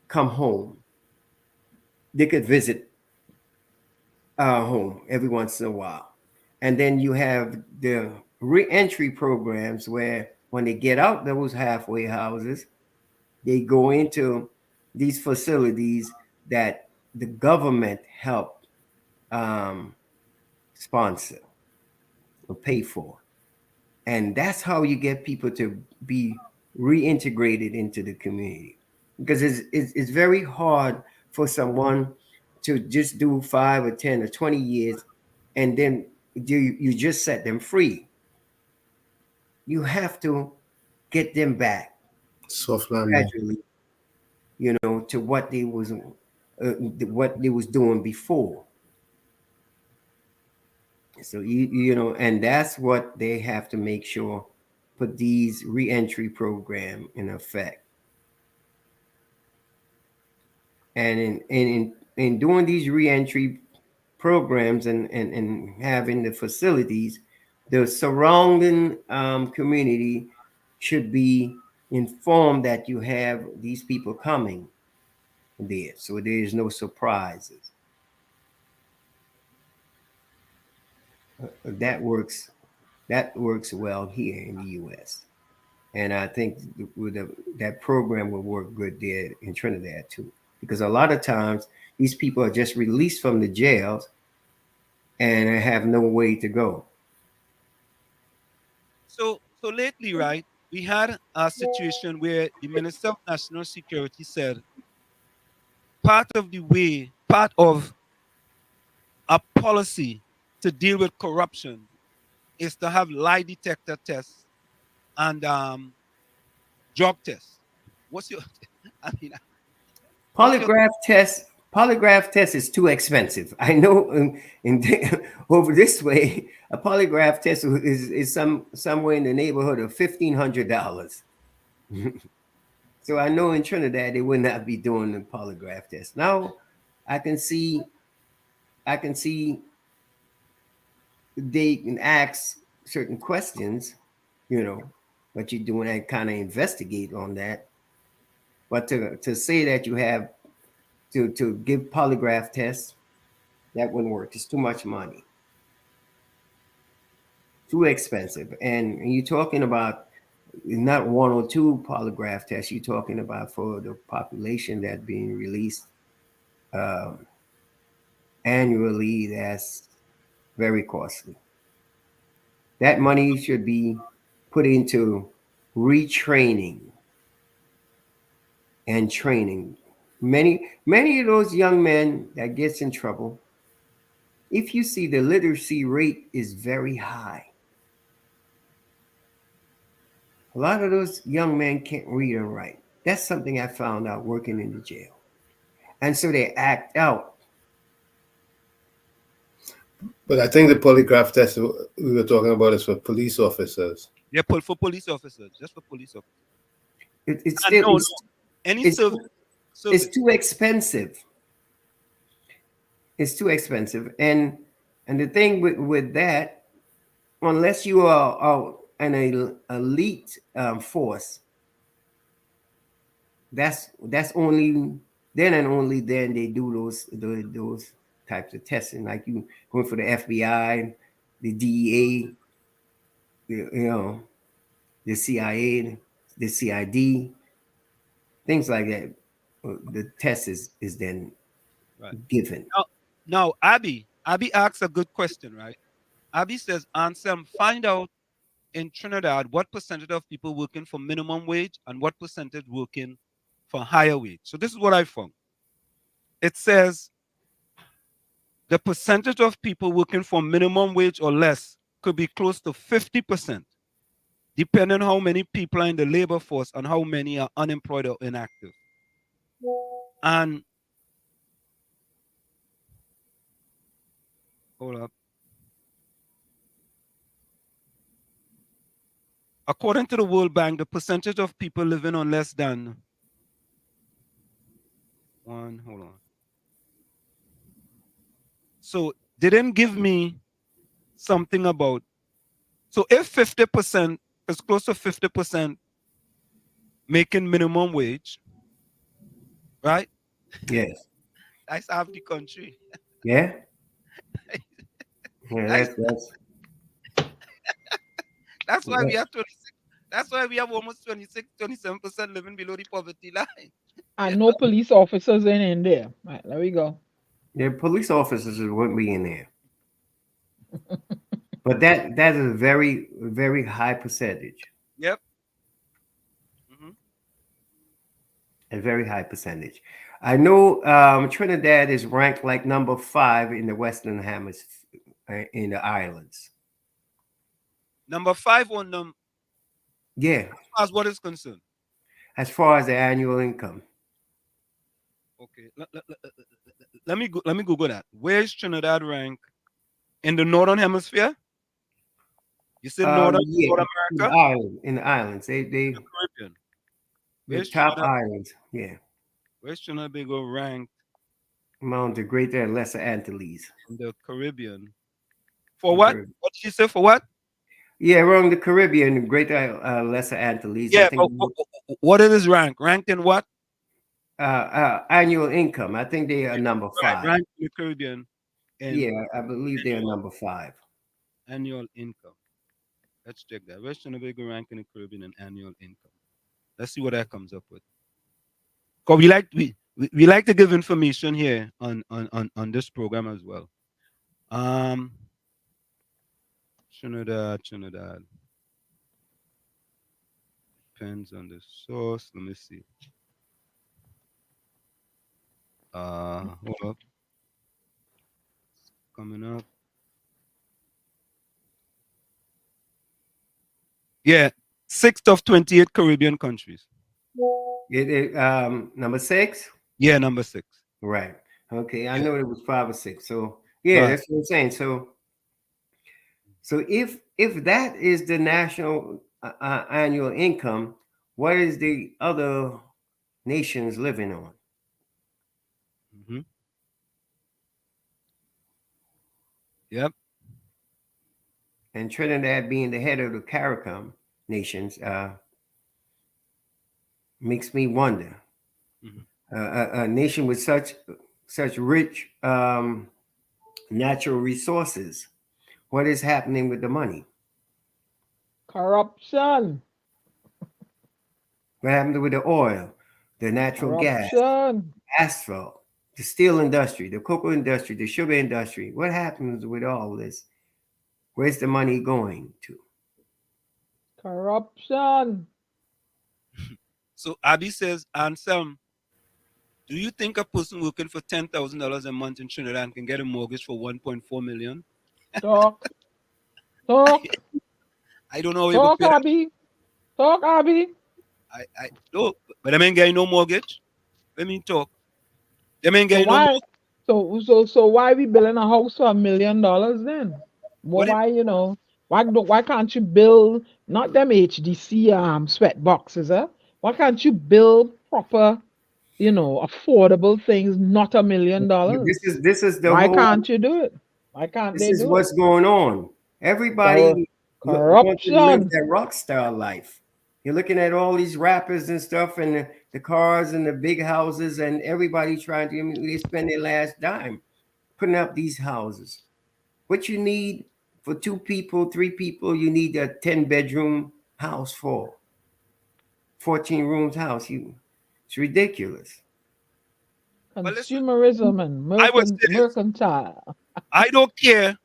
come home. They could visit home every once in a while. And then you have the re-entry programs where when they get out those halfway houses, they go into these facilities that the government helped sponsor or pay for. And that's how you get people to be reintegrated into the community. Because it's very hard for someone to just do 5 or 10 or 20 years and then you just set them free. You have to get them back Soft landing. gradually, to what they was doing before. So and that's what they have to make sure, put these reentry program in effect. And in doing these reentry programs and having the facilities, the surrounding community should be informed that you have these people coming there, so there is no surprises. That works well here in the U.S. And I think that program will work good there in Trinidad too, because a lot of times these people are just released from the jails and have no way to go. So lately, right, we had a situation where the Minister of National Security said part of a policy to deal with corruption is to have lie detector tests and drug tests. What's your? I mean, Polygraph test is too expensive. I know over this way, a polygraph test is somewhere in the neighborhood of $1,500. So I know in Trinidad they would not be doing the polygraph test. Now I can see they can ask certain questions, but you're doing that kind of investigate on that. But to say that you have to give polygraph tests, that wouldn't work. It's too much money, too expensive. And you're talking about not 1 or 2 polygraph tests. You're talking about for the population that's being released annually. That's very costly. That money should be put into retraining and training. Many of those young men that gets in trouble, if you see the literacy rate is very high. A lot of those young men can't read or write. That's something I found out working in the jail. And so they act out. But I think the polygraph test we were talking about is for police officers. Yeah, for police officers, just for police officers. It's still any service. It's too expensive. It's too expensive, and the thing with that, unless you are an elite force, that's only then and only then they do those types of testing, like you going for the FBI, the DEA, you know, the CIA, the CID, things like that. The test is then Right. given. Now, Abby asks a good question, right? Abby says, Anselm, find out in Trinidad what percentage of people working for minimum wage and what percentage working for higher wage. So this is what I found. It says the percentage of people working for minimum wage or less could be close to 50%, depending on how many people are in the labor force and how many are unemployed or inactive. And hold up. According to the World Bank, the percentage of people living on less than hold on. So they didn't give me something about, so if 50% is close to 50% making minimum wage, right? Yes. That's half the country. Yeah. Yeah. That's why we Yeah. have 26. That's why we have almost 27% living below the poverty line. And no police officers in there. Right, there we go. Yeah, police officers wouldn't be in there. But that is a very high percentage. Yep. A very high percentage. I know Trinidad is ranked like number 5 in the Western Hemisphere, in the islands. Number 5 on them. Yeah. As what is concerned. As far as the annual income. Okay. Let me Google that. Where is Trinidad ranked in the Northern Hemisphere? You said North America? In the islands. They the Caribbean. The top islands. Yeah. Where's Trinidad ranked? Among the Greater and Lesser Antilles. In the Caribbean. For what? What did you say? For what? Yeah, around the Caribbean, Greater Lesser Antilles. Yeah, but what it is ranked? Ranked in what? Annual income. I think they are number 5. Ranked in the Caribbean. Yeah, I believe they are number 5. Annual income. Let's check that. Where's Trinidad ranked in the Caribbean in annual income? Let's see what that comes up with. Because we like to give information here on this program as well. Trinidad. Depends on the source. Let me see. Hold up. Coming up. Yeah, 6th of 28 Caribbean countries. Number 6? Yeah, number 6. Right. Okay, I know it was 5 or 6. So yeah, that's what I'm saying. So if that is the national annual income, what is the other nations living on? Yep. And Trinidad being the head of the CARICOM nations makes me wonder. A nation with such rich natural resources, what is happening with the money? Corruption. What happened with the oil, the natural gas, asphalt, the steel industry, the cocoa industry, the sugar industry? What happens with all this? Where's the money going to? Corruption. So Abby says, Anselm, do you think a person working for $10,000 a month in Trinidad can get a mortgage for $1.4 million? Talk. I don't know. Talk, Abby. Talk, Abby. I no, but I ain't getting no mortgage. Let me talk. Them ain't getting no mortgage. So why we building a house for $1 million then? Why can't you build not them HDC sweat boxes, Why can't you build proper, affordable things, not $1 million. This is the Why whole. can't you do it? Why can't This they is do it? what's going on. Everybody wants to live Corruption. that rock star life. You're looking at all these rappers and stuff, and the cars and the big houses, and everybody trying to. They spend their last dime putting up these houses. What you need for 2 people, 3 people, you need a 10-bedroom house for 14 rooms house. It's ridiculous. Consumerism and I would say this. mercantile. I don't care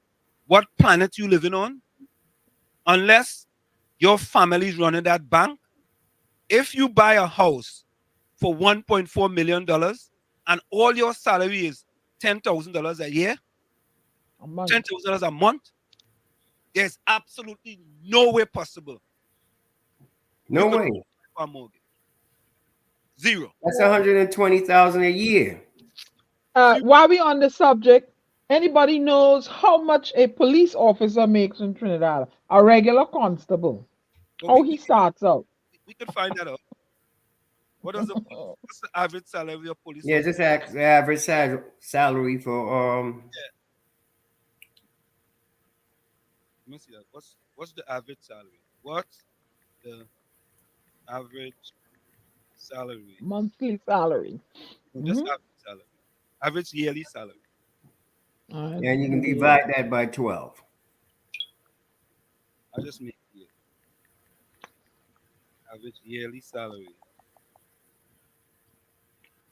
what planet you living on, unless your family's running that bank. If you buy a house for $1.4 million and all your salary is $10,000 a year, $10,000 a month, there's absolutely no way possible. No way. For a mortgage. Zero. That's $120,000 a year. While we on the subject, anybody knows how much a police officer makes in Trinidad? A regular constable. How he starts out? We could find that out. What's the average salary of a police Yeah, officer? just the average salary for Let me see that. What's the average salary? What's the average salary? Monthly salary. Just average salary. Average yearly salary. and you can divide that by 12. I just make it. Average yearly salary.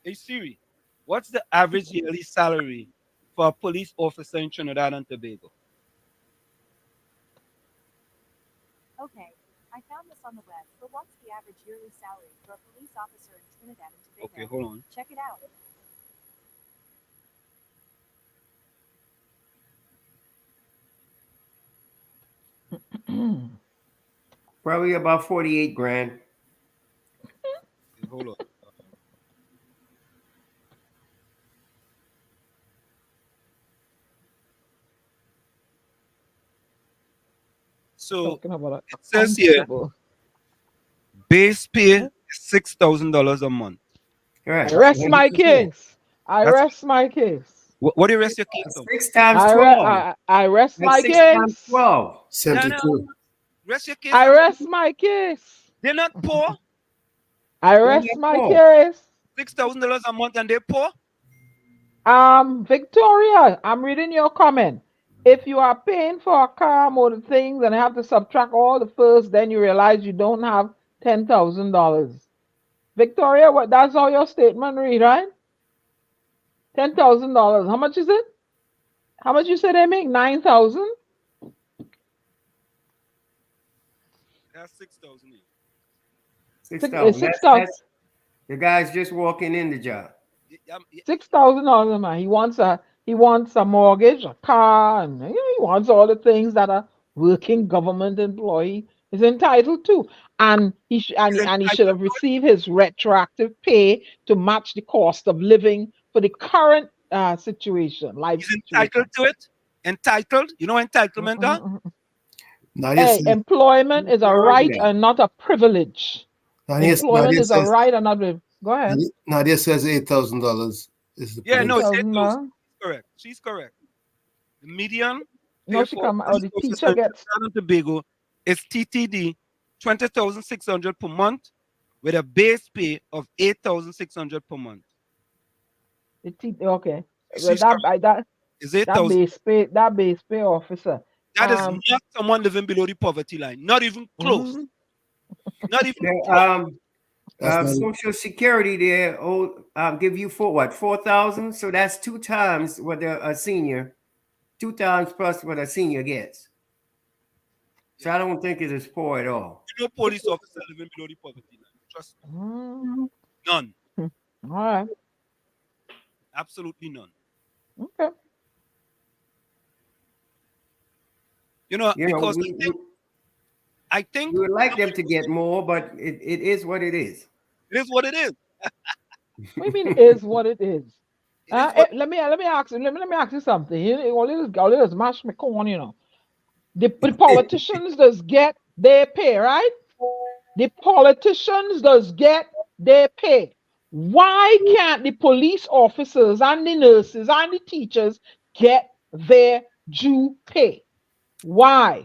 Hey Siri, what's the average yearly salary for a police officer in Trinidad and Tobago? Okay, I found this on the web, but what's the average yearly salary for a police officer in Trinidad and Tobago? Okay, hold on. Check it out. Probably about 48 grand. Hold on. So it says here, base pay is $6,000 a month. Right. I rest my case. I rest my case. What do you rest your case on? 6 times 12. I rest my That's 6 case. times 12. 72. Rest your case. I rest my case. They're not poor. I rest my case. $6,000 a month and they're poor. Victoria, I'm reading your comment. If you are paying for a car, motor things, and have to subtract all the first, then you realize you don't have $10,000. Victoria, that's all your statement read, right? $10,000. How much is it? How much you said they make? 9,000? That's 6,000. 6,000. 6,000. The guy's just walking in the job. $6,000, man. He wants a mortgage, a car, and he wants all the things that a working government employee is entitled to. And he should have received his retroactive pay to match the cost of living for the current situation. He's entitled to it. Entitled. You know what entitlement are? Hey, employment is a right and not a privilege. Employment is a right and not a... Go ahead. Nadia says $8,000 is the Yeah, no, it's $8,000. 8,000. Correct. She's correct. The median No, she come out. The teacher gets Tobago is TTD 20,600 per month with a base pay of 8,600 per month. Okay. She's That is 8,000. That base pay officer. That is not someone living below the poverty line. Not even close. Not even close. Social Security there give you for what, 4,000? So that's 2 times what a senior, 2 times plus what a senior gets. So I don't think it is poor at all. No police officer living below the poverty line. Trust me. None. All right. Absolutely none. Okay. Because I think we would like them to get more, but it is what it is. It is what it is. What do you mean is what it is? Let me ask you something. All this mash me corn, The politicians does get their pay, right? The politicians does get their pay. Why can't the police officers and the nurses and the teachers get their due pay? Why?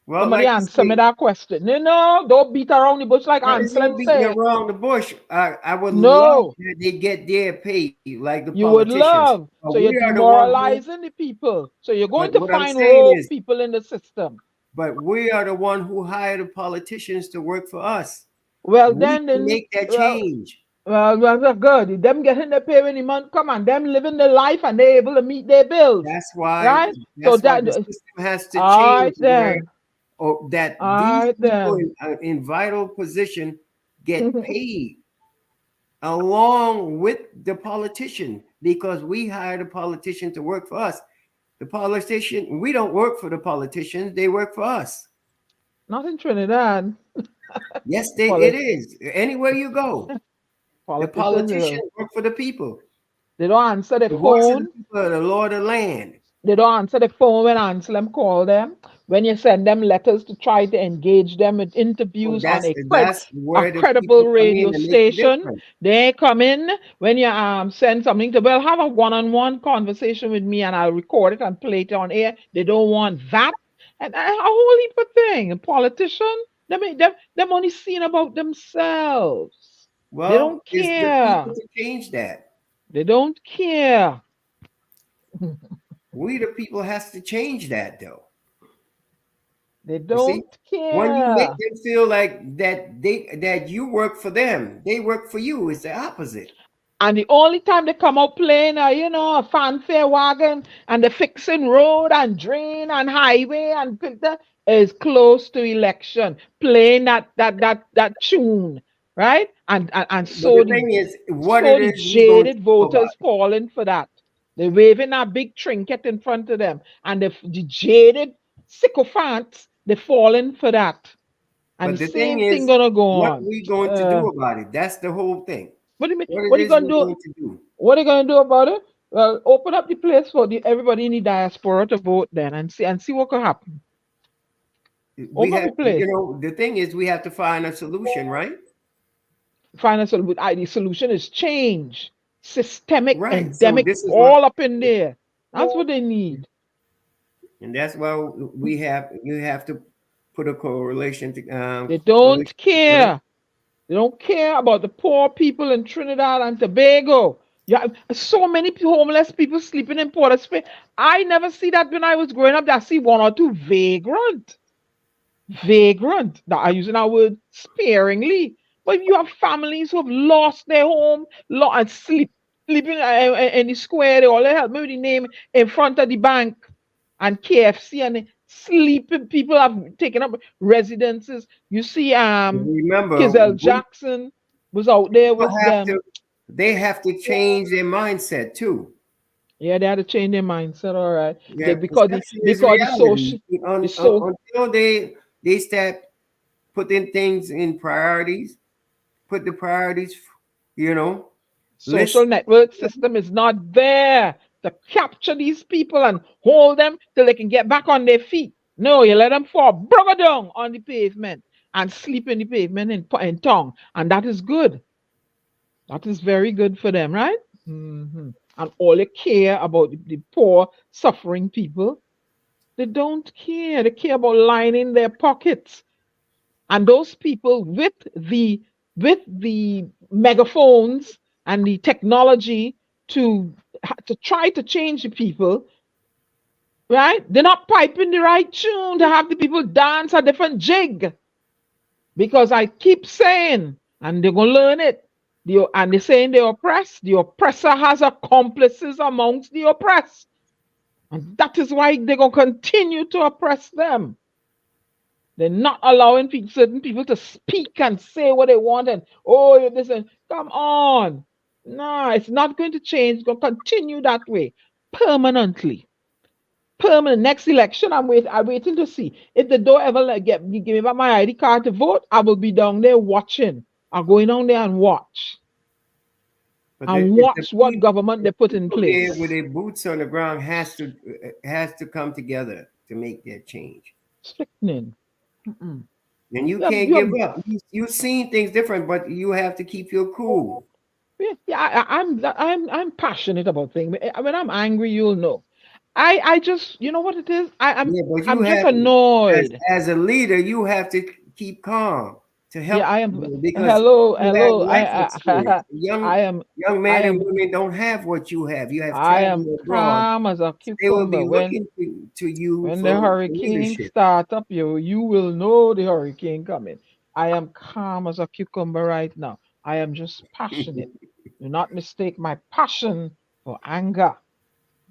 Well, Somebody like you answer me say, that question. No, don't beat around the bush like well, there's no Anselm beating said. around the bush. I would love No, that they get their pay like the you would politicians. love. But So you're we are the one who. demoralizing the people. So you're going But to what I'm find saying rogue is, people in the system. but we are the one who hire the politicians to work for us. Well, We then, can make that well, change. that's good. Them getting their pay when the month come and them living their life and they able to meet their bills. That's why. Right? So That's why that, the system has to all right change where, then. or that All these right people then. in vital position get paid along with the politician, because we hire the politician to work for us. The politician, we don't work for the politicians; they work for us. Not in Trinidad. Yes, it Polit- is. Anywhere you go, the Politicians, politicians work for the people. they don't answer the The voice of the phone. people are the law of the land. They don't answer the phone when Anselm call them. When you send them letters to try to engage them with Well, interviews on that's a where the credible people come radio in and make the station, difference. they come in when you send something to, well, have a one-on-one conversation with me and I'll record it and play it on air. They don't want that. And a whole heap of thing. A politician, them only seen about themselves. They don't Well, it's the care. people to change that. They don't care. We the people has to change that though. They You see, don't when you make care. them feel like that you work for them, they work for you. It's the opposite. And the only time they come out playing, a fanfare wagon and they're fixing road and drain and highway and filter is close to election, playing that tune, right? And But the thing is, what it so the is we going to jaded do about voters falling for that. They're waving a big trinket in front of them, and the jaded sycophants they're falling for that. And But the the thing same thing is, gonna go what on. we going to do about it? That's the whole thing. What do you mean? What What it are you is gonna we're do? going to do. What are you gonna do about it? Well, open up the place for everybody in the diaspora to vote then and see what could happen. We Open up have, the place. the thing is, we have to find a solution, right? Find a solution. The solution is change. Systemic, Right. So endemic, this is what, all up in there. That's what they need. and that's why you have to put a correlation to They correlation don't together. care. They don't care about the poor people in Trinidad and Tobago. Yeah, so many homeless people sleeping in Port of Spain. I never see that when I was growing up. I see one or two vagrant. That I'm using that word sparingly. But you have families who have lost their home, and sleeping in the square. They all help me with the name in front of the bank and KFC, and sleeping people have taken up residences. You see, Remember, Kizell Jackson was out there with them. They have to change their mindset too. Yeah, they had to change their mindset. All right, Yeah, because reality. social, Until they start putting things in priorities, put the priorities, social network system is not there to capture these people and hold them till they can get back on their feet. No, you let them fall brother down on the pavement and sleep in the pavement in tongue, and that is good. That is very good for them, right? And all they care about the poor, suffering people. They don't care. They care about lining their pockets. And those people with the megaphones and the technology to try to change the people, right? They're not piping the right tune to have the people dance a different jig. Because I keep saying, and they're gonna learn it. And they're saying the oppressed, the oppressor has accomplices amongst the oppressed. And that is why they're gonna continue to oppress them. They're not allowing certain people to speak and say what they want and this and come on. No, it's not going to change. It's going to continue that way permanently. Permanent. Next election, I'm waiting to see. If they don't ever give me back my ID card to vote, I will be down there watching. I'm going down there and watch. Watch what government they put in place. There with their boots on the ground has to come together to make that change. Sickening. And you Yeah, can't give up. You've seen things different, but you have to keep your cool. yeah, I'm passionate about things. When I'm angry, you'll know. I just, you know what it is? Yeah, but you I'm just have, annoyed. as a leader, you have to keep calm to Yeah, help I am. people because Hello, you have hello. life experience. I am. Young I men and am. women don't have what you have. You have I traveled am abroad. calm as a They will cucumber. be looking to you When the for hurricane leadership. start up, you will know the hurricane coming. I am calm as a cucumber right now. I am just passionate. Do not mistake my passion for anger.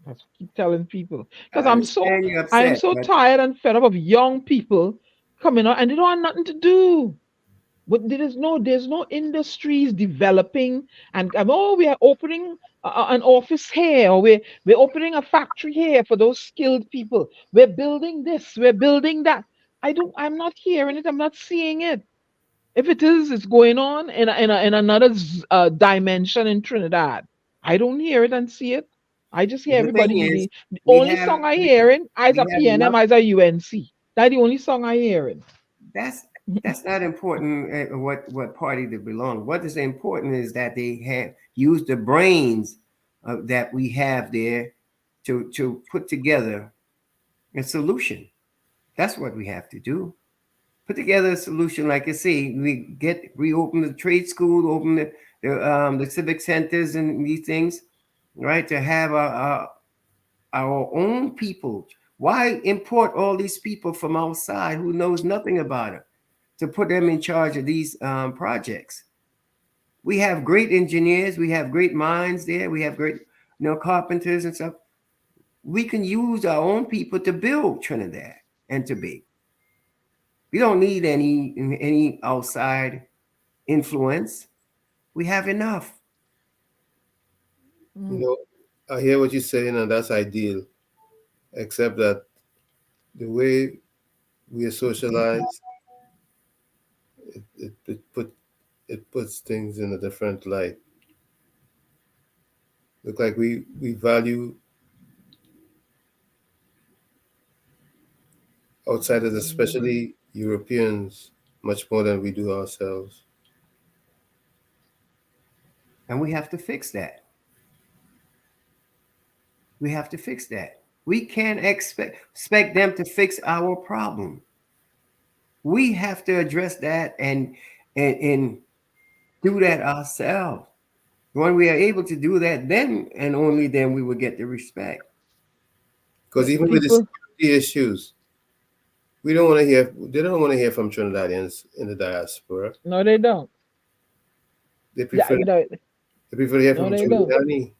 That's what I keep telling people because I understand you're I am upset, so but tired and fed up of young people coming out and they don't have nothing to do. But there's no industries developing and oh, we are opening an office here, or we're opening a factory here for those skilled people. We're building this, we're building that. I'm not hearing it, I'm not seeing it. If it is, it's going on in another dimension in Trinidad. I don't hear it and see it. I just hear the thing everybody is, the we only have song I hearing is a we have PNM, enough. is a UNC. That's the only song I hearing. That's that's not important. What party they belong. What is important is that they have used the brains that we have there to put together a solution. That's what we have to do. Put together a solution. Like I say, we open the trade school, open the civic centers and these things, right? To have our own people. Why import all these people from outside who knows nothing about it to put them in charge of these projects? We have great engineers, we have great minds there, we have great carpenters and stuff. We can use our own people to build Trinidad and Tobago. We don't need any outside influence. We have enough. You know, I hear what you're saying, and that's ideal. Except that the way we are socialized, it puts things in a different light. Look like we value outsiders, especially Europeans, much more than we do ourselves. And we have to fix that. We have to fix that. We can't expect them to fix our problem. We have to address that and do that ourselves. When we are able to do that, then and only then we will get the respect. Because even with the People, security issues, we don't want to hear. They don't want to hear from Trinidadians in the diaspora. no, they don't. They Yeah, prefer. They prefer to hear no, from they don't. Trinidadians.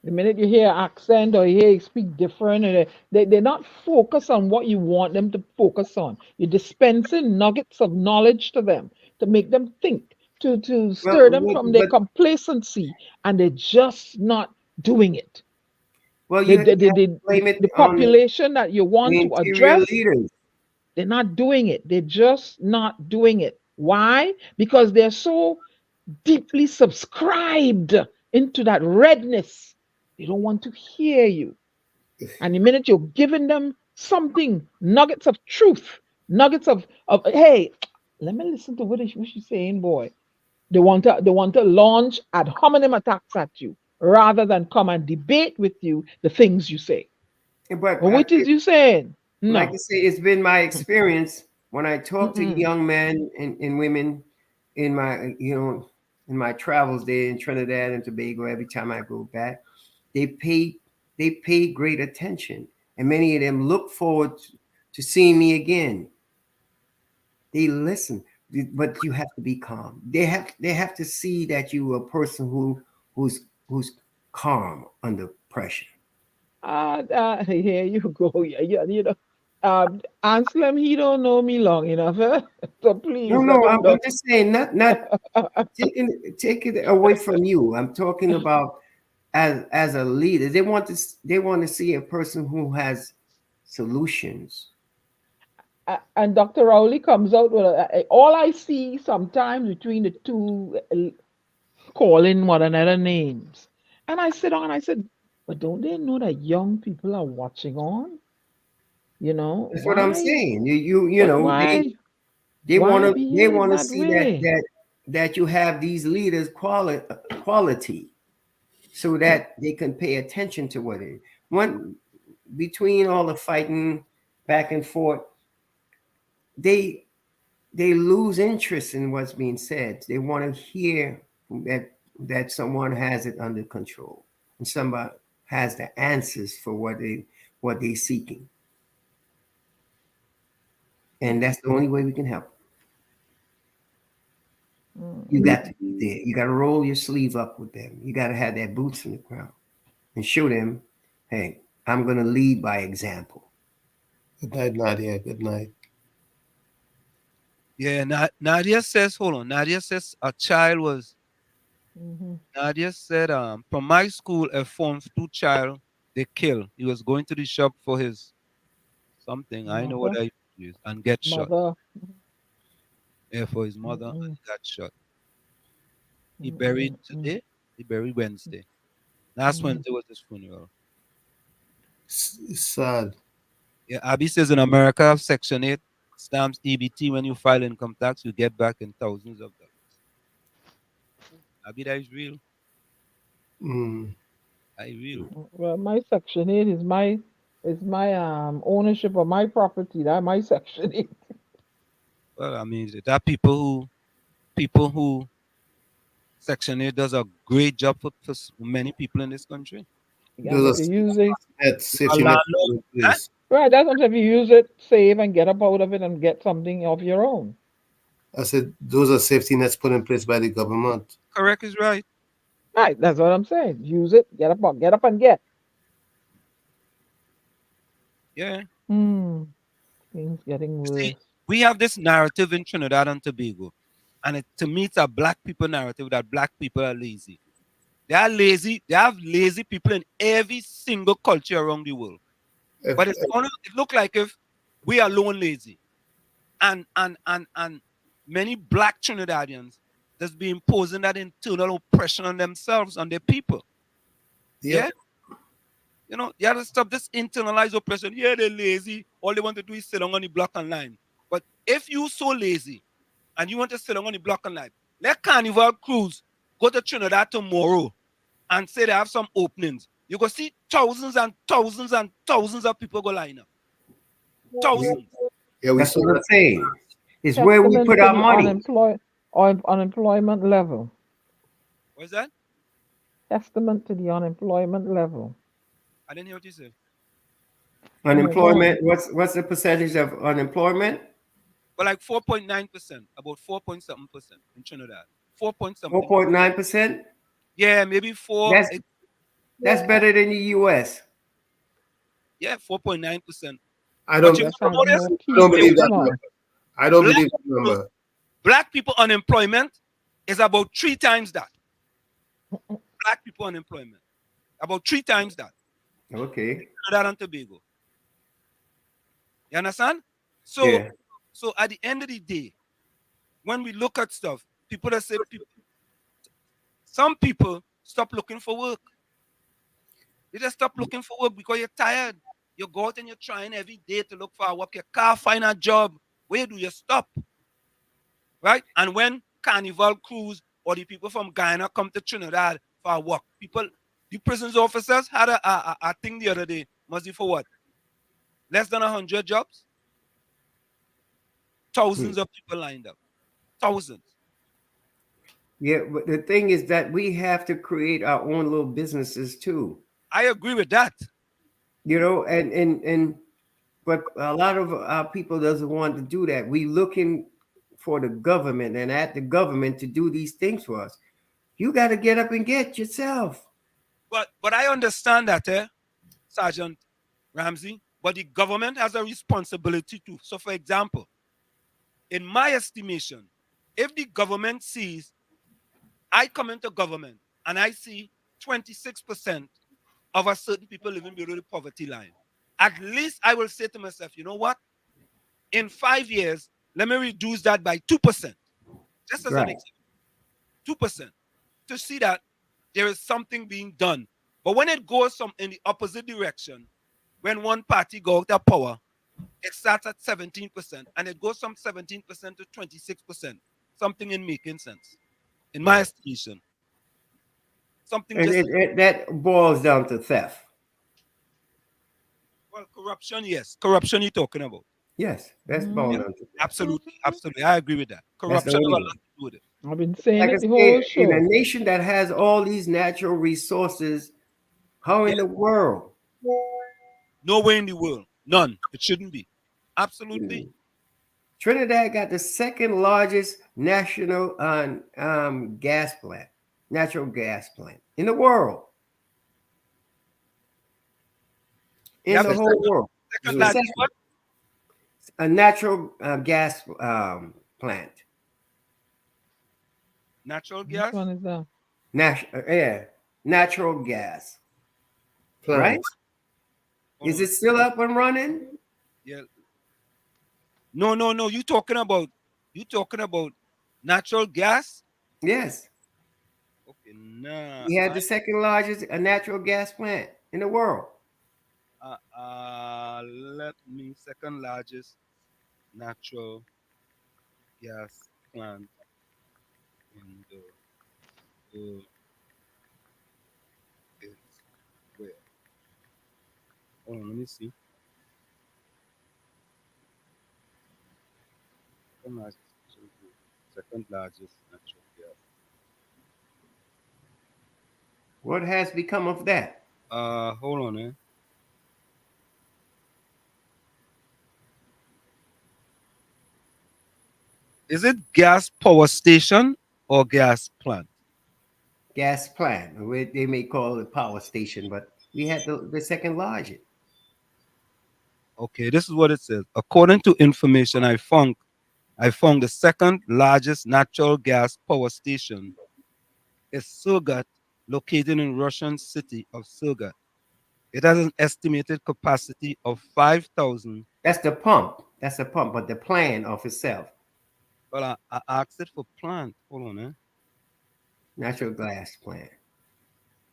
The minute you hear accent or you hear you speak different, they're not focused on what you want them to focus on. You're dispensing nuggets of knowledge to them to make them think, to Well, stir them from their complacency, and they're just not doing it. you have to The, blame it the on population that you the want to interior address, leaders. they're not doing it. They're just not doing it. Why? Because they're so deeply subscribed into that redness. They don't want to hear you. And the minute you're giving them something, nuggets of truth, nuggets of hey, let me listen to what she's saying, boy. They want to launch ad hominem attacks at you rather than come and debate with you the things you say. But Well, what is you saying? like I No. say, it's been my experience when I talk to Mm-mm. young men and women in my in my travels there in Trinidad and Tobago. Every time I go back, they pay great attention, and many of them look forward to seeing me again. They listen, but you have to be calm. They have to see that you are a person who's calm under pressure. Here you go. Yeah, Anselm, he don't know me long enough. So No, please let no, him I'm know. just saying, not take it away from you. I'm talking about as a leader. They want to see a person who has solutions. And Dr. Rowley comes out with all I see sometimes between the two calling one another names. And I sit on and I said, but don't they know that young people are watching on? You know That's what I'm why? saying. You But know why? they Why they behave want to that see way? that you have these leaders quality, so that they can pay attention to what it one between all the fighting back and forth. They they lose interest in what's being said. They want to hear that someone has it under control and somebody has the answers for what they're seeking. And that's the only way we can help. You got to be there. You got to roll your sleeve up with them. You got to have that boots in the ground and show them, hey, I'm going to lead by example. Good night, Nadia. Good night. Yeah, Nadia says, hold on. Nadia says a child was, Nadia said, from my school, a Form 2 child, they kill. He was going to the shop for his something. I know what Mother, I use and get shot. mother. Yeah, for his mother and Mm-mm. got shot. He buried today. He buried Wednesday. Last Wednesday was his funeral. It's sad. Yeah, Abby says in America, Section 8 stamps EBT. When you file income tax, you get back in thousands of dollars. Abby, that is real. Mm. I real. Well, my Section 8 is my ownership of my property. That my Section 8. Well, I mean, there are people who Section 8 does a great job for many people in this country. Yeah, but Those if are you use it, safety net put in place. right, that's what if you use it, save and get up out of it and get something of your own. I said those are safety nets put in place by the government. Correct is right. Right, that's what I'm saying. Use it, get up and get. Yeah. Things getting See, worse. we have this narrative in Trinidad and Tobago, and to me, it's a black people narrative that black people are lazy. They are lazy. They have lazy people in every single culture around the world. But it look like if we are alone lazy, and many black Trinidadians that's be imposing that internal oppression on themselves, on their people. Yep. Yeah. You know, you have to stop this internalized oppression. Yeah, they're lazy. All they want to do is sit down on the block and line. But if you so lazy and you want to sit down on the block and line, let Carnival Cruise go to Trinidad tomorrow and say they have some openings. You go see thousands and thousands and thousands of people go line up. Thousands. Yeah, we That's saw what I'm that. saying. It's where we Testament put to our the money. unemployment level. What's that? Testament to the unemployment level. I didn't hear what you said. Oh my God. Unemployment. What's the percentage of unemployment? But like 4.9%, about 4.7% in Trinidad. 4 point something. 4.9%. Yeah, maybe That's better than the U.S. Yeah, 4.9%. I But don't. you Just wanna has know this? more I don't people. believe that Come on. number. I don't Black believe that people, number. black people unemployment is about 3 times that. Black people unemployment. About 3 times that. Okay. Trinidad and Tobago. You understand? So, Yeah. so at the end of the day, when we look at stuff, people that say some people stop looking for work. They just stop looking for work because you're tired. You go out and you're trying every day to look for a work. You can't find a job. Where do you stop? Right? And when Carnival Cruise or the people from Guyana come to Trinidad for a work, the prisons officers had a thing the other day. Must be for what? Less than 100 jobs? Thousands of people lined up. Thousands. Yeah, but the thing is that we have to create our own little businesses too. I agree with that. You know, and but a lot of our people doesn't want to do that. We looking for the government and at the government to do these things for us. You got to get up and get yourself. But I understand that, Sergeant Ramsey. But the government has a responsibility too. So, for example, in my estimation, if the government sees, I come into government and I see 26% of a certain people living below the poverty line, at least I will say to myself, you know what? In 5 years, let me reduce that by 2%. Just as an Right. example, 2%, to see that there is something being done. But when it goes in the opposite direction, when one party go out of power, 2% of the people living below the poverty line, at least I will say to myself, you know what? In 5 years, let me reduce that by 2%. Just as an example, 2%, to see that there is something being done. But when it goes in the opposite direction, when one party go out of power, It starts at 17% and it goes from 17% to 26%. Something in making sense, in my estimation. Something And just that boils down to theft. well, corruption. Yes, corruption. You're talking about. Yes, that's boiled down to theft. Absolutely, absolutely. I agree with that. That's the Corruption have only a one. lot to do with it. I've been saying Like I it the whole said, in a show. nation that has all these natural resources, how in the world? Nowhere in the world, none. It shouldn't be. Absolutely. Trinidad got the second largest national gas plant, natural gas plant in the world. In the whole world. Second The largest what? a natural gas plant. Natural Which gas. one is that? Natural gas. Plant. Right? Is it still up and running? Yeah. No, no, no. You talking about natural gas? Yes. Okay, nah. We had the second largest natural gas plant in the world. Let me second largest natural gas plant in the world is where? Hold on, let me see. Second largest natural gas. What has become of that? Hold on, Is it gas power station or gas plant? Gas plant. They may call it power station, but we had the second largest. Okay, this is what it says. According to information I found the second largest natural gas power station is Surgat, located in Russian city of Surgat. It has an estimated capacity of 5,000. That's the pump. That's the pump, but the plan of itself. Well, I asked it for plant. Hold on, Natural gas plant.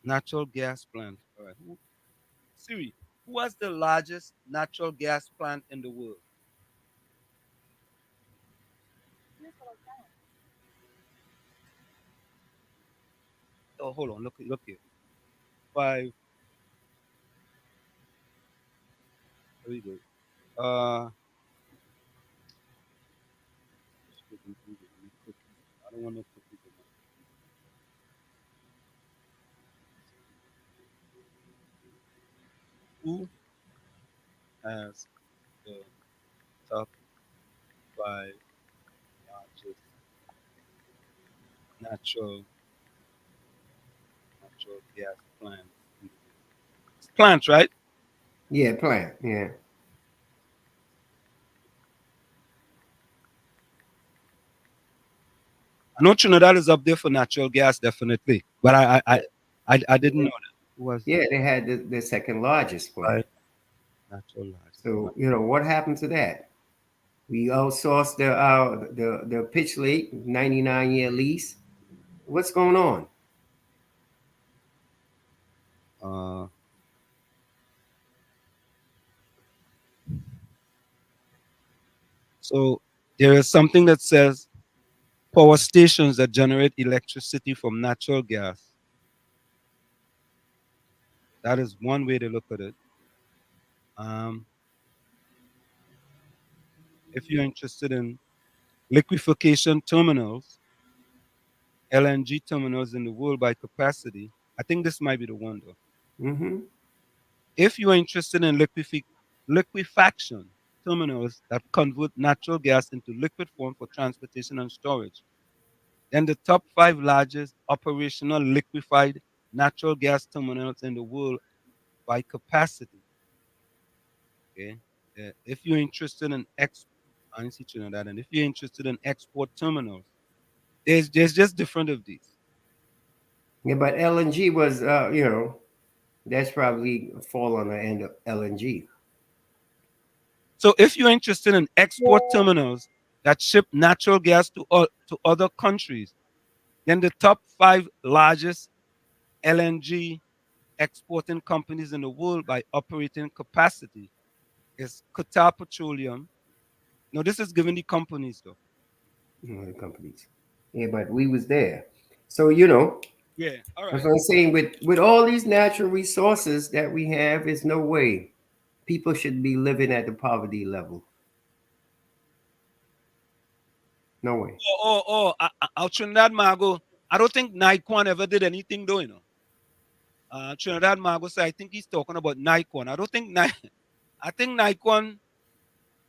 Natural gas plant. All right. Siri, who has the largest natural gas plant in the world? Oh, hold on. Look here. 5. There we go. I don't want to cookie. Who has the top 5 largest natural gas plants? It's plants, right? Yeah, plant. Yeah. I know Trinidad is up there for natural gas, definitely, but I didn't know that. Who was Yeah, they had the second largest plant. natural largest? So what happened to that? We outsourced the Pitch Lake 99-year lease. What's going on? So there is something that says power stations that generate electricity from natural gas. That is one way to look at it. If you're interested in liquefaction terminals, LNG terminals in the world by capacity, I think this might be the one though. Mm-hmm. If you are interested in liquefaction terminals that convert natural gas into liquid form for transportation and storage, then the top 5 largest operational liquefied natural gas terminals in the world by capacity. Okay. If you're interested in I see Trinidad, and if you're interested in export terminals, there's just different of these. Yeah, but LNG was that's probably fall on the end of LNG. So if you're interested in export terminals that ship natural gas to other countries, then the top 5 largest LNG exporting companies in the world by operating capacity It's Qatar Petroleum. No, this is given the companies though. The companies. Yeah, but we was there. So you know, Yeah, all right. that's what I'm saying. With all these natural resources that we have, there's no way people should be living at the poverty level. No way. Trinidad Margo. I don't think Nikon ever did anything though, you know. Trinidad Margo said, I think he's talking about Nikon. I don't think I think Nikon.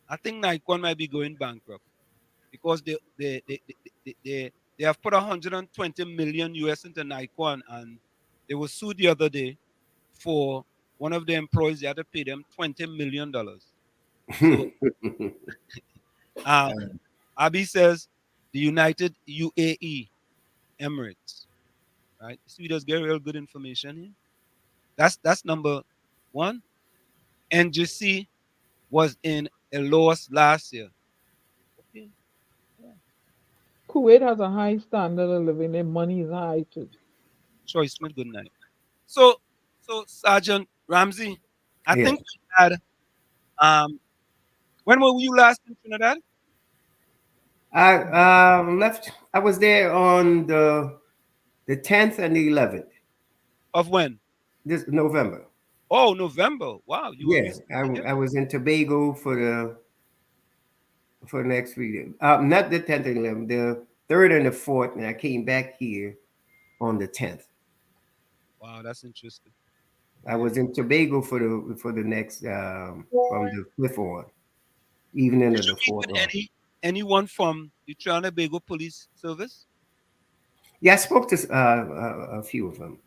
I think Nikon might be going bankrupt because they have put 120 million US into Nikon, and they were sued the other day for one of the employees. They had to pay them $20 million. So Abi says the United UAE Emirates, right? So we just get real good information here. That's number one. NGC was in a loss last year. Okay. Kuwait has a high standard of living. Their money is high too. Troy Smith, good night. So Sergeant Ramsey, I Yeah. think we had when were you last in Trinidad? I left. I was there on the 10th and the 11th. Of when? This November. Oh, November. Wow, you were Yeah, recently. I was in Tobago for the next week. Not the 10th and 11th, the 3rd and the 4th, and I came back here on the 10th. Wow, that's interesting. I was in Tobago for the next from the 5th on, evening of the 4th on. Anyone from the Trinidad and Tobago Police Service? Yeah, I spoke to a few of them.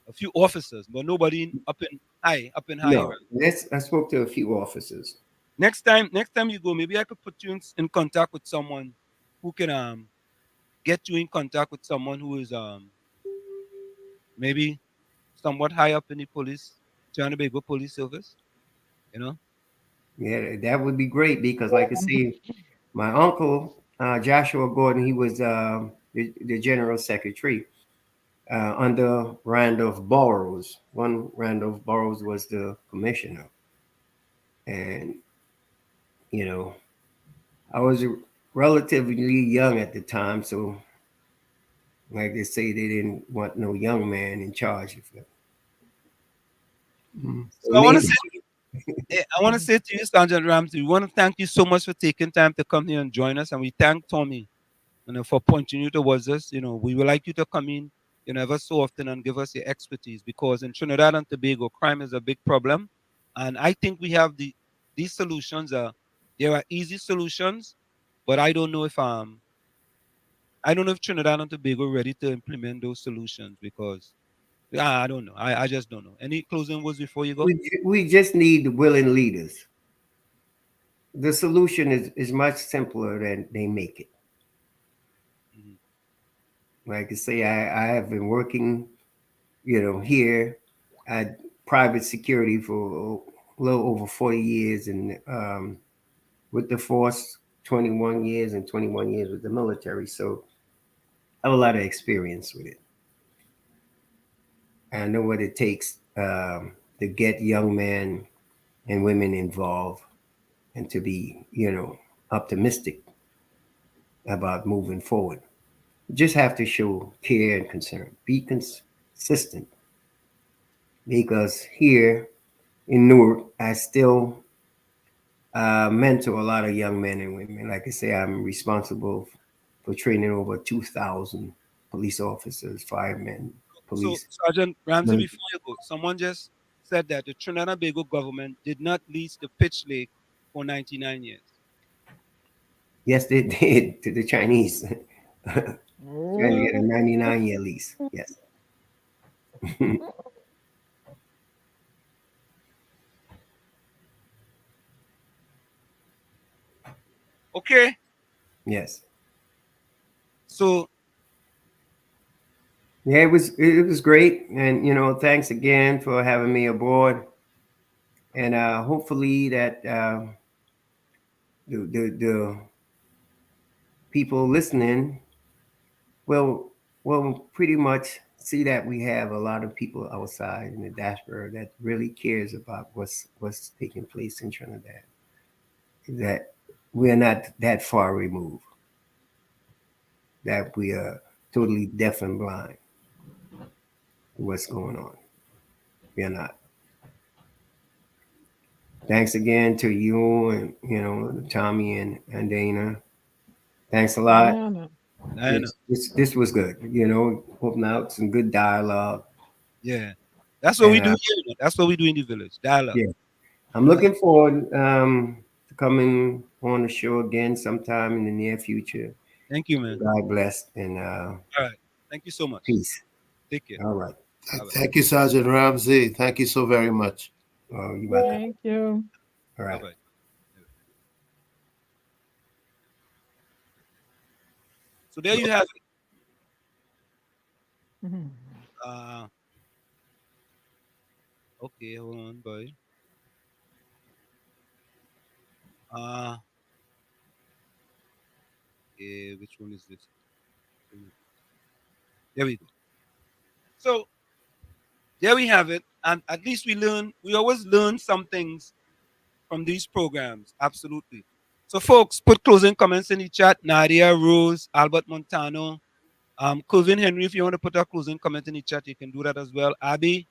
A few officers, but nobody up in high. No, Right? I spoke to a few officers. Next time you go, maybe I could put you in contact with someone who can get you in contact with someone who is maybe somewhat high up in the police, Trinidad and Tobago Police Service. You know? Yeah, that would be great because, like I say, my uncle Joshua Gordon, he was the general secretary under Randolph Burroughs. One Randolph Burroughs was the commissioner, and you know, I was relatively young at the time, so like they say, they didn't want no young man in charge of it. So I want to say to you, Sergeant Ramsey, we want to thank you so much for taking time to come here and join us, and we thank Tommy, for pointing you towards us. We would like you to come in, ever so often and give us your expertise because in Trinidad and Tobago, crime is a big problem, and I think we have these solutions. There are easy solutions, but I don't know if Trinidad and Tobago are ready to implement those solutions because I don't know. I just don't know. Any closing words before you go? We just need willing leaders. The solution is much simpler than they make it. Like I say, I have been working, here at private security for a little over 40 years, and with the force, 21 years, and 21 years with the military. So I have a lot of experience with it. I know what it takes to get young men and women involved and to be, optimistic about moving forward. You just have to show care and concern. Be consistent. Because here in Newark, I still mentor a lot of young men and women. Like I say, I'm responsible for training over 2,000 police officers, firemen, police. So, Sergeant Ramsey, Mm. before you go, someone just said that the Trinidad and Tobago government did not lease the pitch lake for 99 years. Yes, they did to the Chinese. Trying to get a 99-year lease. Yes. Okay. Yes. So yeah, it was great, and thanks again for having me aboard, and hopefully that the people listening will pretty much see that we have a lot of people outside in the diaspora that really cares about what's taking place in Trinidad. That we're not that far removed. That we are totally deaf and blind to what's going on. We are not. Thanks again to you and Tommy and Dana. Thanks a lot. Diana. This was good. Open out some good dialogue. Yeah. That's what we do And, here. That's what we do in the village. Dialogue. yeah. I'm looking forward to coming on the show again sometime in the near future. Thank you, man. God bless and All right. Thank you so much. peace. Take care. All right. Thank you, Sergeant Ramsey. Thank you so very much. Oh, you're welcome. Thank you. All right. Bye-bye. So there you have it. Okay, hold on, boy. Okay, which one is this? There we go. So there we have it. And at least we always learn some things from these programs. Absolutely. So folks, put closing comments in the chat. Nadia, Rose, Albert Montano, Calvin Henry, if you want to put a closing comment in the chat, you can do that as well. Abby.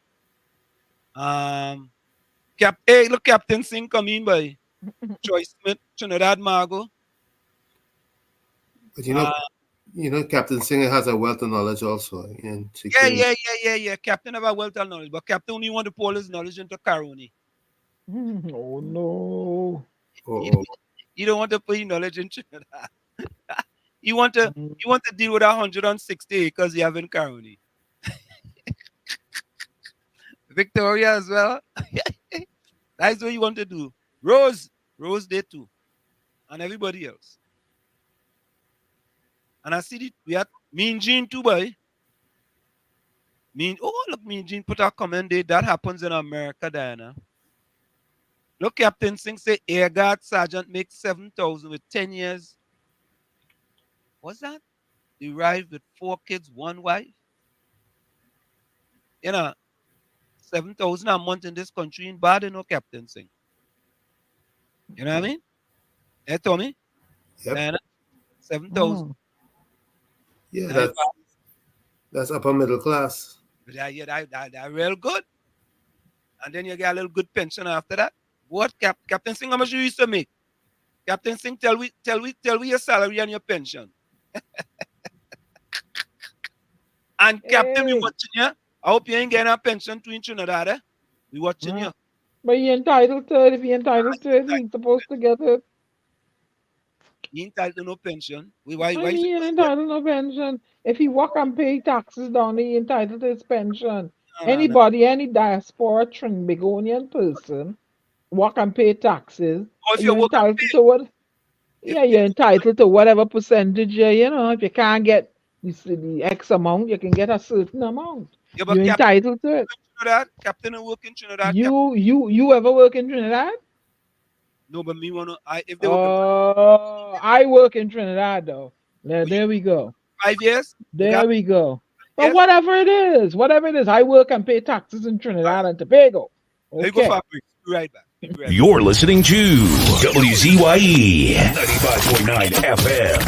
Hey, look, Captain Singh come in by Joyce Smith, Trinidad Margo. But Captain Singer has a wealth of knowledge also. And Yeah. Captain have a wealth of knowledge, but Captain only want to pour his knowledge into Caroni. Oh no. You don't want to put your knowledge in Trinidad. you want to deal with 160 acres you have in Caroni. Victoria as well. That's what you want to do. Rose there too. And everybody else. And I see we had Mean Gene too, boy. Look, Mean Gene put a comment there. That happens in America, Diana. Look, Captain Singh say Air Guard Sergeant makes 7,000 with 10 years. What's that? He arrived with 4 kids, 1 wife. 7,000 a month in this country ain't bad, Captain Singh. You know what I mean? Hey, Tommy? Yep. Diana? 7,000. Yeah, that's upper middle class. That real good. And then you get a little good pension after that. What Captain Singh, how much you used to make? Captain Singh, tell we your salary and your pension. And Captain, we watching you. I hope you ain't getting a pension to in Trinidad. Eh? We watching you. But you're entitled to it. If you're entitled to it, you're supposed to get it. You entitled to no pension. You're entitled to no pension. If he work and pay taxes down there, he entitled to his pension. Anybody, any diaspora Trinbagonian person, work and pay taxes. Or if you're entitled to what? You're entitled to whatever percentage. If you can't get the X amount, you can get a certain amount. Yeah, you're entitled to it. Trinidad, Captain, work in Trinidad. You ever work in Trinidad? No, but me wanna. If they I work in Trinidad though. There we go. 5 years. There we go. But whatever it is, I work and pay taxes in Trinidad and Tobago. Okay. Go right back. You're listening to WZYE 95.9 FM.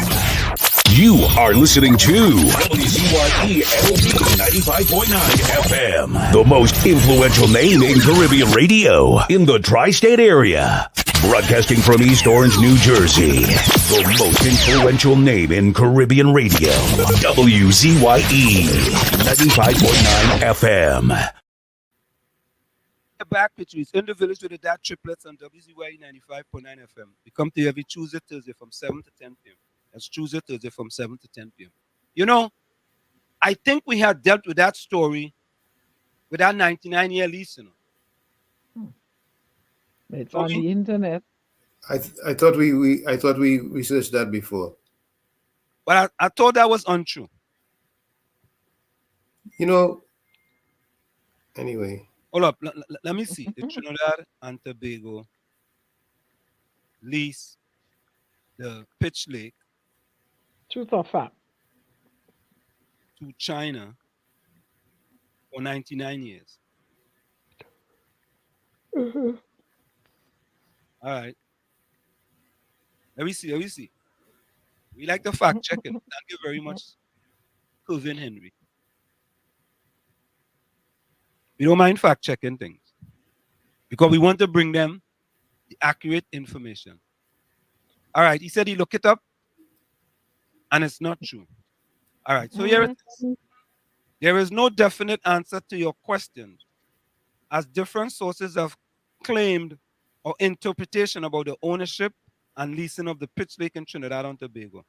You are listening to WZYE LP 95.9 FM, the most influential name in Caribbean radio in the tri-state area. Broadcasting from East Orange, New Jersey, the most influential name in Caribbean radio. WZYE 95.9 FM. Back with you. It's in the village with the DAT Triplets on WZYE 95.9 FM. We come to you every Tuesday, Thursday from 7 to 10 p.m. That's Tuesday, Thursday from 7 to 10 p.m. I think we had dealt with that story with that 99-year lease, It's on the internet. I thought we researched that before. But I thought that was untrue. Anyway. Hold up. Let me see. The Trinidad and Tobago lease the Pitch Lake. Truth or fact? To China for 99 years. Mhm. All right. Let me see. Let me see. We like the fact checking. Thank you very much, Calvin Henry. We don't mind fact checking things because we want to bring them the accurate information. All right. He said he looked it up and it's not true. All right. So here it is. There is no definite answer to your question, as different sources have claimed or interpretation about the ownership and leasing of the Pitch Lake in Trinidad and Tobago.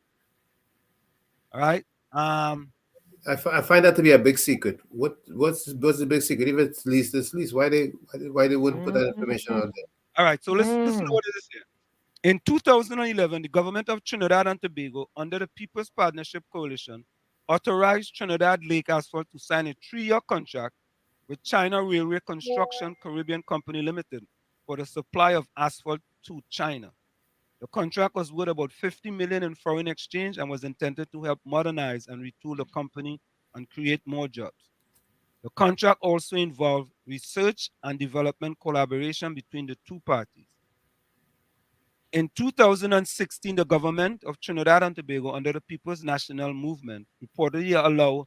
All right. I find that to be a big secret. What's the big secret? If it's leased, it's leased. Why they wouldn't put that information out there? All right. So listen to what it is here. In 2011, the government of Trinidad and Tobago, under the People's Partnership Coalition, authorized Trinidad Lake Asphalt to sign a 3-year contract with China Railway Construction Caribbean Company Limited for the supply of asphalt to China. The contract was worth about $50 million in foreign exchange and was intended to help modernize and retool the company and create more jobs. The contract also involved research and development collaboration between the two parties. In 2016, the government of Trinidad and Tobago, under the People's National Movement, reportedly allowed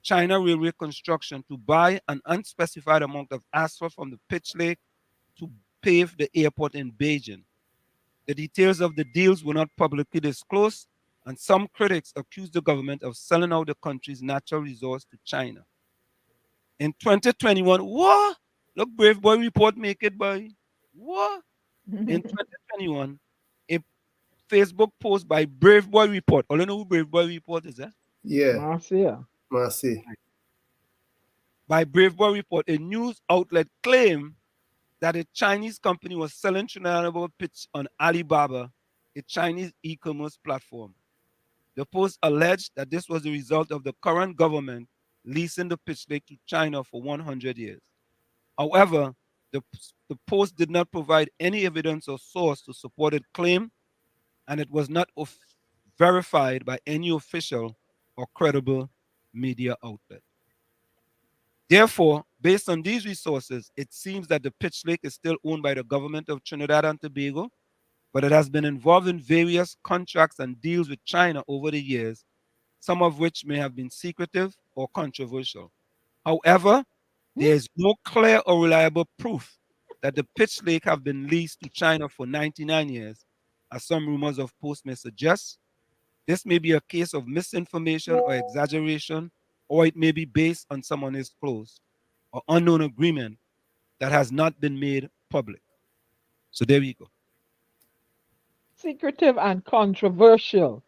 China Railway Construction to buy an unspecified amount of asphalt from the Pitch Lake to pave the airport in Beijing. The details of the deals were not publicly disclosed, and some critics accused the government of selling out the country's natural resource to China. In 2021, what? Look, Brave Boy report make it, boy. What? In 2021, a Facebook post by Brave Boy Report. All you know who Brave Boy Report is, eh? Yeah. Marcia. By Brave Boy Report, a news outlet claimed that a Chinese company was selling Trinidad pitch on Alibaba, a Chinese e-commerce platform. The post alleged that this was the result of the current government leasing the pitch lake to China for 100 years. However, the post did not provide any evidence or source to support its claim, and it was not verified by any official or credible media outlet. Therefore, based on these resources, it seems that the Pitch Lake is still owned by the government of Trinidad and Tobago, but it has been involved in various contracts and deals with China over the years, some of which may have been secretive or controversial. However, there is no clear or reliable proof that the Pitch Lake have been leased to China for 99 years, as some rumors of posts may suggest. This may be a case of misinformation or exaggeration, or it may be based on some undisclosed or unknown agreement that has not been made public. So there we go. Secretive and controversial.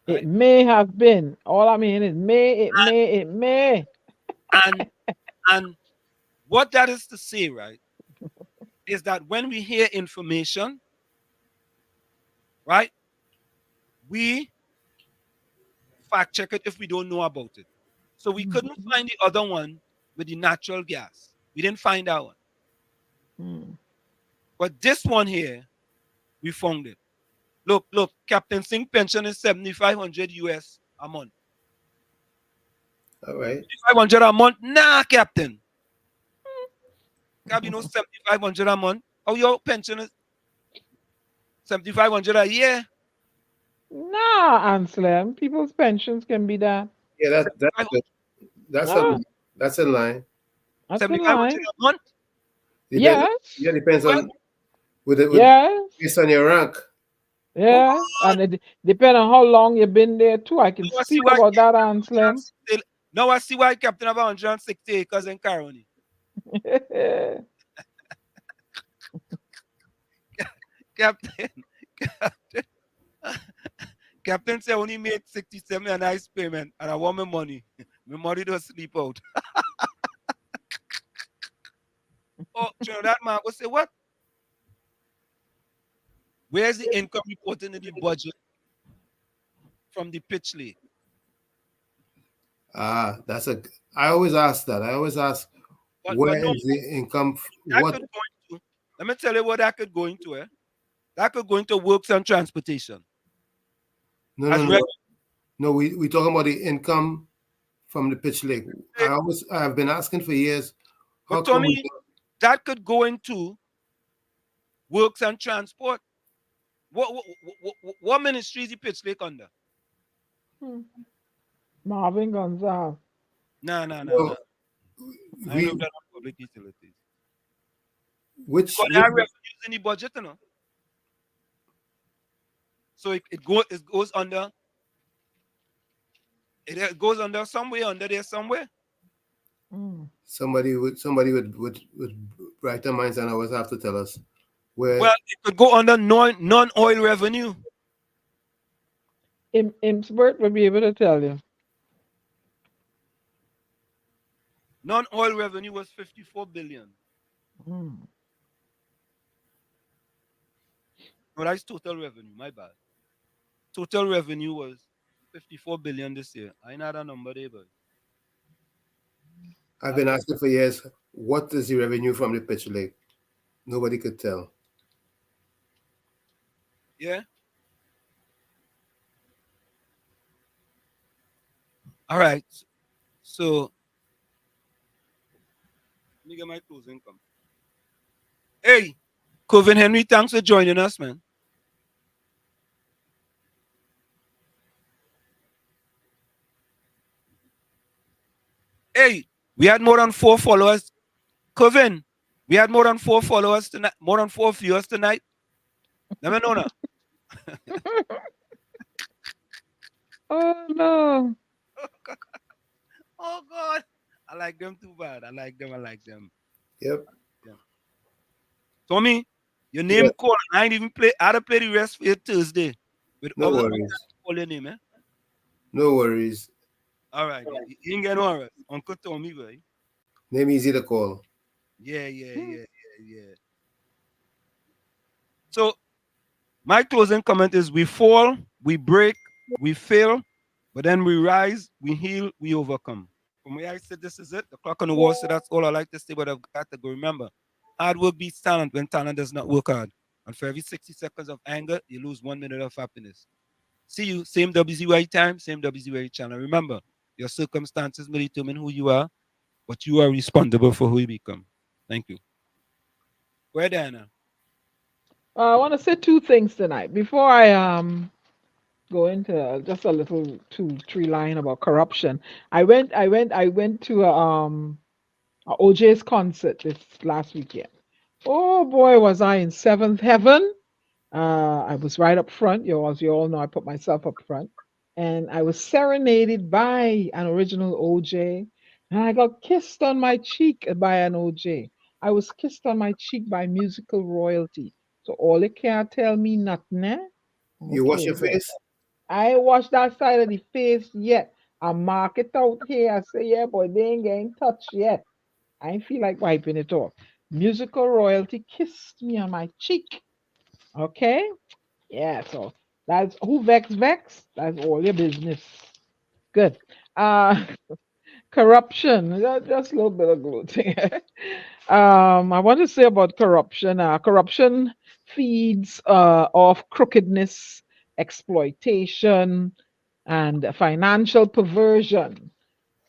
Right. It may have been. All I mean, it may. And what that is to say, right, is that when we hear information, right, we fact check it if we don't know about it. So we couldn't find the other one with the natural gas. We didn't find that one. But this one here, we found it. Look, Captain Singh pension is 7,500 US a month. All right. 7,500 a month? Nah, Captain. Can't be no 7,500 a month. Oh, your pension is 7,500 a year? Nah, Anselm. People's pensions can be that. Yeah, that's in line. That's in 7,500 line. a month? Yes. Yeah, depends on Yes. based on your rank. Yeah, and it depends on how long you've been there too. I can speak about that, Anselm. Now I see why Captain have 160 acres in Caroni. Captain said only made 67 a nice payment, and I want my money. My money don't sleep out. Oh, that man will say what? Where's the income reported in the budget from the Pitch Lake? I always ask that. I always ask, where is the income? Let me tell you what that could go into. That could go into works and transportation. No, we talking about the income from the Pitch Lake. I've been asking for years. How But come we Tommy, that could go into works and transport. What ministry is the Pitch Lake under? Marvin Gonzalez. No. No, I know we that on public utilities. which Because they have revenues in the budget, you know. So it goes under it goes under somewhere under there somewhere. somebody with brighter minds than ours have to tell us where. Well, it could go under non-oil revenue. Imsbert will be able to tell you. Non-oil revenue was 54 billion. Mm. No, that's total revenue. My bad. Total revenue was 54 billion this year. I know that number there, but I've been asking for years, what is the revenue from the Pitch Lake? Nobody could tell. yeah. All right. So let me get my closing income. Hey, Coven Henry, thanks for joining us, man. Hey, we had more than 4 followers. Coven, we had more than 4 followers tonight, more than 4 viewers tonight. Let me know now. Oh no. Oh God. I like them too bad. I like them. Yep. Yeah. Tommy, your name call. I ain't even play. I had to play the rest for you Thursday. With No other worries. call your name, eh? No worries. All right. You ain't get no worries. Uncle Tommy, boy. Name easy to call. Yeah. So my closing comment is we fall, we break, we fail, but then we rise, we heal, we overcome. From where I said this is it, the clock on the wall said that's all I like to say, but I've got to go. Remember, hard work beats talent when talent does not work hard. And for every 60 seconds of anger, you lose 1 minute of happiness. See you, same WZYE time, same WZYE channel. Remember, your circumstances may determine who you are, but you are responsible for who you become. Thank you. Where Diana? I want to say 2 things tonight before I go into just a little 2-3 line about corruption. I went to a OJ's concert this last weekend. Oh boy, was I in 7th heaven. I was right up front. As you all know, I put myself up front, and I was serenaded by an original OJ, and I got kissed on my cheek by an OJ. I was kissed on my cheek by musical royalty. So all you can't tell me nothing, eh? You wash your Okay, so face? I ain't washed that side of the face yet. I mark it out here. I say, yeah, boy, they ain't getting touched yet. I ain't feel like wiping it off. Musical royalty kissed me on my cheek. Okay? Yeah, so that's who vex. That's all your business. Good. Uh corruption. Just a little bit of gloating. I want to say about corruption. Corruption feeds off crookedness, exploitation, and financial perversion.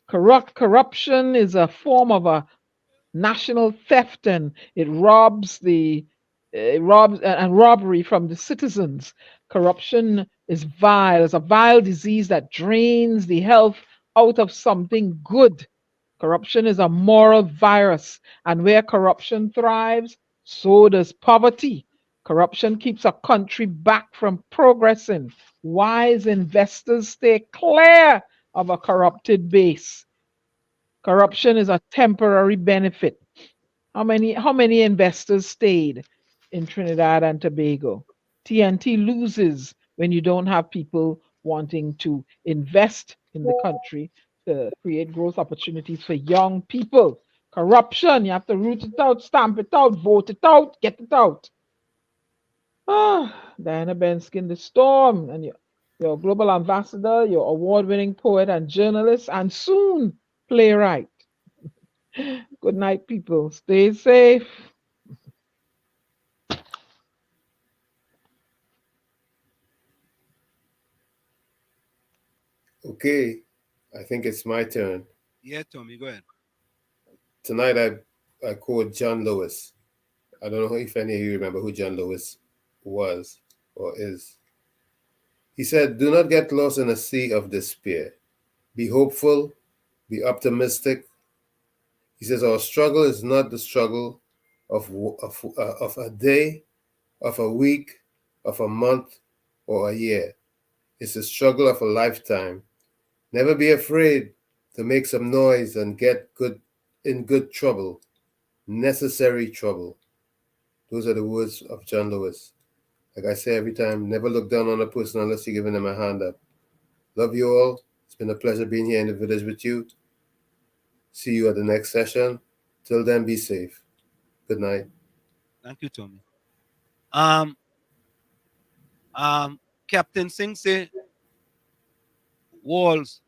Corruption is a form of a national theft, and it robs and robbery from the citizens. Corruption is vile. It's a vile disease that drains the health out of something good. Corruption is a moral virus, and where corruption thrives, so does poverty. Corruption keeps a country back from progressing. Wise investors stay clear of a corrupted base. Corruption is a temporary benefit. How many investors stayed in Trinidad and Tobago? TNT loses when you don't have people wanting to invest in the country to create growth opportunities for young people. Corruption, you have to root it out, stamp it out, vote it out, get it out. Diana Benskin, the storm, and your global ambassador, your award-winning poet and journalist, and soon playwright. Good night, people. Stay safe. Okay. I think it's my turn. Yeah, Tommy, go ahead. Tonight I quote John Lewis. I don't know if any of you remember who John Lewis was or is. He said, "Do not get lost in a sea of despair. Be hopeful, be optimistic." He says, "Our struggle is not the struggle of a day, of a week, of a month, or a year. It's the struggle of a lifetime. Never be afraid to make some noise and get good trouble, necessary trouble." Those are the words of John Lewis. Like I say every time, never look down on a person unless you're giving them a hand up. Love you all. It's been a pleasure being here in the village with you. See you at the next session. Till then, be safe. Good night. Thank you, Tommy. Um, Captain Singh say, Walls.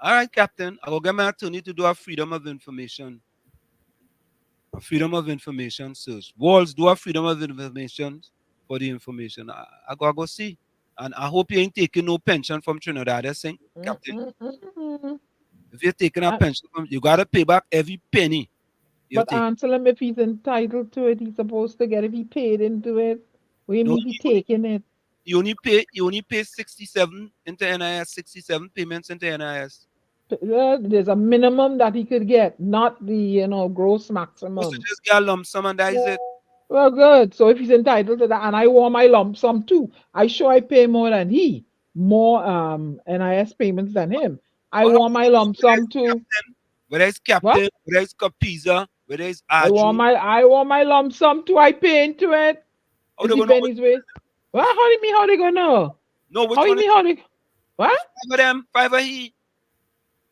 All right, Captain. I will get my attorney to do a freedom of information. A freedom of information search. Walls, do a freedom of information for the information. I go see. And I hope you ain't taking no pension from Trinidad, I think, Captain. If you're taking a pension from, you gotta pay back every penny you But take. answer him if he's entitled to it. He's supposed to get if he paid into it. We No, may be taking it. you only pay 67 into NIS, 67 payments into NIS. There's a minimum that he could get, not the gross So maximum. just get a lump sum and that is it. Well, good. So if he's entitled to that, and I want my lump sum too, I sure I pay more than he, more NIS payments than him. I want my lump sum too. Whether it's Captain, whether it's Capiza, whether it's Aju. I want my lump sum too. I pay into it. How Is they the gonna pennies way? Well, how do you mean how they gonna know? No, which How you one mean is how they? What? five of them? Five of he?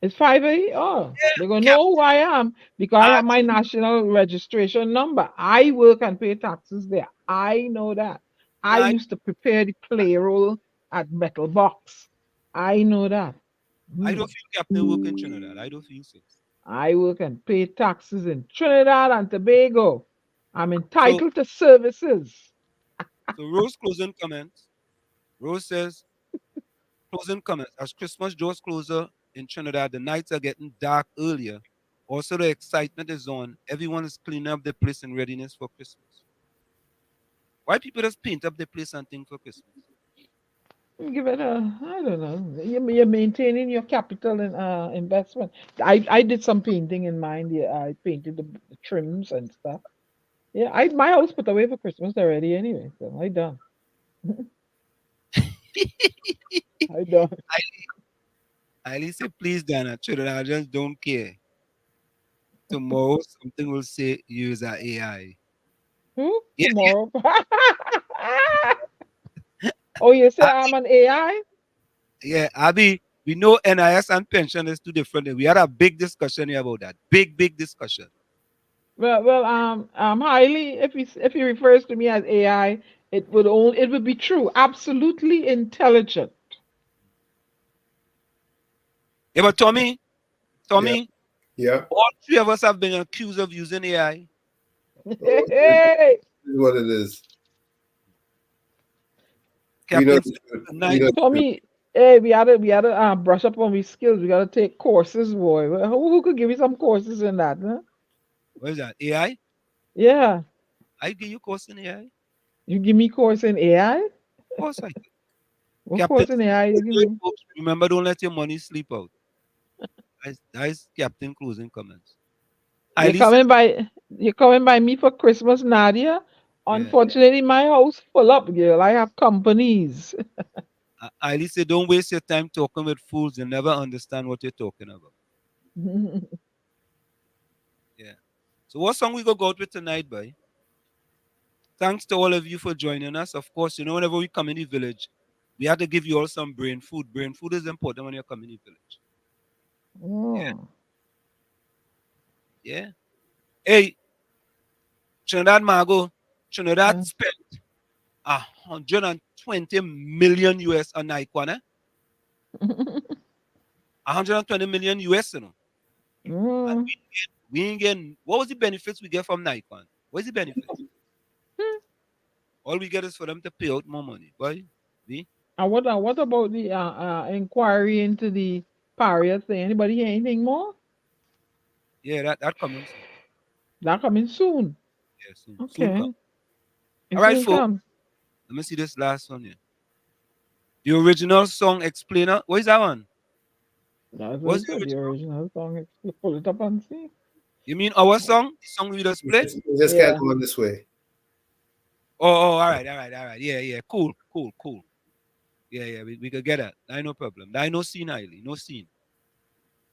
It's 5A? Oh, they're going to know who I am because I have my national registration number. I work and pay taxes there. I know that. I used to prepare the payroll at Metal Box. I know that. I don't feel Captain work in Trinidad. I don't feel so. I work and pay taxes in Trinidad and Tobago. I'm entitled to services. So Rose closing comments. Rose says, closing comments. As Christmas draws closer in Trinidad, the nights are getting dark earlier. Also, the excitement is on. Everyone is cleaning up their place in readiness for Christmas. Why people just paint up their place and think for Christmas? Give it a, I don't know. You're maintaining your capital and investment. I did some painting in mine. Yeah, I painted the trims and stuff. Yeah, my house put away for Christmas already anyway. So I done. I done. I say, please, Dana, children, I just don't care. Tomorrow, something will say use an AI. Who? Tomorrow. Oh, you say I'm an AI? Yeah, Abby, we know NIS and pension is two different. We had a big discussion here about that. Big discussion. Well, highly. If he refers to me as AI, it would be true. Absolutely intelligent. Yeah, but Tommy, Yeah. all three of us have been accused of using AI. Hey. This is what it is. Tommy, hey, we gotta brush up on these skills. We gotta take courses, boy. Who could give me some courses in that? Huh? What is that? AI? Yeah. I give you course in AI. You give me course in AI? Of course I do. What course in AI you give me? Remember, don't let your money sleep out. That's Captain closing comments. You're coming by me for Christmas, Nadia? Unfortunately, my house full up, girl. I have companies. I say, don't waste your time talking with fools. You'll never understand what you're talking about. Yeah. So what song we go out with tonight, boy? Thanks to all of you for joining us. Of course, whenever we come in the village, we have to give you all some brain food. Brain food is important when you come in the village. Yeah. Hey, Trinidad Margot, Trinidad spent 120 million US on Nikon, 120 million US, And we ain't getting, what was the benefits we get from Nikon? What's the benefits? All we get is for them to pay out more money. Why? And what about the inquiry into the Faria thing. Anybody hear anything more? Yeah, that coming soon. That coming soon. Yeah, soon. Soon Okay. come. It All right, soon folks. come. Let me see this last one here. The original song Explainer. What is that one? That's what What's I said. The original song. Pull it up and see. You mean our song? The song we just played? We just can't go on this way. Oh, all right. Yeah. Cool. Yeah, we could get that. I no problem. I no scene, Eiley. No scene.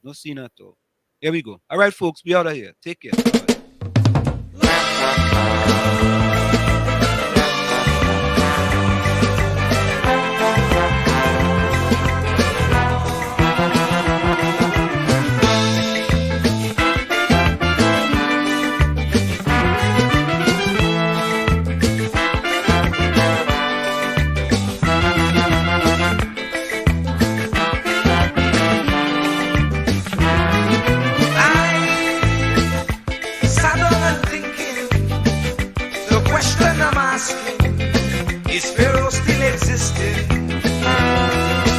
No scene at all. Here we go. All right, folks, we out of here. Take care. Is Pharaoh still existing?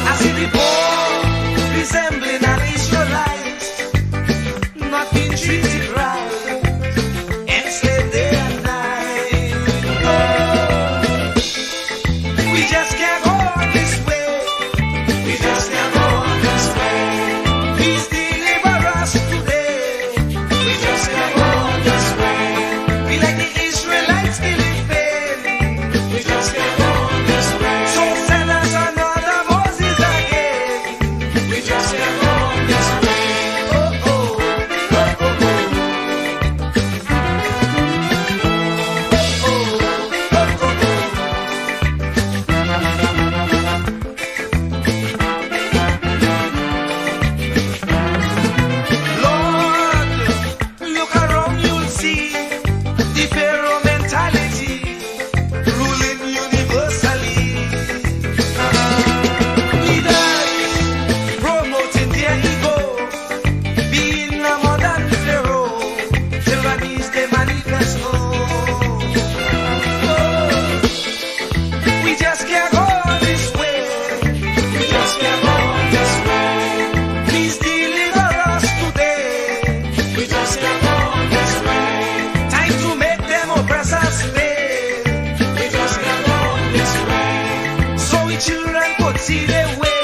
I see the boy resembling an Israelite, not being treated right, enslaved day and night. Oh, we just can't go on this way. We just can't go on this way. Please deliver us today. We just can't go on this way. We like the Israelites still in pain. We just can't go on this way. So send us another Moses again. We just can't go on this way. Oh, oh, oh, oh, oh. Lord, look around, you'll see the Pharaoh mentality ruling universally. Leaders promoting their ego, being a modern Pharaoh, tyrannies they manifesto. Oh, we just can't go on this way. We just can't go on this way. Please deliver us today. We just can't go on this way. Time to make them oppressors pay. We just can't go on this way. So we children could see their way.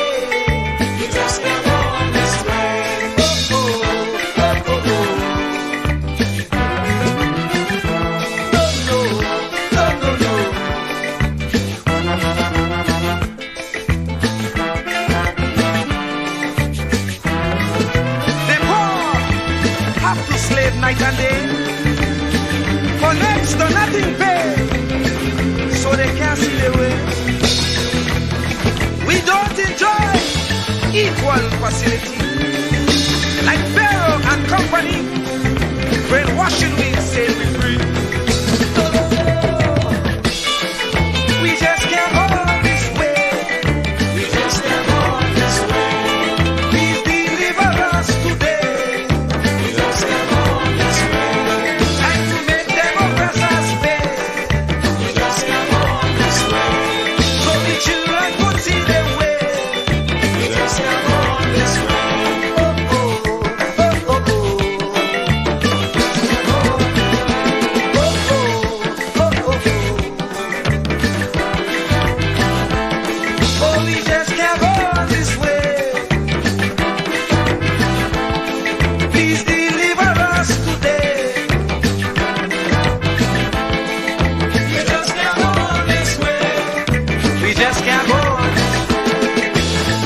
We just can't go on this way. Oh, oh, oh, oh, oh. No, no, no, no. The poor have to slave night and day for next to nothing pay, so they can't see their way. We don't enjoy equal facility like Pharaoh and company. Brainwashing we say we free. We just can't go on this way. We just can't go on this way. Please deliver us today. We just can't go on this way. Time to make them oppressors pay. We just can't go on this way. So the children could see their way. We just can't go on this way. Oh, oh, oh, oh, oh. Oh, we just can't go on this way. Please deliver us today. We just can't go on this way. We just can't go on.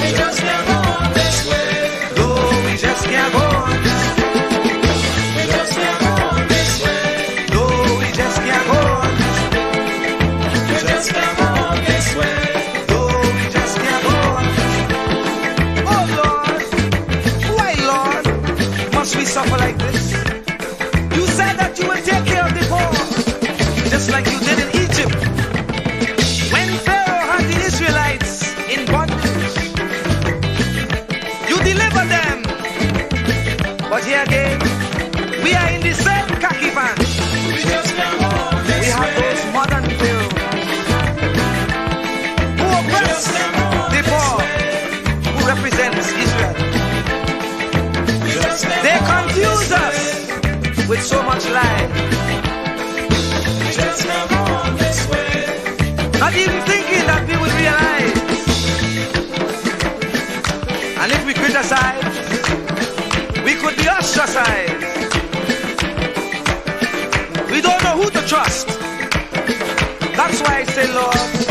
We just can't go on this way. No, we just can't go on. We just can't go on this way. No, we just can't go on. We just can't go on this way. No, we just can't go on. Oh Lord, why Lord must we suffer like this? You said that you will take care of the poor, just like you did in Egypt. When Pharaoh had the Israelites in bondage, you delivered them. But here again, we are in the same khaki pants. We just can't go on this way. We have those modern Pharaohs who oppress the poor, who represents Israel. criticized. We could be ostracized. We don't know who to trust. That's why I say, Lord,